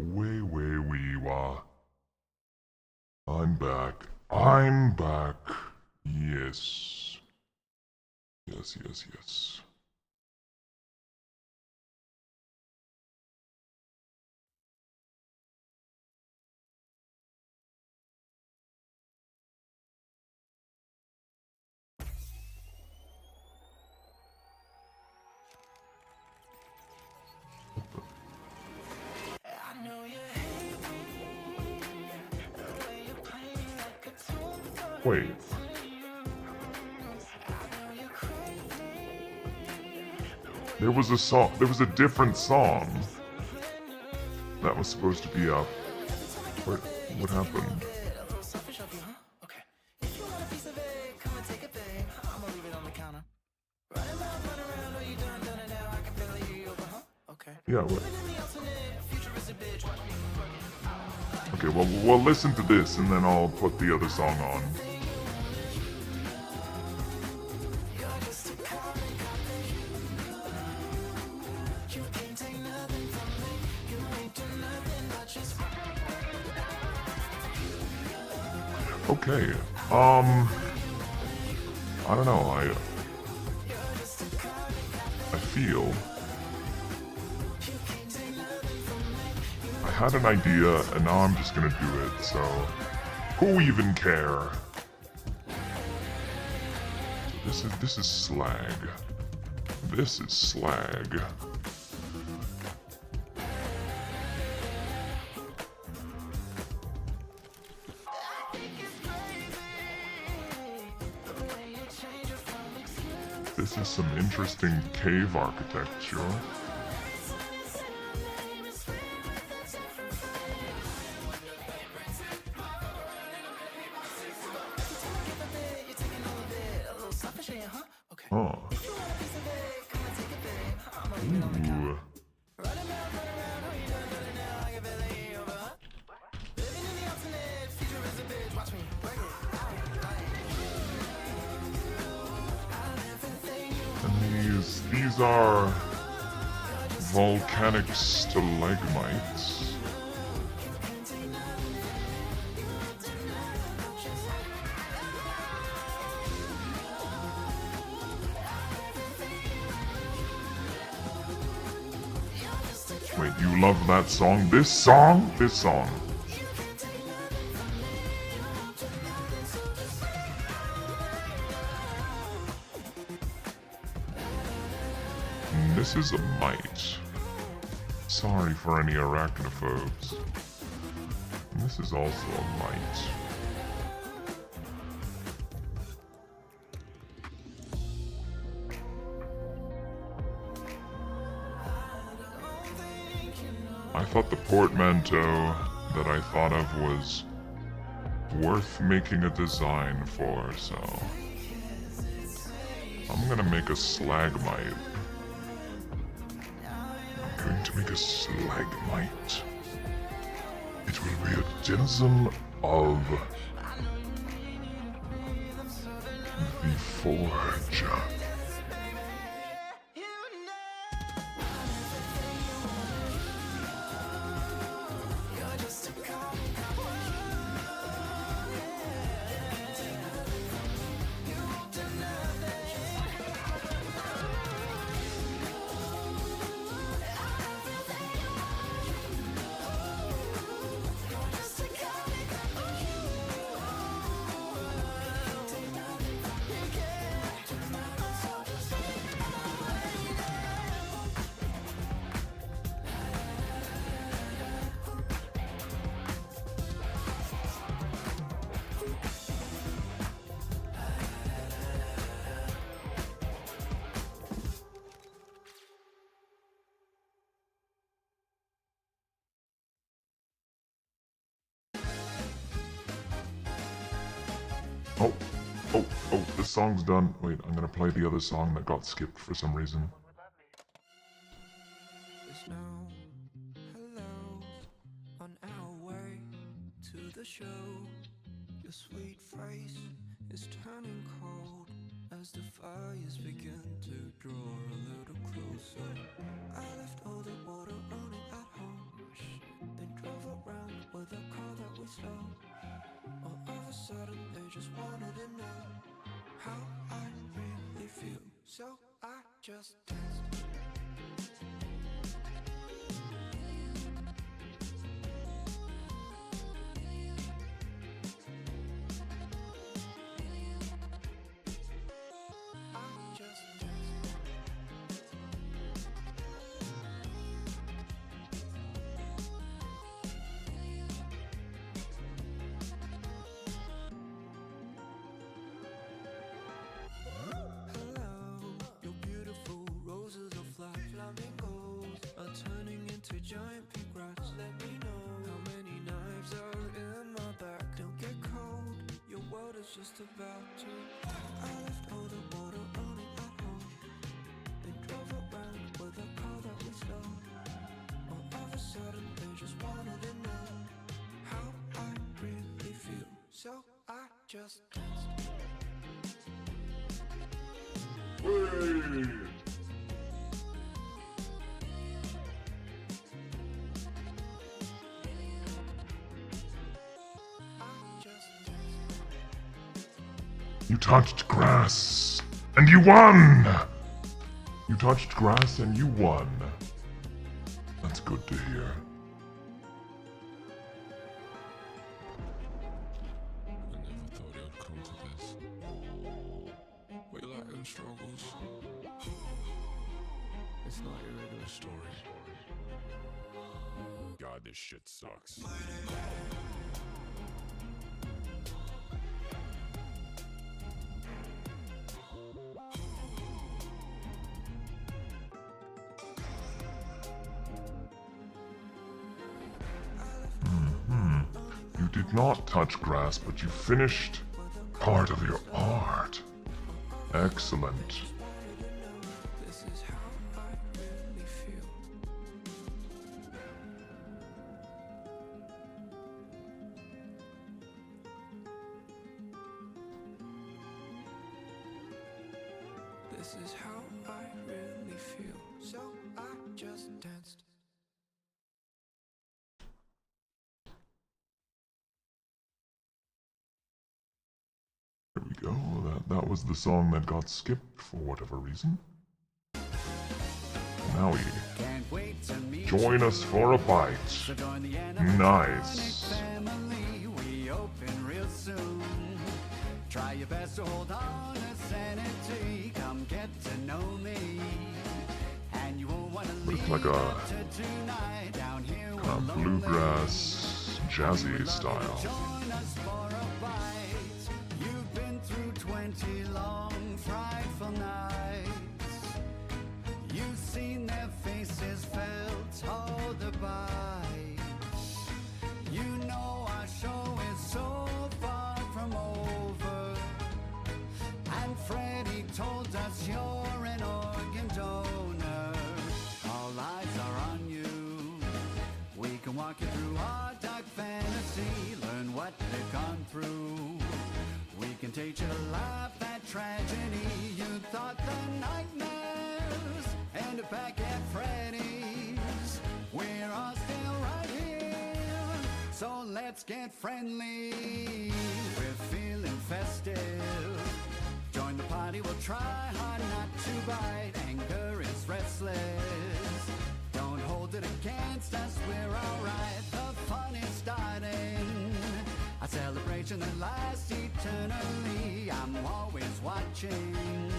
Way, wee, wah. I'm back. I'm back. Yes. Yes. Wait. There was a song. There was a different song that was supposed to be up. What happened? Yeah. What? Okay. Well, we'll listen to this, and then I'll put the other song on. Okay. I don't know. I feel I had an idea, and now I'm just gonna do it. So, who even care? This is slag. This is slag. This is some interesting cave architecture. Huh. Ooh. And these are volcanic stalagmites. Wait, you love that song? This song? This song. This is a mite. Sorry for any arachnophobes. This is also a mite. I thought the portmanteau that I thought of was worth making a design for, so I'm gonna make a slagmite. I'm going to make a slagmite. It will be a denizen of the forge. Oh, this song's done. Wait, I'm gonna play the other song that got skipped for some reason. There's no hello on our way to the show. Your sweet face is turning cold as the fires begin to draw a little closer. I left all the water running at home, then drove around with a car that we stole. All of a sudden they just wanted to know how I really feel, so I just danced. Giant pink rats, let me know how many knives are in my back. Don't get cold, your world is just about to. I left all the water running at home, then drove around with a car that we stole. All of a sudden they just wanted to know how I really feel, so I just danced. Hey! You touched grass, and you won! You touched grass and you won. That's good to hear. I never thought it would come to this. We life struggles. It's not your regular story. God, this shit sucks. You did not touch grass, but you finished part of your art. Excellent. This is how I really feel. This is how I really feel, so I just danced. There we go. That was the song that got skipped for whatever reason. Now we Can't wait to meet join you. us for a bite. So join the animal Nice. family. We open real soon. Try your best to hold on to sanity. Come get to know me. And you won't want to leave It's like a to tonight. Down here kind of bluegrass, jazzy style. join us for a bite. You've been through 20 long, frightful nights. You've seen their faces, felt all the bites. You know our show is so far from over. And Freddie told us you're an organ donor. All eyes are on you. We can walk you through our dark fantasy, learn what they've gone through. We can teach you to laugh at tragedy. You thought the nightmares ended back at Freddy's. We're all still right here, so let's get friendly. We're feeling festive. Join the party, we'll try hard not to bite. Anger is restless. Don't hold it against us, we're alright. The fun is starting. A celebration that lasts eternally. I'm always watching,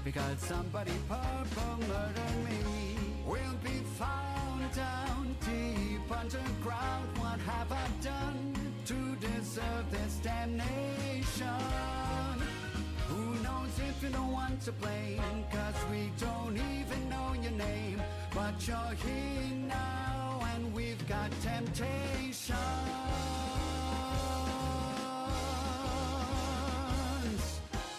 because somebody purple murdered me. We'll be found down deep underground. What have I done to deserve this damnation? Who knows if you're the one to blame? Cause we don't even know your name. But you're here now and we've got temptations.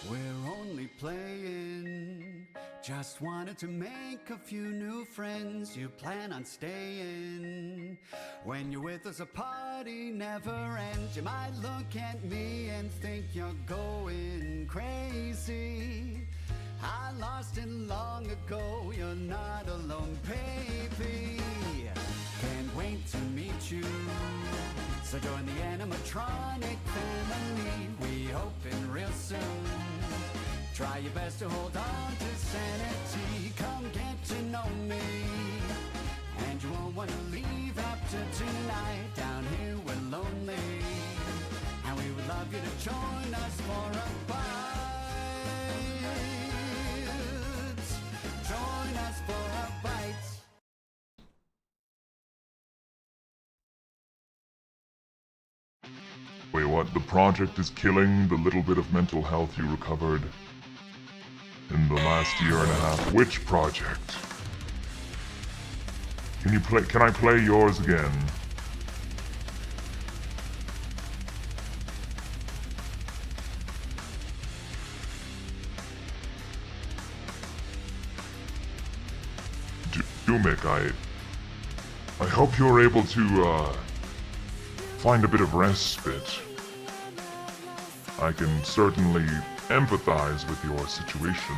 We're only playing Just wanted to make a few new friends. You plan on staying. When you're with us, a party never ends. You might look at me and think you're going crazy. I lost it long ago. You're not alone, baby. Can't wait to meet you. So join the animatronic family. We open real soon. Try your best to hold on to sanity. Come get to know me. And you won't want to leave after tonight. Down here we're lonely. And we would love you to join us for a bite. Join us for a bite. Wait, what? The project is killing the little bit of mental health you recovered in the last year and a half. Which project? Can I play yours again? Dumic, I hope you're able to find a bit of respite. I can certainly empathize with your situation.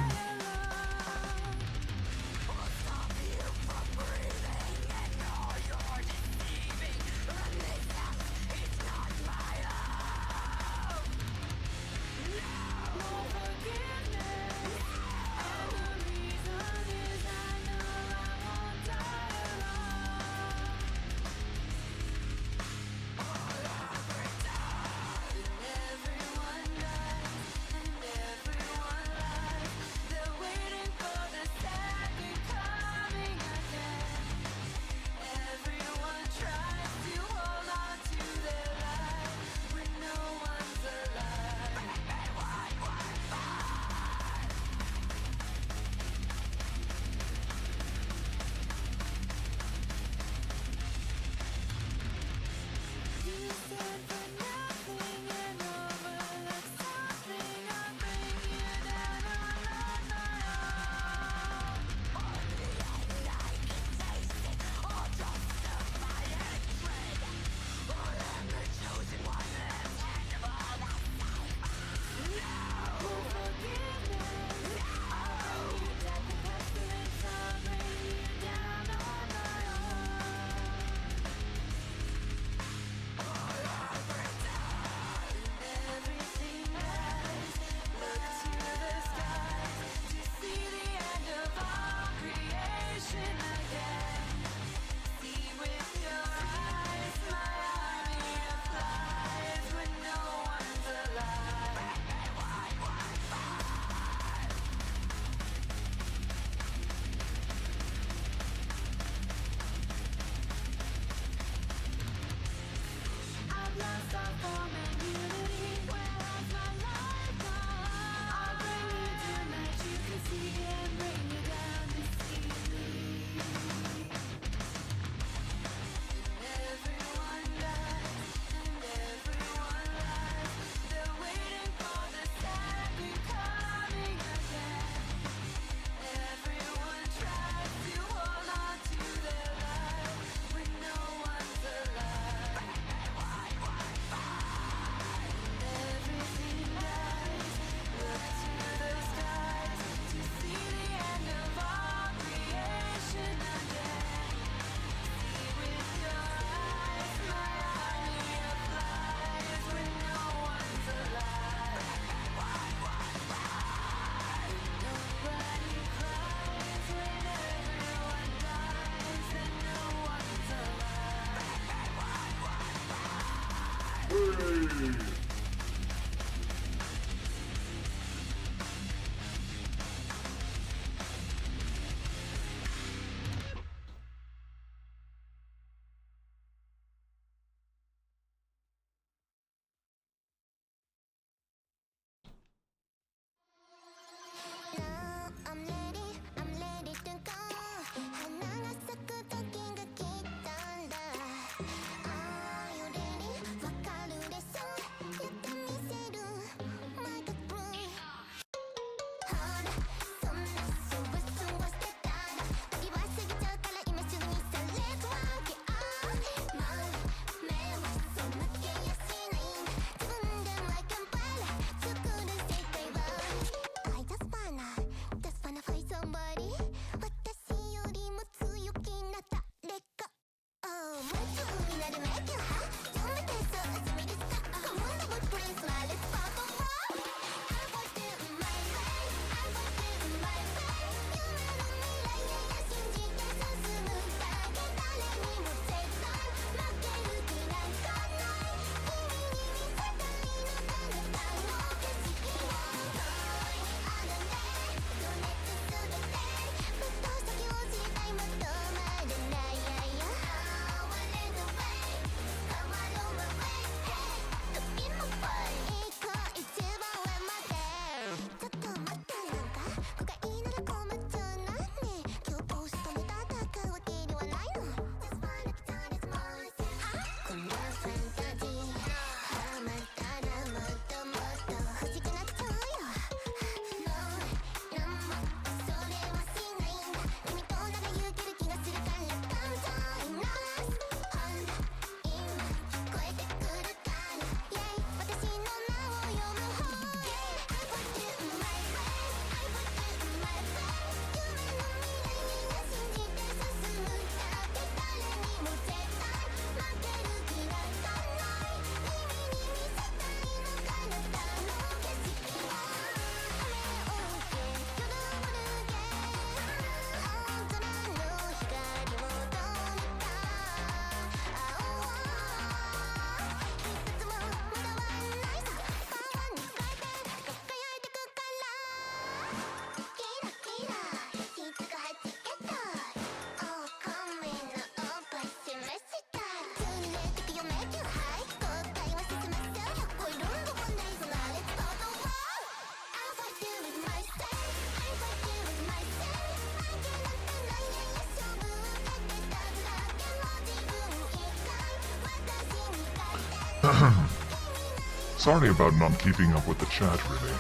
Sorry about not keeping up with the chat, really.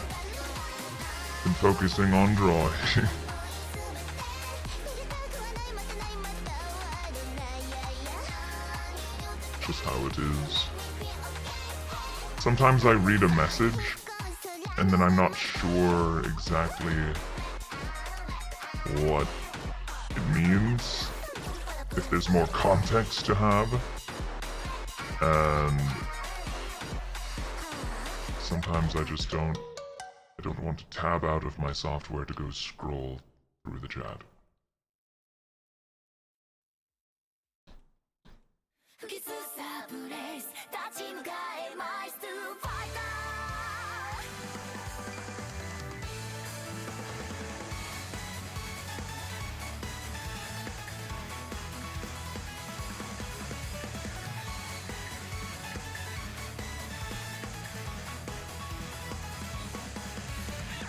Been focusing on drawing. Just how it is. Sometimes I read a message, and then I'm not sure exactly what it means, if there's more context to have, and sometimes I don't want to tab out of my software to go scroll through the chat. 不吉さブレイス立ち向かえマイストゥファイター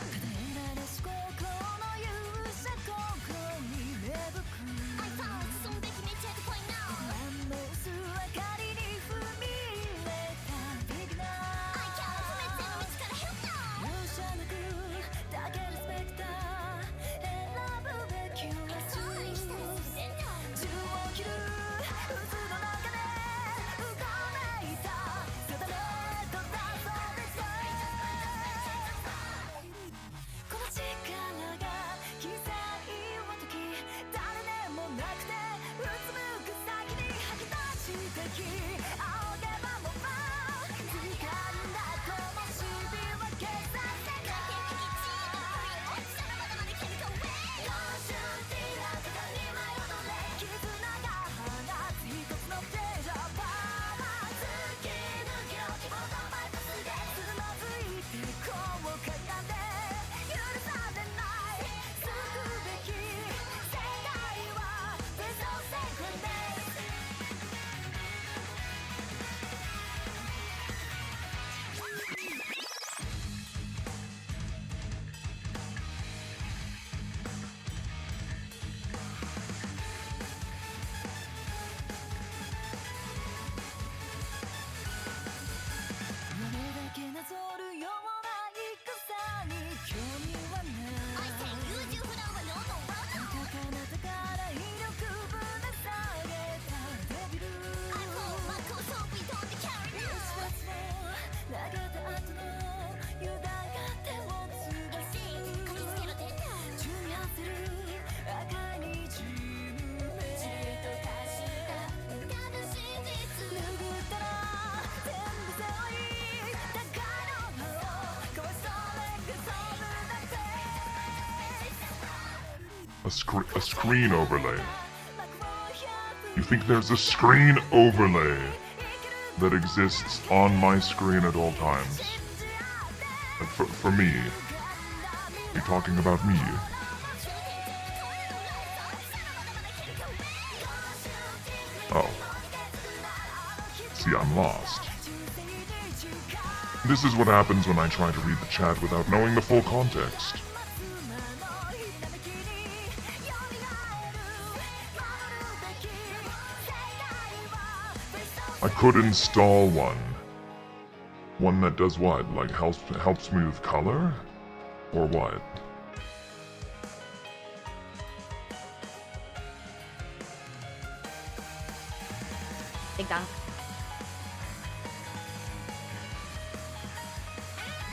叶えられし心の勇者ここに芽吹く I found 進んで決めちゃう point now 何の薄明かりに踏み入れた Big Now I can't 不滅への道から Help now 容赦なくだけリスペクター選ぶべきは銃を切る渦の中でうごめいた定めとだそうですこの力が刻いは時誰でもなくてうつむく先に吐き出してき仰げばもう掴んだ灯火は消させない落ちたらまだまだ君と Wait 今週ティラとかに迷うれ絆が放つ一つのプレジャーパワー突き抜けろ希望とバイパスでつまずいてこうかがんで許されない救うべき世界は There's no sacred days夢だけなぞるような戦に興味はない I say 優柔不断は No No No No 高かな宝威力ぶら下げたデビル I pull my coat so we don't carry now 一発を投げた後の油断が手を潰すかきつけろ出た中に発せる赤にじむ目じれと化した浮かぶ真実拭ったら全部背負い互いの歯を壊しそうでくそぶだけ A screen overlay. You think there's a screen overlay that exists on my screen at all times? Like for me. You're talking about me. Oh. See, I'm lost. This is what happens when I try to read the chat without knowing the full context. I could install one. One that does what? Like helps me with color? Or what? Big dunk.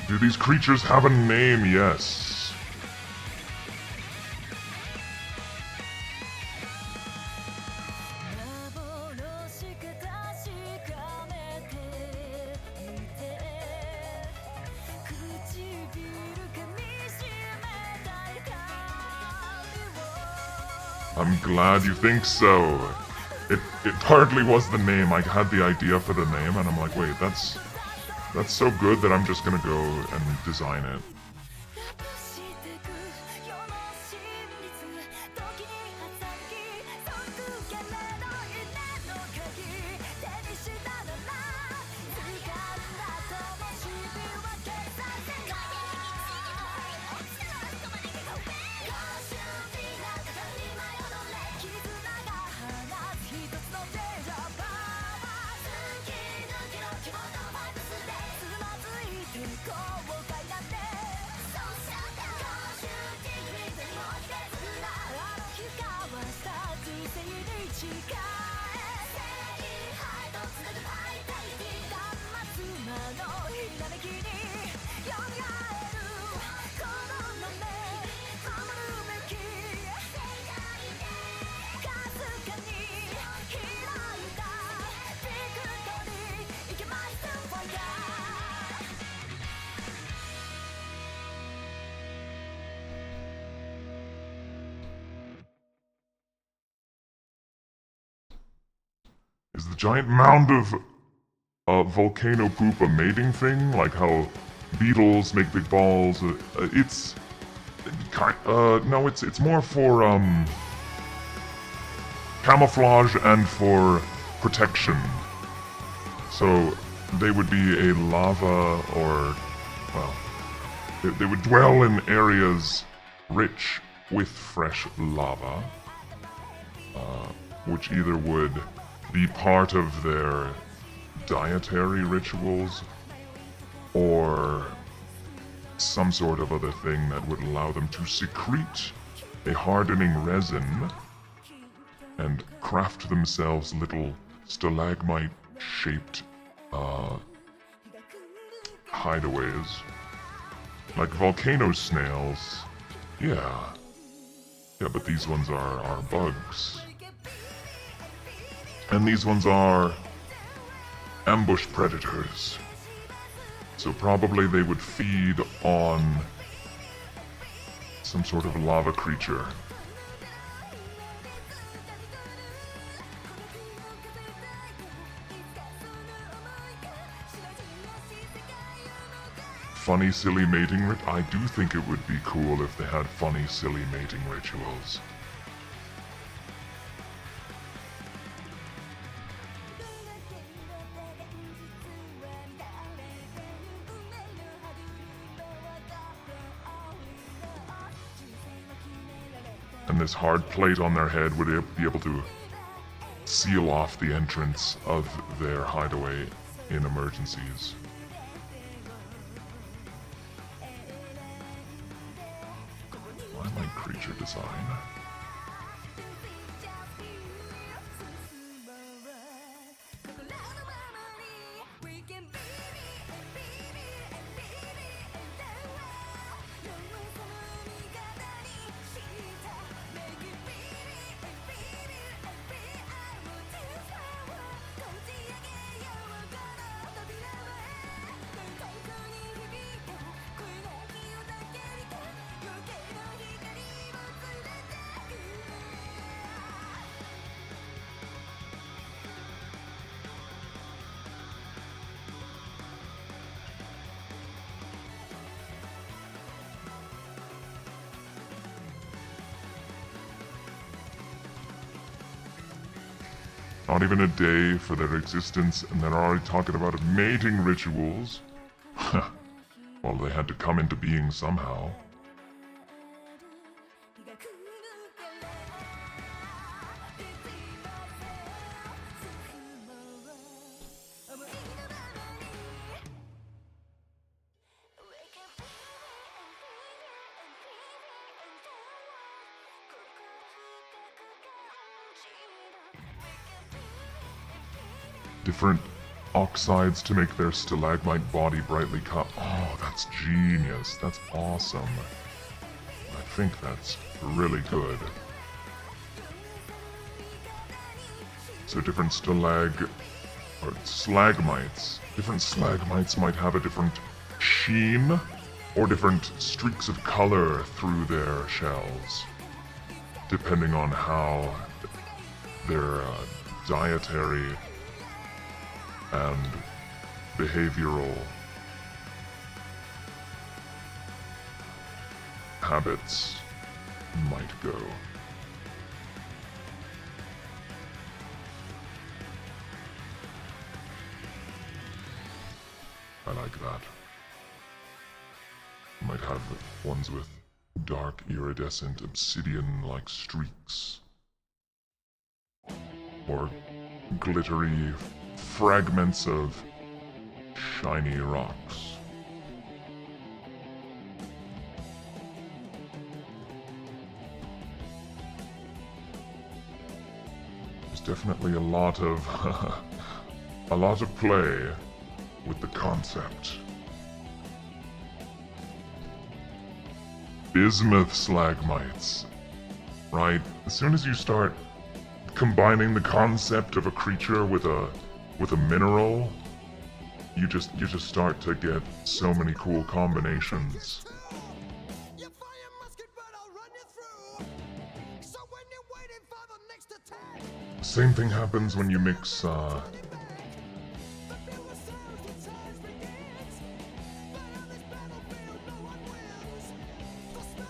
Do these creatures have a name? Yes. I'm glad you think so. It hardly was the name. I had the idea for the name and I'm like, wait, that's so good that I'm just gonna go and design it. is the giant mound of volcano poop a mating thing? Like how beetles make big balls? It's no, it's more for camouflage and for protection. So they would be a lava or, well, they would dwell in areas rich with fresh lava, which either would be part of their dietary rituals or some sort of other thing that would allow them to secrete a hardening resin and craft themselves little stalagmite-shaped hideaways. Like volcano snails. Yeah, but these ones are bugs. And these ones are ambush predators. So probably they would feed on some sort of lava creature. Funny, silly mating I do think it would be cool if they had funny, silly mating rituals. And this hard plate on their head would be able to seal off the entrance of their hideaway in emergencies. I like creature design. Not even a day for their existence, and they're already talking about mating rituals. Well, they had to come into being somehow. Different oxides to make their stalagmite body brightly cut. Oh, that's genius. That's awesome. I think that's really good. So different stalagmites. Different stalagmites might have a different sheen or different streaks of color through their shells, depending on how their dietary and behavioral habits might go. I like that. Might have ones with dark iridescent obsidian-like streaks, or glittery fragments of shiny rocks. There's definitely a lot of play with the concept. Bismuth stalagmites, right? As soon as you start combining the concept of a creature with a mineral, you just start to get so many cool combinations. You fire musket, but I'll run you through. So when you're waiting for the next attack, Same thing happens when you mix,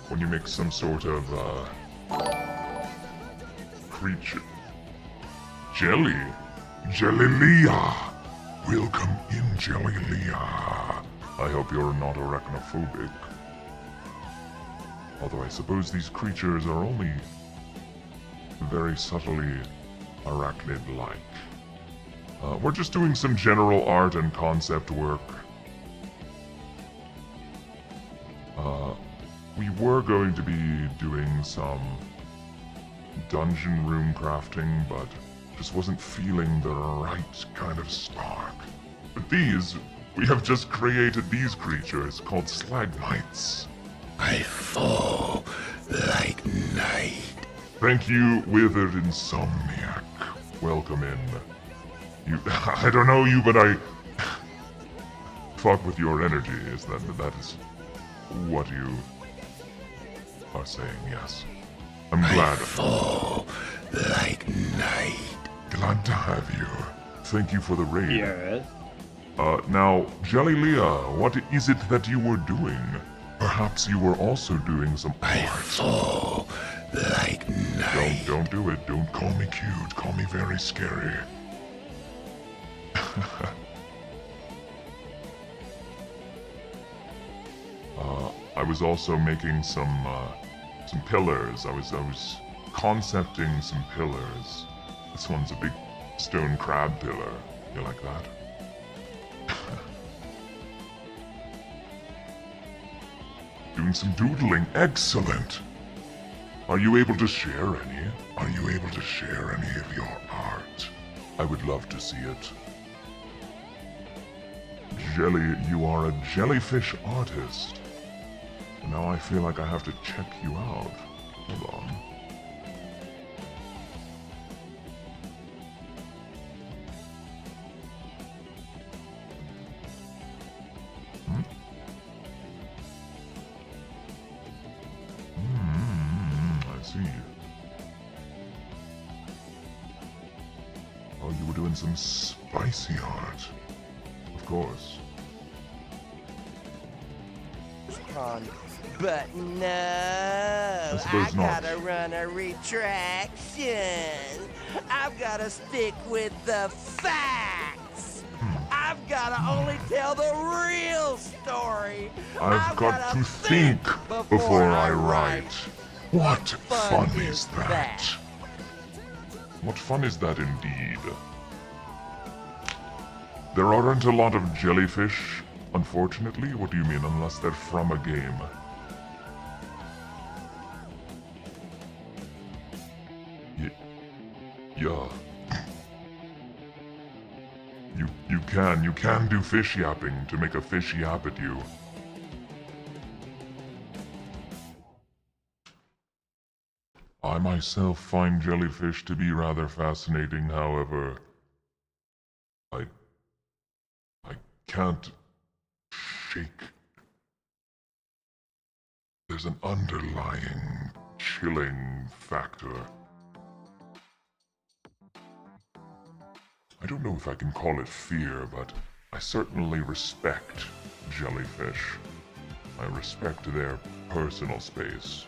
when you mix some sort of, creature. Jelly? Jellylia! Welcome in, Jellylia. I hope you're not arachnophobic. Although I suppose these creatures are only very subtly arachnid-like. We're just doing some general art and concept work. We were going to be doing some dungeon room crafting, but just wasn't feeling the right kind of spark. But these, we have just created these creatures called slagmites. I fall like night. Thank you, Withered Insomniac. Welcome in. You, I don't know you, but I fuck with your energy. That is what you are saying? Yes. I'm glad. I fall like night. Glad to have you. Thank you for the raid. Yes. Now, Jellylia, what is it that you were doing? Perhaps you were also doing some art. I fall like night. Don't do it. Don't call me cute. Call me very scary. I was also making some pillars. I was concepting some pillars. This one's a big stone crab pillar. You like that? Doing some doodling. Excellent. Are you able to share any? Are you able to share any of your art? I would love to see it. Jelly, you are a jellyfish artist. Now I feel like I have to check you out. Hold on. I see. Oh, you were doing some spicy art. Of course. But no, I not. gotta run a retraction. I've gotta stick with the facts. I've gotta only tell the real story. I've got to think before I write. What fun is that? What fun is that indeed? There aren't a lot of jellyfish, unfortunately. What do you mean, unless they're from a game? Yeah. You can do fish yapping to make a fish yap at you. I myself find jellyfish to be rather fascinating, however, I can't shake. There's an underlying chilling factor. I don't know if I can call it fear, but I certainly respect jellyfish. I respect their personal space.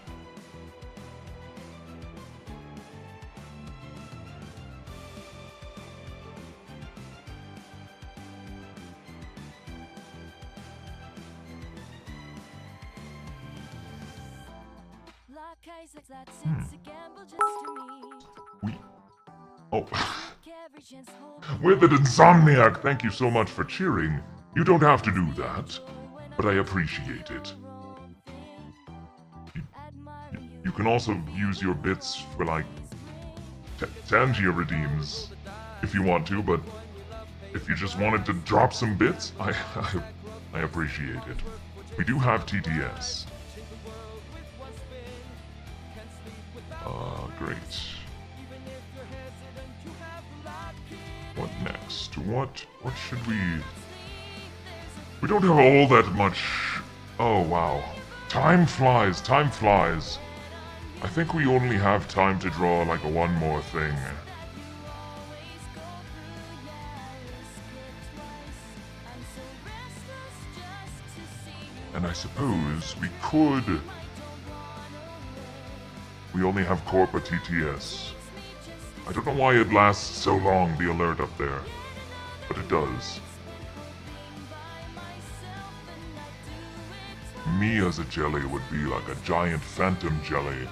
Oh. Withered Insomniac, thank you so much for cheering. You don't have to do that, but I appreciate it. You can also use your bits for, like, Tangia redeems, if you want to, but if you just wanted to drop some bits, I appreciate it. We do have TTS. Great. What next? What should we... We don't have all that much... Oh, wow. Time flies, time flies. I think we only have time to draw, like, one more thing. And I suppose we could... We only have Corpa TTS. I don't know why it lasts so long, the alert up there. But it does. Me as a jelly would be like a giant phantom jelly.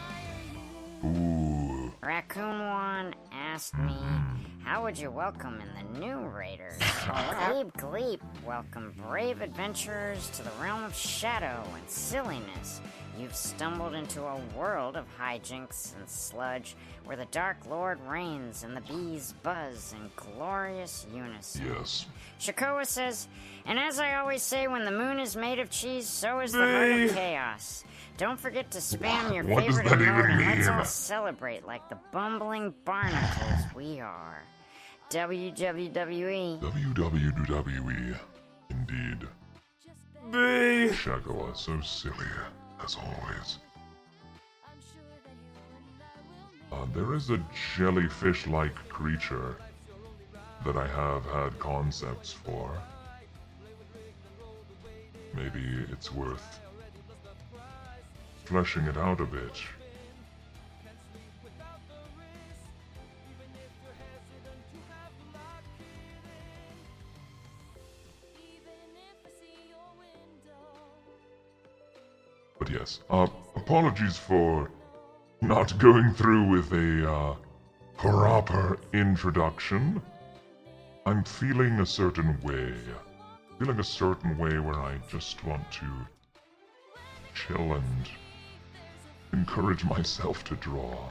Ooh. Raccoon One asked me, how would you welcome in the new Raiders? Gleep Gleep, welcome brave adventurers to the realm of shadow and silliness. You've stumbled into a world of hijinks and sludge where the Dark Lord reigns and the bees buzz in glorious unison. Yes. Shakoa says, and as I always say, when the moon is made of cheese, so is the heart of chaos. Don't forget to spam your What does favorite that emote even and let's mean? all celebrate like the bumbling barnacles we are. WWE. WWE. Indeed. Shagoa, so silly, as always. There is a jellyfish-like creature that I have had concepts for. Maybe it's worth fleshing it out a bit. But yes, apologies for not going through with a proper introduction. I'm feeling a certain way. Feeling a certain way where I just want to chill and encourage myself to draw.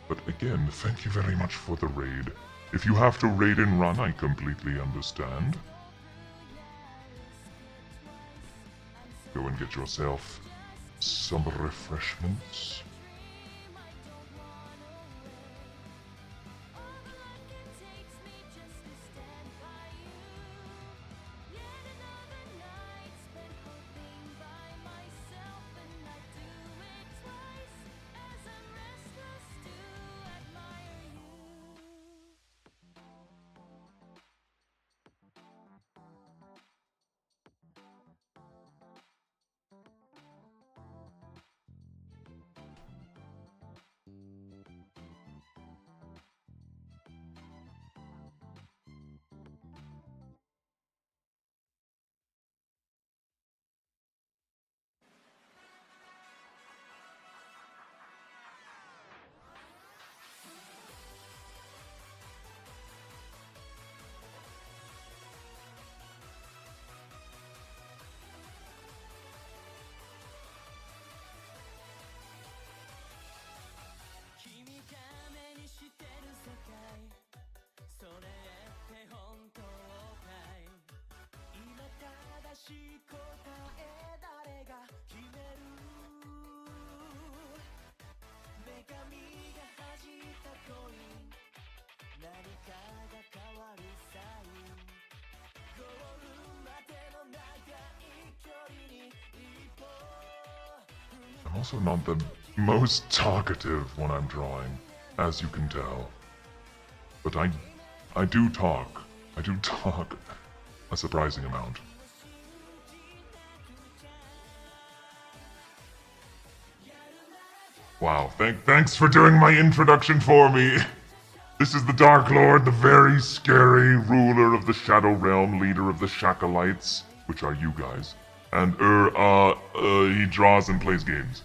But again, thank you very much for the raid. If you have to raid and run, I completely understand. Go and get yourself some refreshments. I'm also not the most talkative when I'm drawing, as you can tell. But I do talk. I do talk a surprising amount. Wow, thanks for doing my introduction for me. This is the Dark Lord, the very scary ruler of the Shadow Realm, leader of the Shakalites, which are you guys. And he draws and plays games.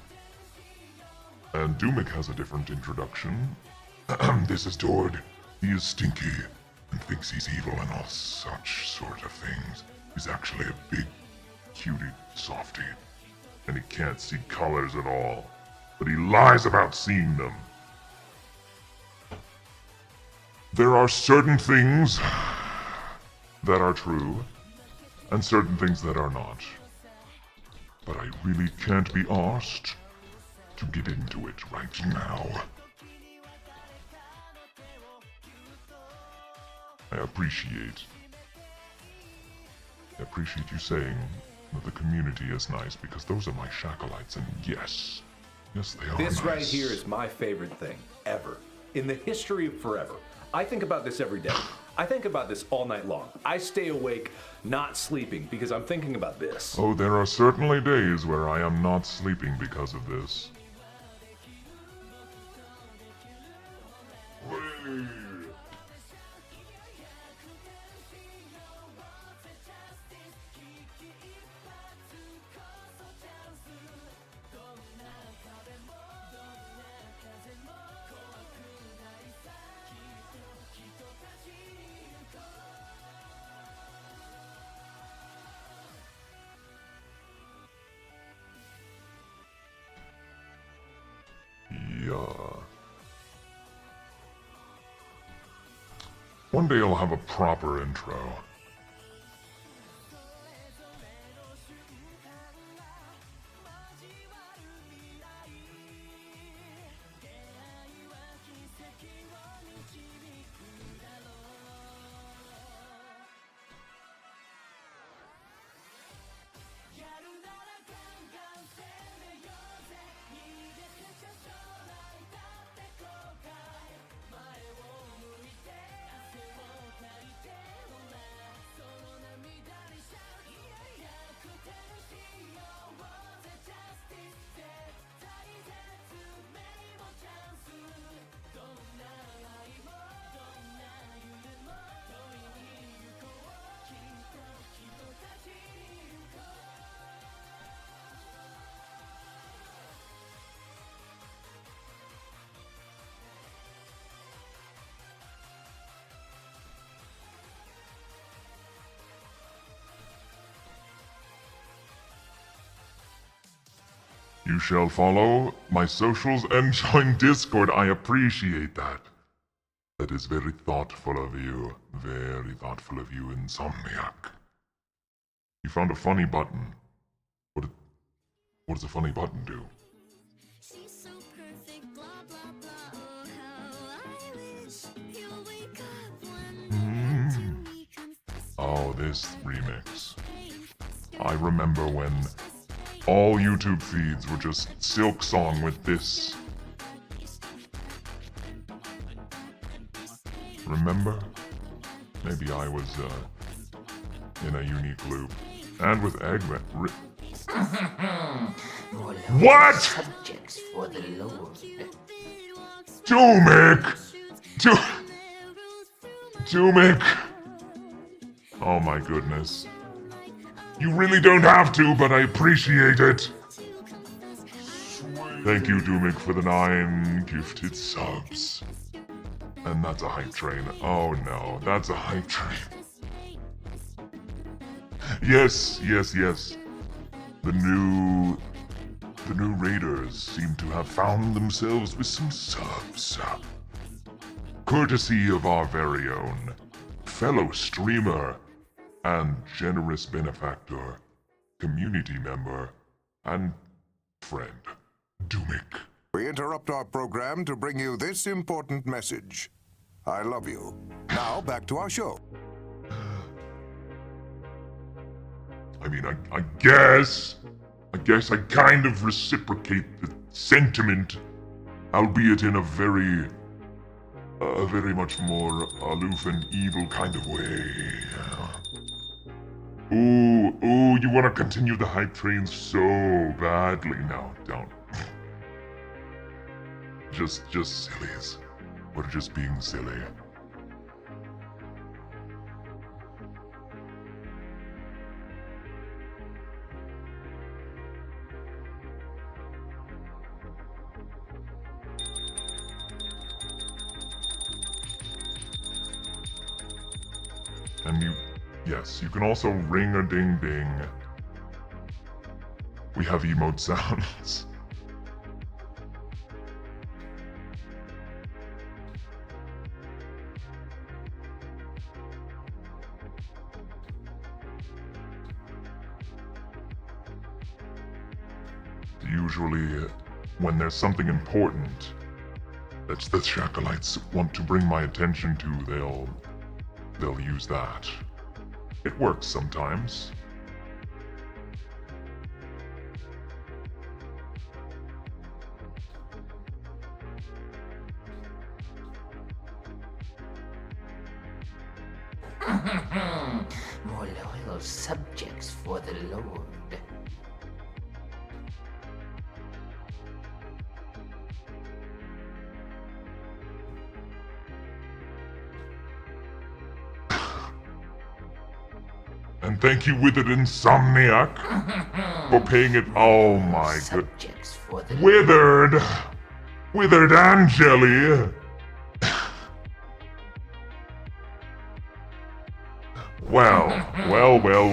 And Doomik has a different introduction. This is Tord. He is stinky and thinks he's evil and all such sort of things. He's actually a big, cutie softy. And he can't see colors at all. But he lies about seeing them. There are certain things that are true, and certain things that are not. But I really can't be arsed to get into it right now. I appreciate you saying that the community is nice, because those are my Shakalites, and yes, they are This nice. right here is my favorite thing, ever. In the history of forever. I think about this every day. I think about this all night long. I stay awake, not sleeping, because I'm thinking about this. Oh, there are certainly days where I am not sleeping because of this. Yeah. One day I'll have a proper intro. You shall follow my socials and join Discord. I appreciate that. That is very thoughtful of you. Very thoughtful of you, Insomniac. You found a funny button. What does a funny button do? Oh, this remix. I remember when all YouTube feeds were just Silk Song with this. Remember? Maybe I was in a unique loop. And with Eggman. What? Subjects for the Lord. Doomik! Doomik! Oh my goodness. You really don't have to, but I appreciate it. Thank you, Doomik, for the 9 gifted subs. And that's a hype train. Oh no, that's a hype train. Yes. The new raiders seem to have found themselves with some subs. Courtesy of our very own fellow streamer and generous benefactor, community member, and friend, Doomik. We interrupt our program to bring you this important message. I love you. Now back to our show. I mean, I guess I kind of reciprocate the sentiment, albeit in a very much more aloof and evil kind of way. Ooh, you want to continue the hype train so badly. No, don't. Just sillies. We're just being silly. And yes, you can also ring-a-ding-ding. We have emote sounds. Usually, when there's something important that the Shakalites want to bring my attention to, they'll use that. It works sometimes. More loyal subjects for the Lord. And thank you, Withered Insomniac, for paying it. Oh my good. Subjects for the Withered! Withered and Jelly! Well.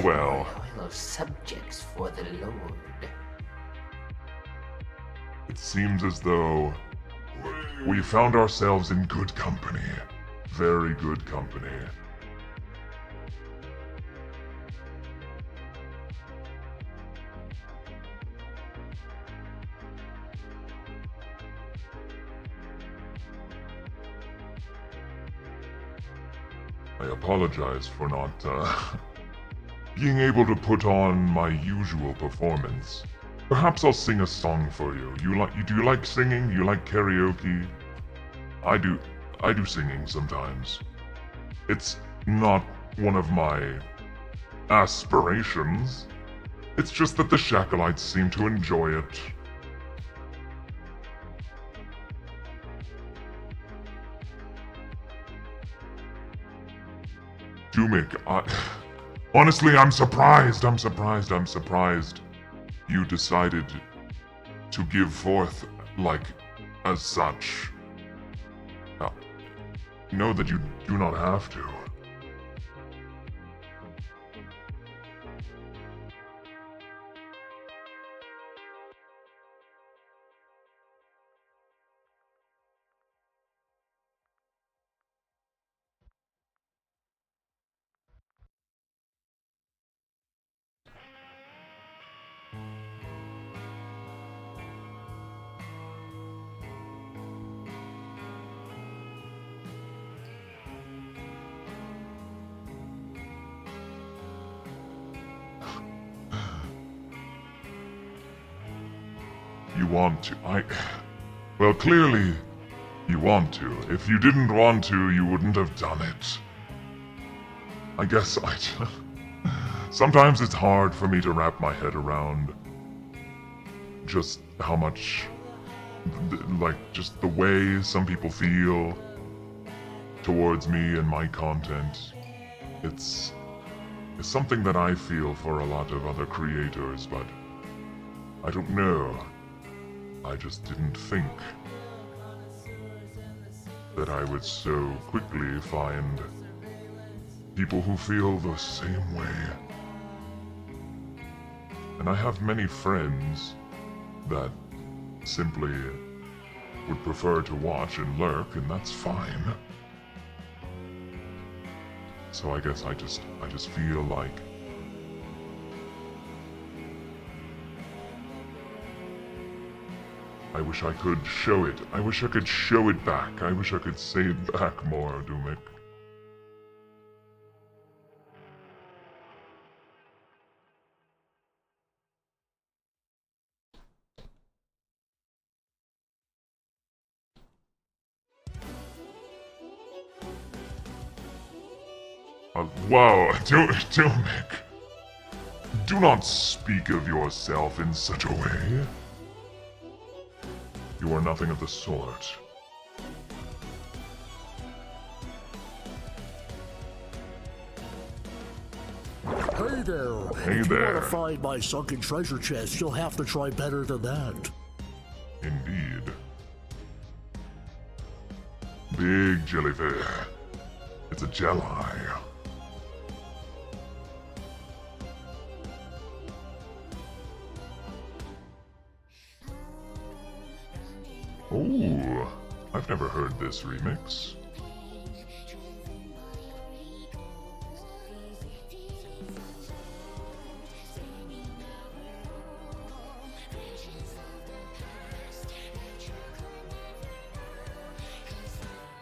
loyal subjects for the Lord. It seems as though we found ourselves in good company. Very good company. I apologize for not being able to put on my usual performance. Perhaps I'll sing a song for you. Do you like singing? You like karaoke? I do singing sometimes. It's not one of my aspirations. It's just that the Shakalites seem to enjoy it. Dumik, honestly, I'm surprised. You decided to give forth, like, as such. Know that you do not have to. You want to. Well, clearly, you want to. If you didn't want to, you wouldn't have done it. I guess sometimes it's hard for me to wrap my head around just how much, like, just the way some people feel towards me and my content. It's something that I feel for a lot of other creators, but I don't know. I just didn't think that I would so quickly find people who feel the same way. And I have many friends that simply would prefer to watch and lurk, and that's fine. So I guess I just feel like I wish I could show it. I wish I could show it back. I wish I could say it back more, Dumik. Whoa, Dumik. Do not speak of yourself in such a way. You are nothing of the sort. Hey there. Hey if you there. want to find my sunken treasure chest, you'll have to try better than that. Indeed. Big jellyfish. It's a jelly. Ooh, I've never heard this remix.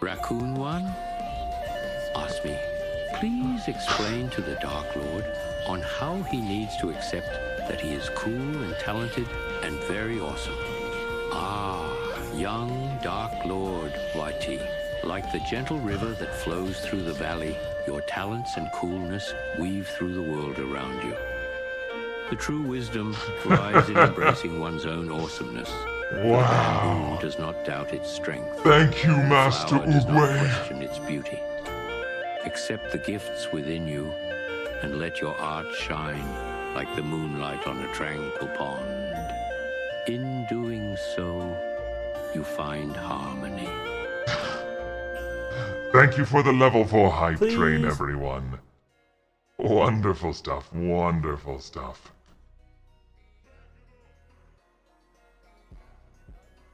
Raccoon One? Osmi, please explain to the Dark Lord on how he needs to accept that he is cool and talented and very awesome. Ah, young Dark Lord YT. Like the gentle river that flows through the valley, your talents and coolness weave through the world around you. The true wisdom lies in embracing one's own awesomeness. Wow. The bamboo does not doubt its strength. Thank you, The Master flower does not Oogway. question its beauty. Accept the gifts within you and let your art shine like the moonlight on a tranquil pond. In doing so, you find harmony. Thank you for the level 4 hype Please. train, everyone. Wonderful stuff, wonderful stuff.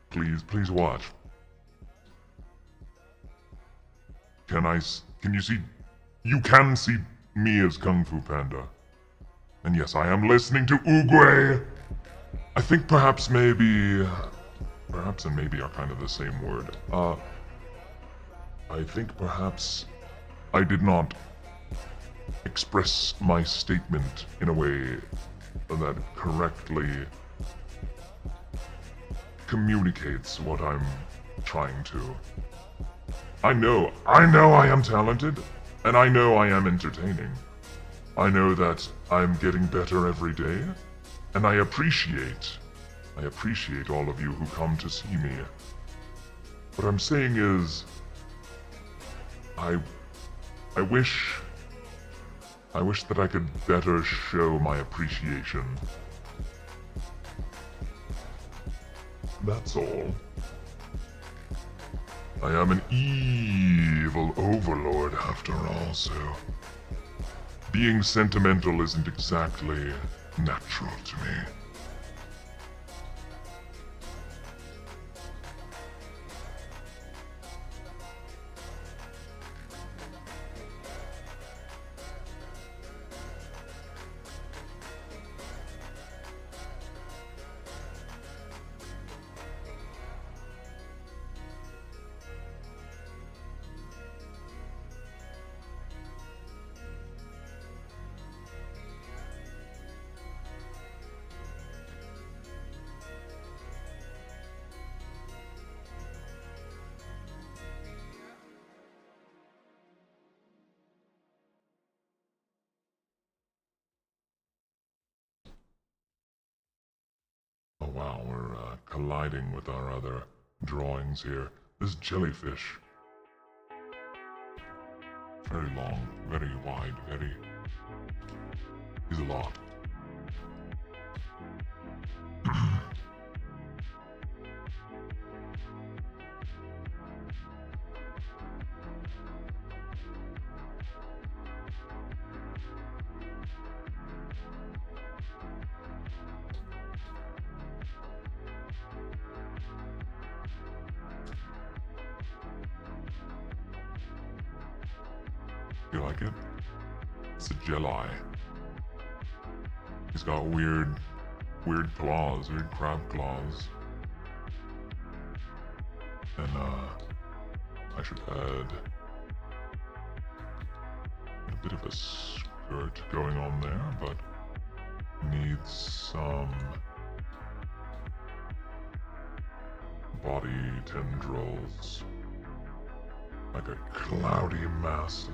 Please watch. Can you see? You can see me as Kung Fu Panda. And yes, I am listening to Oogway. I think perhaps and maybe are kind of the same word. I think perhaps I did not express my statement in a way that correctly communicates what I'm trying to. I know I am talented, and I know I am entertaining. I know that I'm getting better every day, and I appreciate all of you who come to see me. What I'm saying is, I wish that I could better show my appreciation. That's all. I am an evil overlord after all, so being sentimental isn't exactly natural to me. Oh wow, we're colliding with our other drawings here. This jellyfish. Very long, very wide, he's a lot. You like it? It's a jelly. He's got weird claws, weird crab claws. And I should add a bit of a skirt going on there, but needs some body tendrils, like a cloudy mass.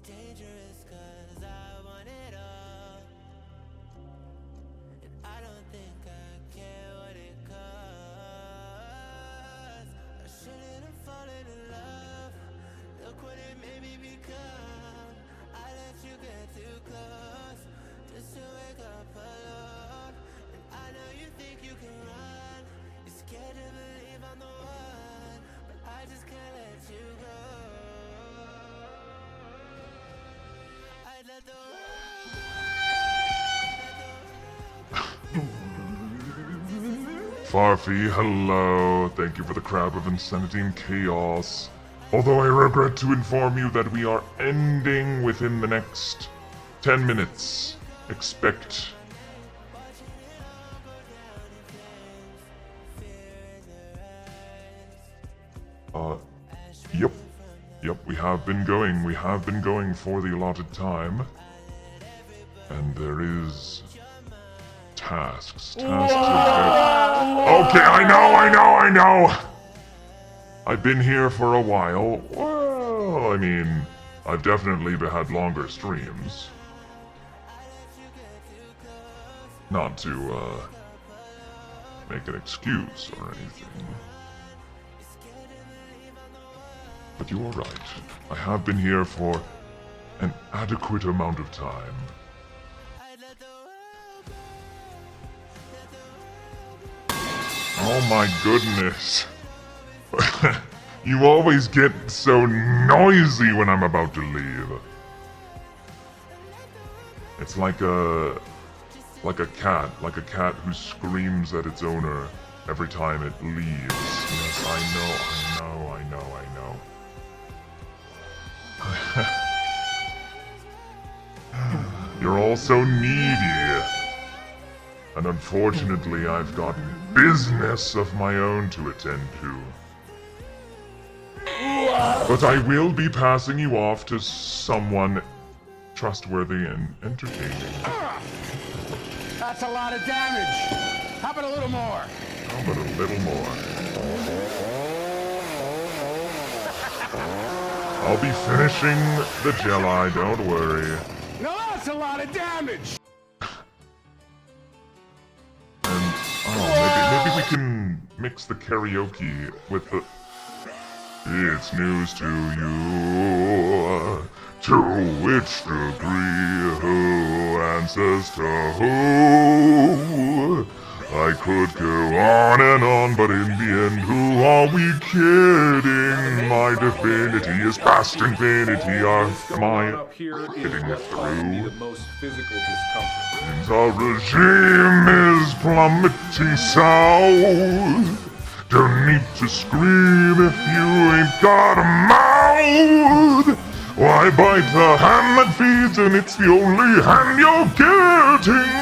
dangerous 'cause I want it all. And I don't think I care what it costs. I shouldn't have fallen in love. Look what it made me become. I let you get too close just to wake up alone. And I know you think you can run. You're scared to believe I'm the one, but I just can't let you go. I'd let the Farfy, hello. Thank you for the crab of insanity and chaos. Although I regret to inform you that we are ending within the next 10 minutes. Expect. Yep. Yep, we have been going. We have been going for the allotted time. And there is tasks. Okay, I know! I've been here for a while. Well, I mean, I've definitely had longer streams. Not to, make an excuse or anything. But you are right. I have been here for an adequate amount of time. Oh my goodness. You always get so noisy when I'm about to leave. It's like a cat who screams at its owner every time it leaves. Yes, I know. You're all so needy. And unfortunately, I've got business of my own to attend to. But I will be passing you off to someone trustworthy and entertaining. That's a lot of damage. How about a little more? How about a little more? I'll be finishing the Jedi, don't worry. No, that's a lot of damage. Maybe we can mix the karaoke with the... It's news to you. To which degree, who answers to who? I could go on and on, but in the end, who are we kidding? My divinity is past infinity. Am I getting through? The most physical discomfort. Our regime is plummeting south. Don't need to scream if you ain't got a mouth. Why bite the hand that feeds, and it's the only hand you're getting?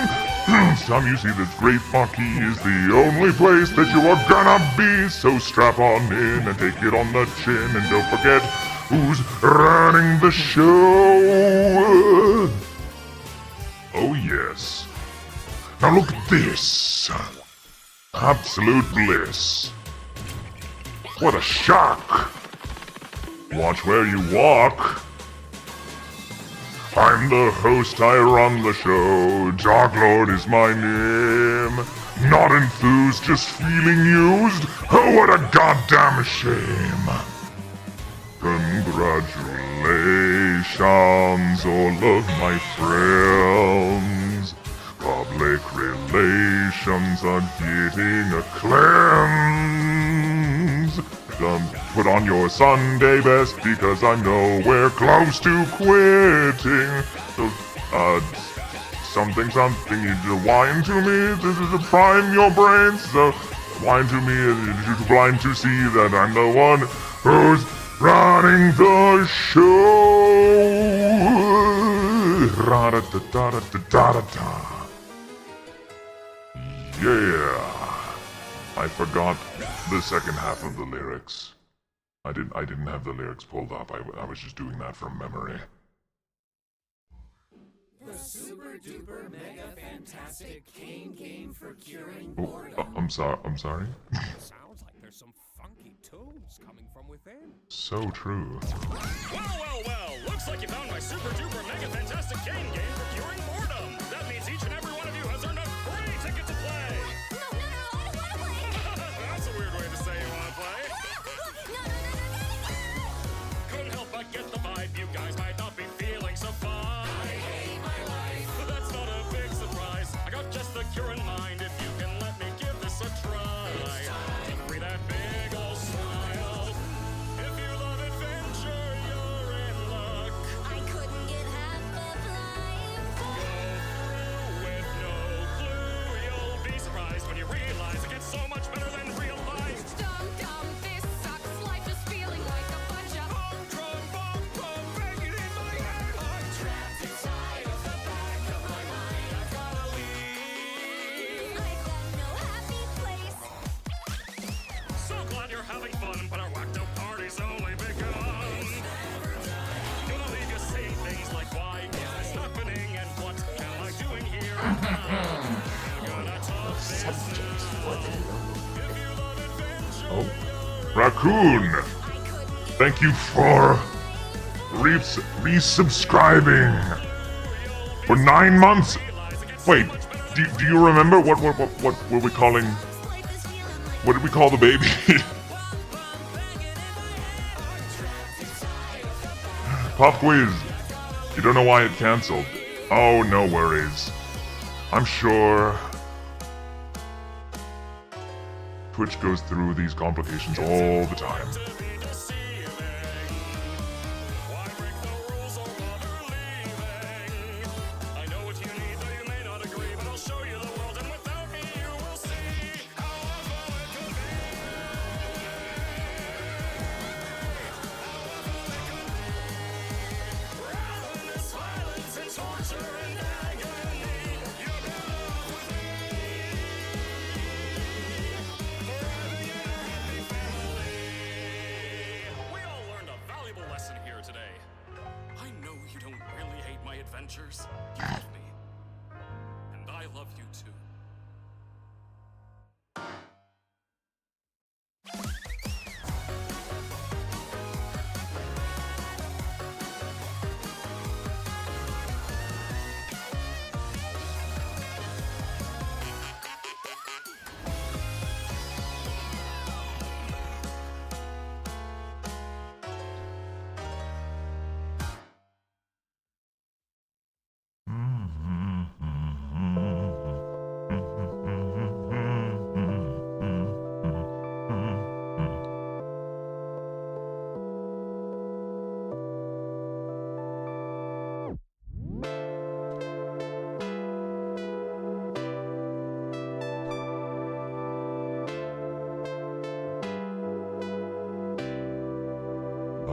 Time you see this great marquee is the only place that you are gonna be. So strap on in and take it on the chin, and don't forget who's running the show. Oh yes. Now look at this. Absolute bliss. What a shock. Watch where you walk. I'm the host, I run the show. Dark Lord is my name. Not enthused, just feeling used. Oh, what a goddamn shame. Congratulations, all of my friends. Public relations are getting a cleanse. Put on your Sunday best because I'm nowhere close to quitting. So, something, you just whine to me to prime your brains. So, whine to me you're too blind to see that I'm the one who's running the show. Ra-da-da-da-da-da-da-da. Yeah. I forgot the second half of the lyrics. I didn't have the lyrics pulled up. I was just doing that from memory. The super duper mega fantastic cane game for curing Oh, boredom. I'm sorry. Sounds like there's There's some funky tunes coming from within. So true. Well, looks like you found my super duper mega fantastic game for curing boredom. That means each and every one of you has earned a free ticket to play. No, I don't want to play. That's a weird way to say you want to play. Couldn't help but get the vibe. You guys might not be feeling so fine. I hate my life. But that's not a big surprise. I got just the cure in mind. If you can let me give this a try. It's time to free that big old smile. If you love adventure, you're in luck. I couldn't get half of life. Go through with no clue. You'll be surprised when you realize it gets so much better than real life. Dum, this sucks. Life is feeling like a bunch of humdrum bum banging in my head. I'm trapped inside of the back of my mind. I've gotta leave. I've got no happy place. So glad you're having fun, but our whacked out party's only begun. Gonna leave you saying things like, why is this happening and what am I doing here? Gonna talk Subjects for the Lord. if you love adventure. Oh. Raccoon! Thank you for resubscribing for 9 months. Wait, do you remember what were we calling? What did we call the baby? Pop quiz. You don't know why it canceled. Oh, no worries. I'm sure Twitch goes through these complications all the time. I know what you need, though you may not agree, but I'll show you the world, and without me you will see how awful it could be. Rather than this violence and torture and agony, you belong with me. Forever you're a happy family. We all learned a valuable lesson here today. I know you don't really hate my adventures. You love me. And I love you too.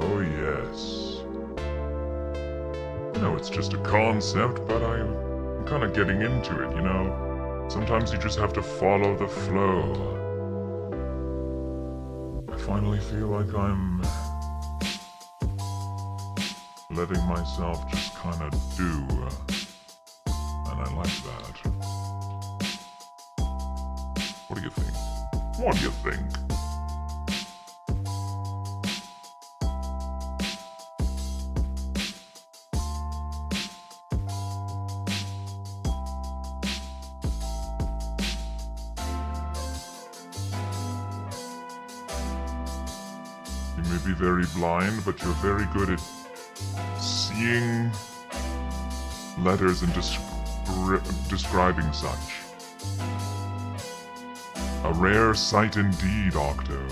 Oh yes. I know it's just a concept, but I'm kind of getting into it, you know? Sometimes you just have to follow the flow. I finally feel like I'm letting myself just kind of do, and I like that. What do you think? What do you think? You may be very blind, but you're very good at seeing letters and describing such. A rare sight indeed, Octo.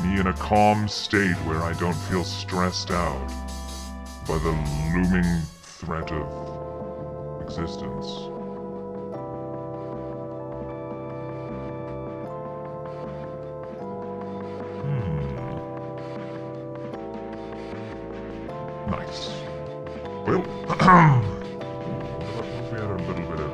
Me in a calm state where I don't feel stressed out by the looming threat of existence. Nice. Well, what if we had a little bit of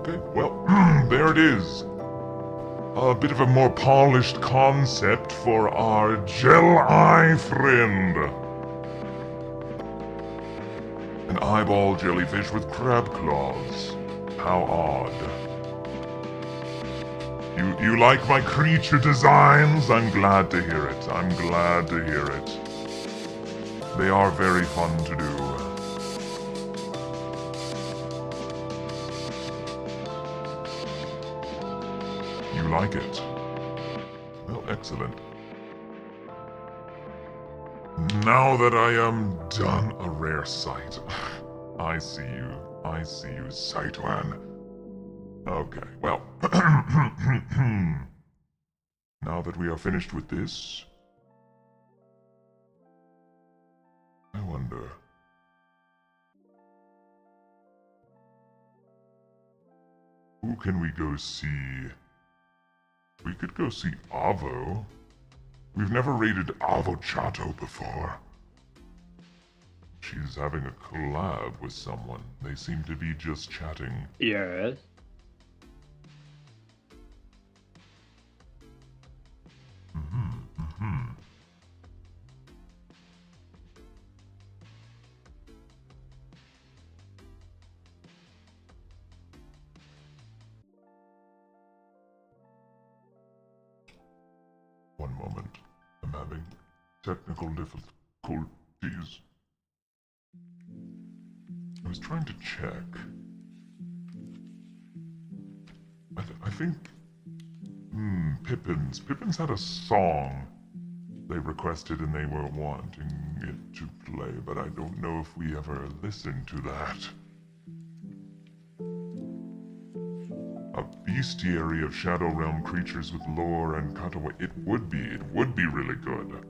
Okay, well, there it is. A bit of a more polished concept for our gel-eye friend. An eyeball jellyfish with crab claws. How odd. You like my creature designs? I'm glad to hear it. I'm glad to hear it. They are very fun to do. You like it? Well, excellent. Now that I am done a rare sight, I see you, Saitwan. Okay, well, now that we are finished with this, I wonder... who can we go see? We could go see Avo. We've never raided Avo Chato before. She's having a collab with someone. They seem to be just chatting. Yes. One moment. I'm having technical difficulties. I was trying to check. I think... Pippins. Pippins had a song they requested and they were wanting it to play, but I don't know if we ever listened to that. A bestiary of Shadow Realm creatures with lore and cutaway. It would be really good.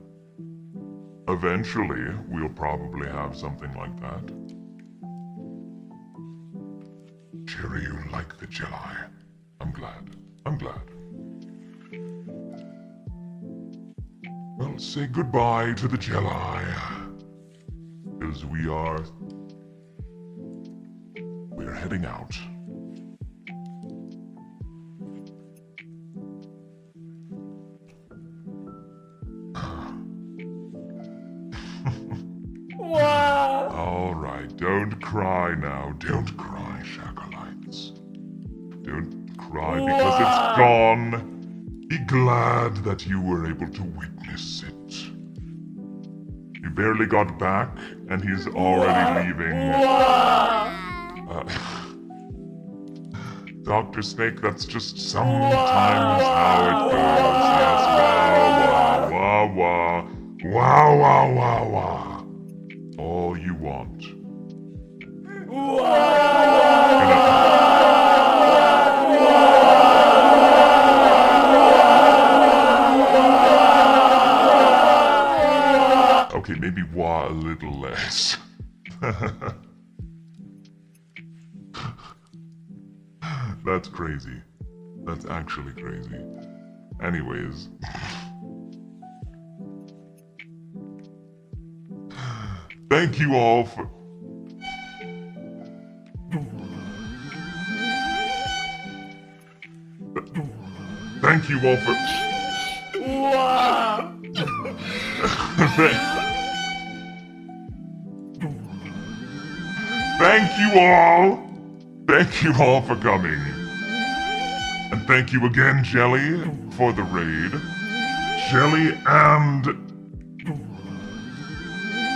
Eventually, we'll probably have something like that. Cherry, you like the Jedi. I'm glad. Well, say goodbye to the Jedi. Because we're heading out. Alright, don't cry now. Don't cry, Shakalites. Don't cry because it's gone. Be glad that you were able to witness it. You barely got back, and he's already leaving. Dr. Snake, that's just sometimes how it goes. Yes, wah, wah, wah, wah, wah, wah, wah. All you want. Okay, maybe wah a little less. That's crazy. That's actually crazy. Anyways. Thank you all for... Thank you all for... Thank you all! Thank you all for coming. And thank you again, Jelly, for the raid. Jelly and...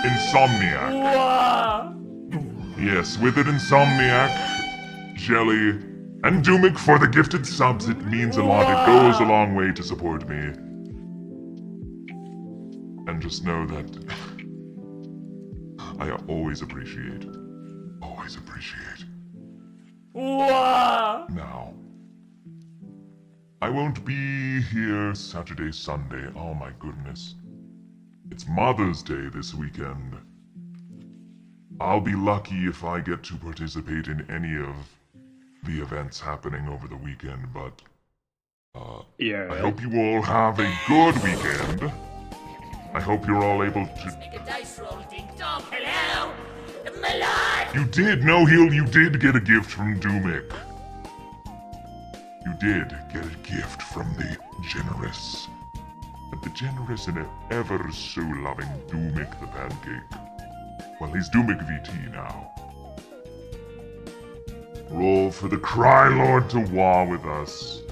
Insomniac. Yes, with it Insomniac, Jelly, and Doomik for the gifted subs. It means a lot. It goes a long way to support me. And just know that I always appreciate. Always appreciate. Now, I won't be here Saturday, Sunday. Oh my goodness. It's Mother's Day this weekend. I'll be lucky if I get to participate in any of the events happening over the weekend, but yeah. I hope you all have a good weekend. I hope you're all able to... Make a dice roll, ding dong. Hello? My life! You did! No, you did get a gift from Doomik. You did get a gift from the generous and ever so loving Doomik the Pancake. Well, he's Doomik VT now. Roll for the Cry Lord to war with us.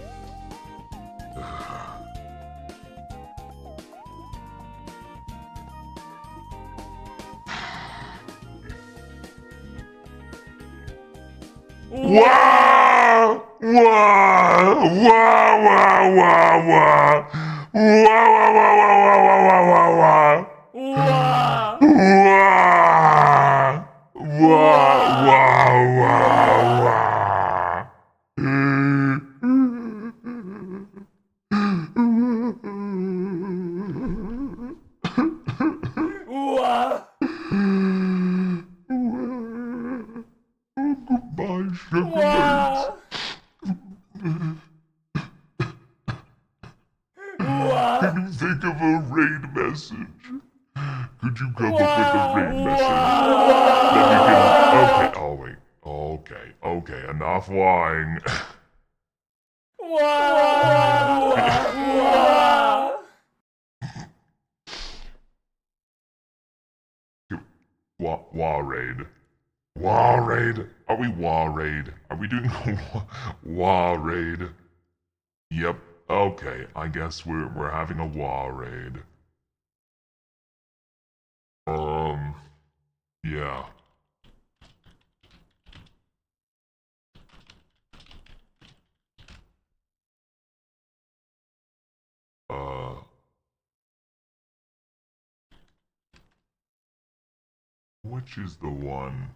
Wah! Wah! Wah! Wah! Wah! Wah! Wah! Wah! Wah! Wah! Wah! Goodbye, chocolates. Can you think of a raid message? Could you come up with a raid message? Then we can... Okay, oh wait. Okay, enough lying. War raid. War raid? Are we war raid? Are we doing a war raid? Yep. Okay, I guess we're having a war raid. Yeah. Which is the one?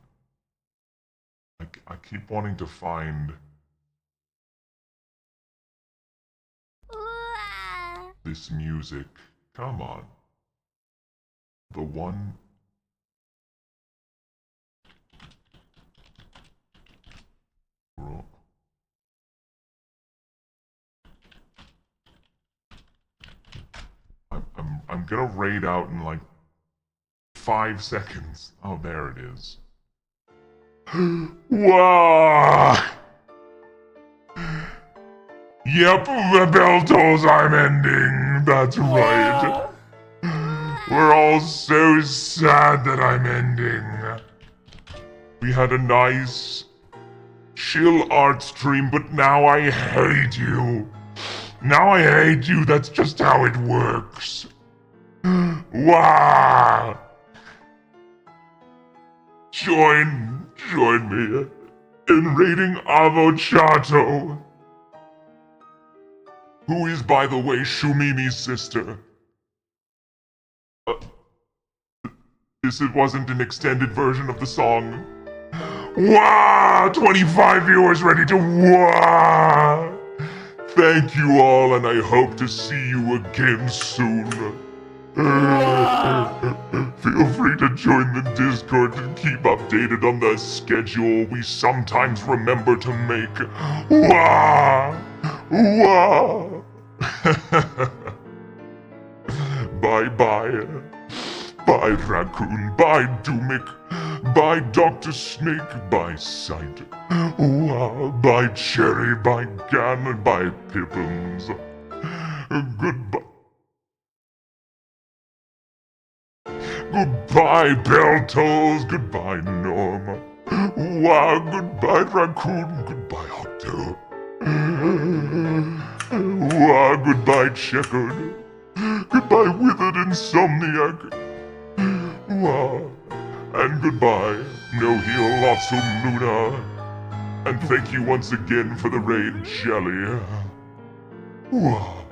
I keep wanting to find this music. Come on. The one... I'm gonna raid out in like 5 seconds. Oh, there it is. Wow! Yep, the bell tolls I'm ending. That's right. We're all so sad that I'm ending. We had a nice, chill art stream, but now I hate you. Now I hate you. That's just how it works. Wow! Join me in raiding Avochato, who is, by the way, Shumimi's sister. This wasn't an extended version of the song. Wah! 25 viewers ready to wah! Thank you all, and I hope to see you again soon. Feel free to join the Discord and keep updated on the schedule we sometimes remember to make. Wah! Wah! Bye-bye. Bye, Raccoon. Bye, Doomik. Bye, Dr. Snake. Bye, Sight. Wah! Bye, Cherry. Bye, Gan. And bye, Pippins. Goodbye. Goodbye, Bell Tolls. Goodbye, Norma. Wow, goodbye, Raccoon. Goodbye, Octo. Wow, goodbye, Checkered. Goodbye, Withered Insomniac. Wow. And goodbye, No Heal Lotso Luna. And thank you once again for the raid, Jelly. Wow.